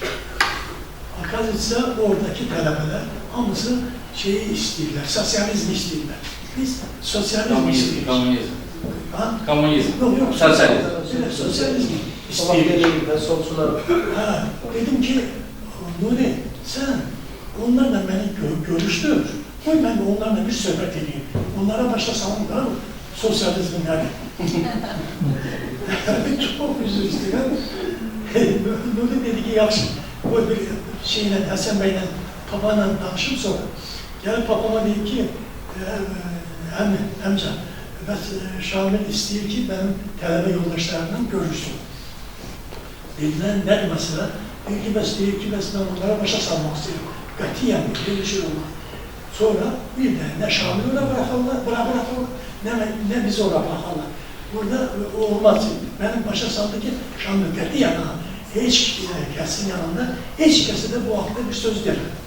[SPEAKER 5] Akazitsa oradaki talebeler hamısı istiyorlar, sosyalizm istiyorlar. Biz sosyalizm istiyoruz.
[SPEAKER 7] Komünizm.
[SPEAKER 5] Ha?
[SPEAKER 7] Komünizm.
[SPEAKER 5] Yok,
[SPEAKER 7] Sosyalizm.
[SPEAKER 5] Sosyalizm istiyoruz. Dedim ki, Nuri sen onlarla beni görüştür. Koy ben de onlarla bir sohbet edeyim. Onlara başlasam da sosyalizmin yani. Çok üzüldüm. Nuri dedi ki yaxşı. O bir şeyle Hasan Bey'le papayla danışım sonra. Gelip papama dedi ki amca Şamil istiyor ki benim talebe yoldaşlarımla görüşsün. Dediler ne mesela? Dedi ki ben onlara başa salmak istiyorum. Katiyen bir şey olmaz. Sonra bir de ne Şamil'i oraya bırakırlar, ne bizi oraya bırakırlar. Burada olmaz. Benim başa saldı ki Şamil katiyen heç kəsin yanında, heç kəsə də bu haqda bir söz demədim.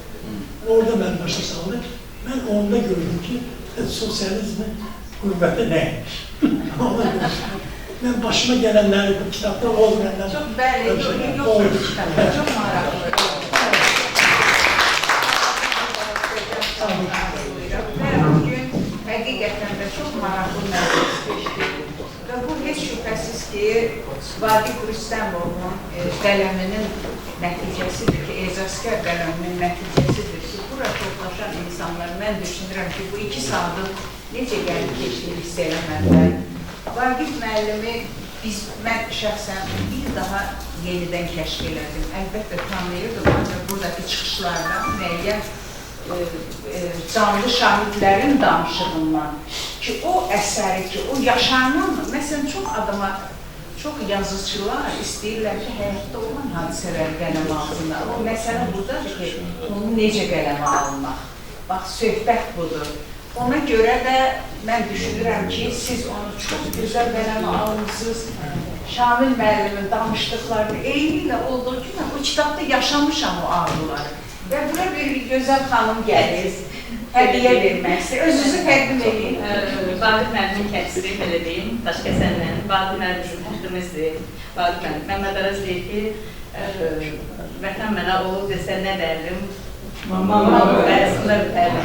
[SPEAKER 5] Orada mən başa saldım, mən onda gördüm ki, sosializmin qüvvəti nəymiş. Ona görə mən başıma gələnləri, bu kitabda olmayanlar...
[SPEAKER 2] Çox bəli, yoxdur kitabda, çox maraqlı. Və bugün həqiqətən də çox maraqlı məclis keçdi. Və bu heç şübhəsiz ki, Vaqif Rüstəmovun qələminin nəticəsidir ki, Ecazkar qələminin nəticəsidir ki, bura toplaşan insanlar, mən düşünürəm ki, bu 2 saatın necə gəlib keçdiyini hiss eləmədilər. Vaqif müəllimi mən şəxsən bir daha yenidən kəşf elədim. Əlbəttə tanıyırdım, ancaq buradakı çıxışlardan müəyyən canlı şahidlərin danışığından ki, o əsəri ki, o yaşananmı? Məsələn, çox adama, çox yazıcılar istəyirlər ki, həyatda olan hadisələr qələmə alsınlar. O məsələ buradadır ki, onu necə qələmə almaq? Bax, söhbət budur. Ona görə də mən düşünürəm ki, siz onu çox gözəl qələmə almışsınız. Şamil müəllimin danışdıqlarını eynilə olduğu kimi bu kitabda yaşamışam o ağrıları. Və bura bir gözəl xanım gəlir, hədiyyə verməkdir. Özünüzü təqdim edin.
[SPEAKER 15] Vaqif müəllimin kəndisi, belə deyim, Daşkəsənlə. Vaqif müəllim bizim həddimizdir. Vaqif müəllim. Məmməd Araz deyir ki, vətən mənə o desə nə dərdim? Mama əslində bitərdim.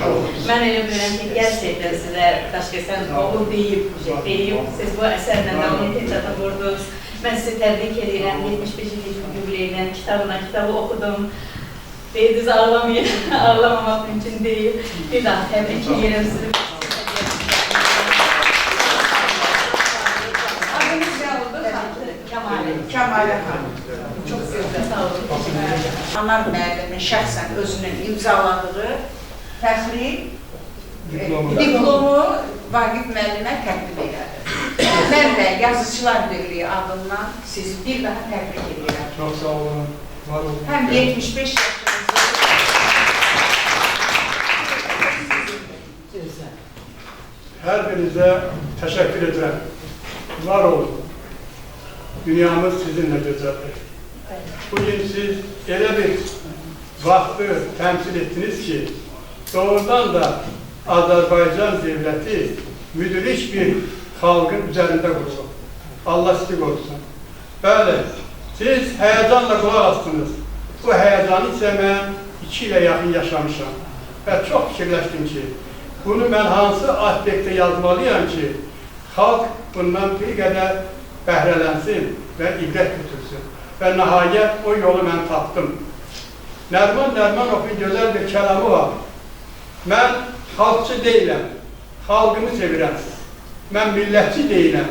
[SPEAKER 15] Mən elə bilirəm ki, gerçəkdən sizə Daşkəsən oğul deyib, siz bu əsərlə də onu keçata vurdunuz. Mən sizi təbrik edirəm, 75-ci yubileydən kitabı oxudum. Deydiniz, ağlamamaq mümkün deyil. Bir daha təbrik edirəm sizi.
[SPEAKER 2] Adınız nə oldu? Kəmalə xanım. Çox gözəl, sağ olun. Anar müəllimin şəxsən özünün imzaladığı fəxri diplomu Vaqif müəllimə təqdim elədi. Mən də Yazıçılar Birliyi adından sizi bir daha təbrik edirəm.
[SPEAKER 1] Çox sağ olun.
[SPEAKER 2] Həm 75 yaşınızda.
[SPEAKER 1] Hər birinizə təşəkkür edirəm. Var olun. Dünyamız sizinlə gözəldir. Bugün siz elə bir vaxtı təmsil etdiniz ki, doğrudan da Azərbaycan dövləti müdrik bir xalqın üzərində qurulur. Allah sizi qorusun. Bəli, siz həyəcanla qulaq astınız. Bu həyəcanı isə mən 2 ilə yaxın yaşamışam. Və çox fikirləşdim ki, bunu mən hansı aspektdə yazmalıyam ki, xalq bundan bir qədər bəhrələnsin və ibrət götürsün. Və nəhayət o yolu mən tapdım. Nərman Nərmanovun gözəl bir kəlamı var. Mən xalqçı deyiləm, xalqımı sevirəm. Mən millətçi deyiləm,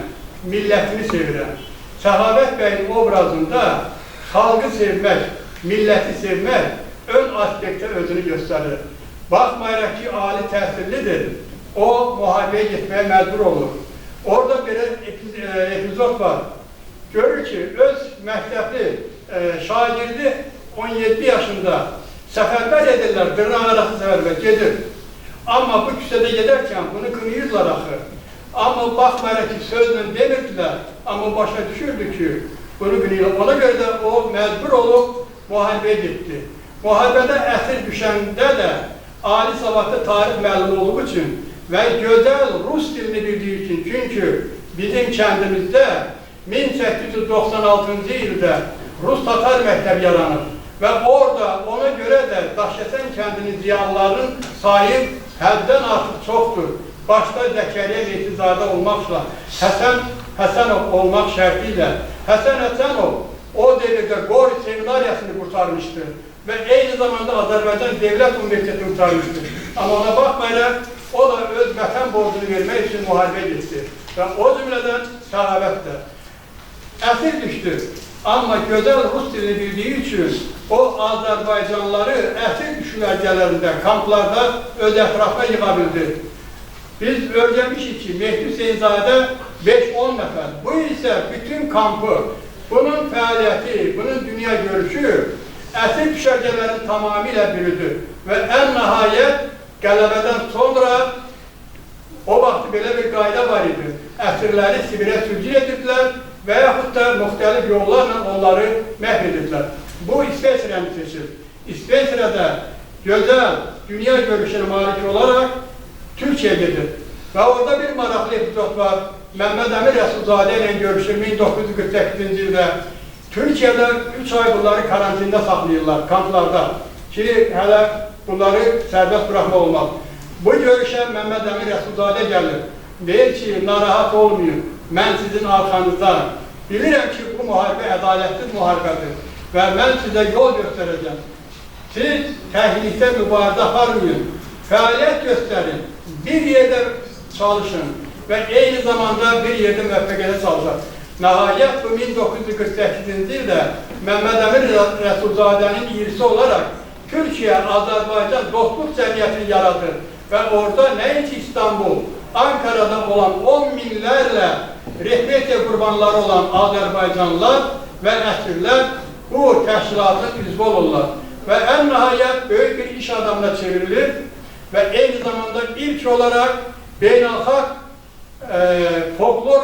[SPEAKER 1] millətini sevirəm. Səxavət bəyin obrazında xalqı sevmək, milləti sevmək ön aspektdə özünü göstərir. Baxmayaraq ki, ali təhsillidir, o müharibəyə getməyə məcbur olur. Orada bir epizod var. Görür ki, öz məktəbli şagirdi 17 yaşında səfərbər edirlər, dırnaq arası səfərbər gedir. Amma bu küçədə gedərkən bunu qınıyırlar axı. Amma baxmayaraq ki, sözlə demirdilər, amma başa düşürdü ki, bunu qınıyırlar. Ona görə də o məcbur olub müharibəyə getdi. Müharibədə əsir düşəndə də ali savadlı tarix məlum olduğu üçün və gözəl rus dilini bildiyi üçün, çünki bizim kəndimizdə 1896-cı ildə Rus-Tatar məktəbi yaranır və orada ona görə də Daşkəsən kəndinin ziyalılarının sayı həddən artıq çoxdur. Başda Zəkəriyə Mehdizadə olmaqla, Həsən Həsənov olmaq şərti ilə. Həsən Həsənov o devirdə Qori seminariyasını qurtarmışdır və eyni zamanda Azərbaycan Dövlət Universitetini qurtarmışdır. Amma ona baxmayaraq, o da öz vətən borcunu vermək üçün müharibə getdi və o cümlədən Səxavətdir. Əsir düşdü, amma gözəl rus dilini bildiyi üçün o Azərbaycanlıları əsir düşürlərgələrində, kamplarda öz ətrafına yığa bildi. Biz öyrənmişik ki, Mehdi Hüseynzadə 5-10 nəfər, bu isə bütün kampı, bunun fəaliyyəti, bunun dünya görüşü əsir düşərgələrin tamamilə bürüdü və ən nəhayət qələbədən sonra o vaxt belə bir qayda var idi. Əsirləri Sibirə sürgün edirdilər
[SPEAKER 16] və yaxud da müxtəlif yollarla onları məhv edirlər. Bu İsveçrəni seçir. İsveçrədə gözəl dünya görüşünə malik olaraq Türkiyə gedir. Və orada bir maraqlı epizod var. Məmməd Əmin Rəsulzadə ilə görüşür 1948-ci ildə. Türkiyədə 3 ay bunları karantində saxlayırlar, kamplarda. Ki, hələ bunları sərbəst buraxma olmaz. Bu görüşə Məmməd Əmin Rəsulzadə gəlir. Deyir ki, narahat olmayın, mən sizin arxanızdayım. Bilirəm ki, bu müharibə ədalətsiz müharibədir və mən sizə yol göstərəcəm. Siz təhlikdə mübarizə aparmayın, fəaliyyət göstərin, bir yerdə çalışın və eyni zamanda bir yerdə müvəffəqiyyətə çalışın. Nəhayət bu 1948-ci ildə Məmməd Əmin Rəsulzadənin irisi olaraq Türkiyə-Azərbaycan dostluq cəmiyyətini yaradır və orada nəinki İstanbul, Ankara'da olan 10 minlərlə repressiya qurbanları olan Azərbaycanlılar və əsirlər bu təşkilatın üzvü olurlar. Və ən nəhayət böyük bir iş adamına çevrilir və eyni zamanda ilk olarak beynəlxalq folklor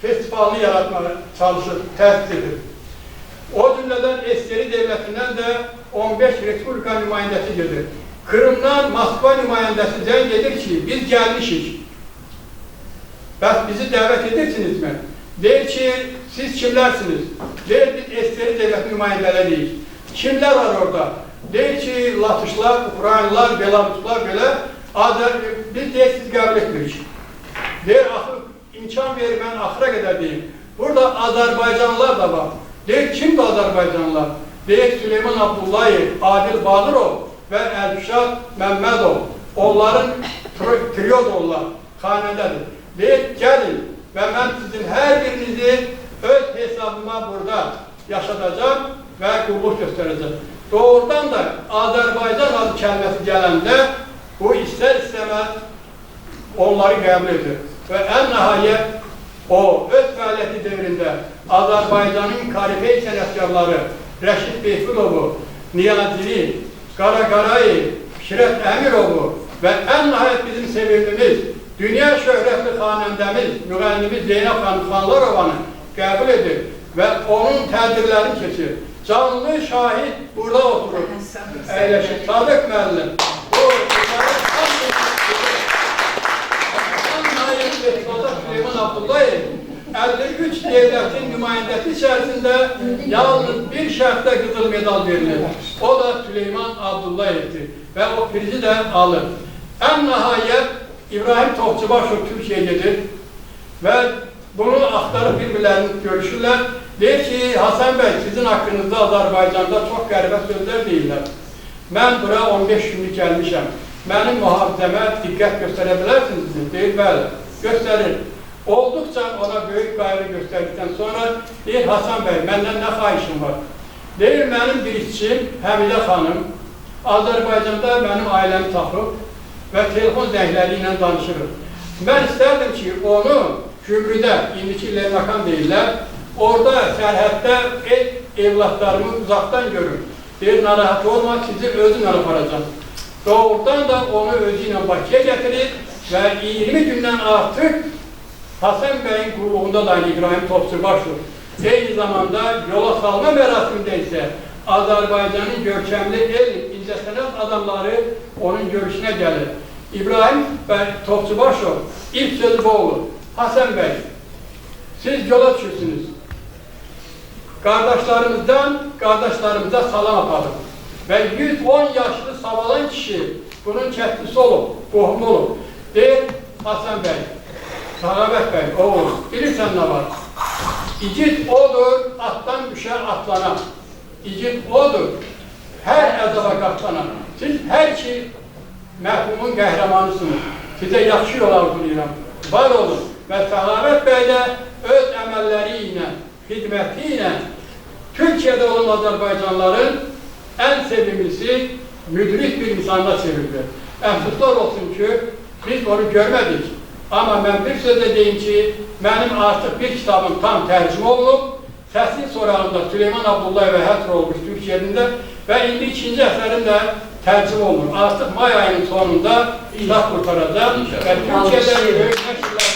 [SPEAKER 16] festivalını yaratmaya çalışır, təsis edir. O cümlədən SSR devlətindən də 15 Respublika nümayəndəsi gedir. Kırımdan Moskva nümayəndəsi zəng edir ki, biz gəlmişik. Bəs bizi dəvət edirsinizmi? Deyir ki, siz kimlərsiniz? Deyir, biz SSR devləti nümayəndələriyik. Kimlər var orada? Deyir ki, Latışlar, Ukraynalar, Belaruslar belə, biz deyir, siz qəbul etmirik. Deyir, imkan verir, mən axıra qədər deyim. Burada Azərbaycanlılar da var. Deyir, kimdir Azərbaycanlılar? Deyir, Süleyman Abdullayev, Adil Badırov və Əlküşad Məmmədov. Onların triyodurlar, xanədədir. Deyir, gəlin və mən sizin hər birinizi öz hesabıma burada yaşadacaq və qulluq göstərəcək. Doğrudan da Azərbaycan adı kəlməsi gələndə bu istər-istəməz onları qəbul edir. Və ən nəhayət o öz fəaliyyəti devrində Azərbaycanın karifey sənətkarları Rəşid Beyfulovu, Niyazili, Qaraqarayev, Şirət Əmirovu və ən nəhayət bizim sevimlimiz, dünya şöhrətli xanəndəmiz, müğənnimiz Zeynəb Xanlarovanı qəbul edir və onun tədbirlərini keçir. Canlı şahid burada oturur, əyləşir. Sadıq müəllim, o, Süleyman Abdullayev 53 devlətin nümayəndəsi içərisində yalnız bir şərtdə qızıl medal verilir. O da Süleyman Abdullayevdir və o prizi də alır. Ən nəhayət İbrahim Topçubaşov Türkiyə gedir və bunu axtarıb bir-birlərini görüşürlər. Deyir ki, Hasan bəy, sizin haqqınızda Azərbaycanda çox qəribə sözlər deyirlər. Mən bura 15 günlük gəlmişəm. Mənim mühafizəmə diqqət göstərə bilərsinizmi? Deyir, bəli, göstərir. Olduqca ona böyük qayğı göstərdikdən sonra deyir, Hasan bəy, məndən nə xahişim var? Deyir, mənim bir işçim, Həmidə xanım, Azərbaycanda mənim ailəmi tapıb və telefon zəngləri ilə danışırıq. Mən istərdim ki, onu Gümrüdə, indiki Lernakan deyirlər, orada sərhəddə evlatlarımı uzaqdan görür. Deyir, narahat olma, sizi özünlə aparacaq. Doğrudan da onu özü ilə Bakıya gətirir və 20 gündən artıq Hasan bəyin qulluğunda da İbrahim Topçubaşov. Eyni zamanda yola salma mərasimində isə Azərbaycanın görkəmli incəsənət adamları onun görüşünə gəlir. İbrahim Topçubaşov ilk sözü bu olur. Hasan bəy, siz yola düşürsünüz. Qardaşlarımıza salam aparın. Və 110 yaşlı savalan kişi bunun kətlisi olub, qohumu olub. Deyir, Hasan bəy, Sağabət bəy, oğul, bilirsən nə var? İgid odur, atdan düşər atlana. İgid odur, hər əzaba qatlanan. Siz hər ki məhkumun qəhrəmanısınız. Sizə yaxşı yol arzulayıram. Var olun və Sağabət bəy də öz əməlləri ilə, xidməti ilə Türkiyədə olan Azərbaycanların ən sevimlisi, müdrik bir insanda çevrildi. Əfsuslar olsun ki, biz onu görmədik. Amma mən bir sözlə deyim ki, mənim artıq bir kitabım tam tərcümə olunub, Səsin sorağında Süleyman Abdullayevə həsr olmuş Türkiyədə və indi ikinci əsərim də tərcümə olunur. Artıq may ayının sonunda kitab qurtaracaq və Türkiyədə böyük nəşrlər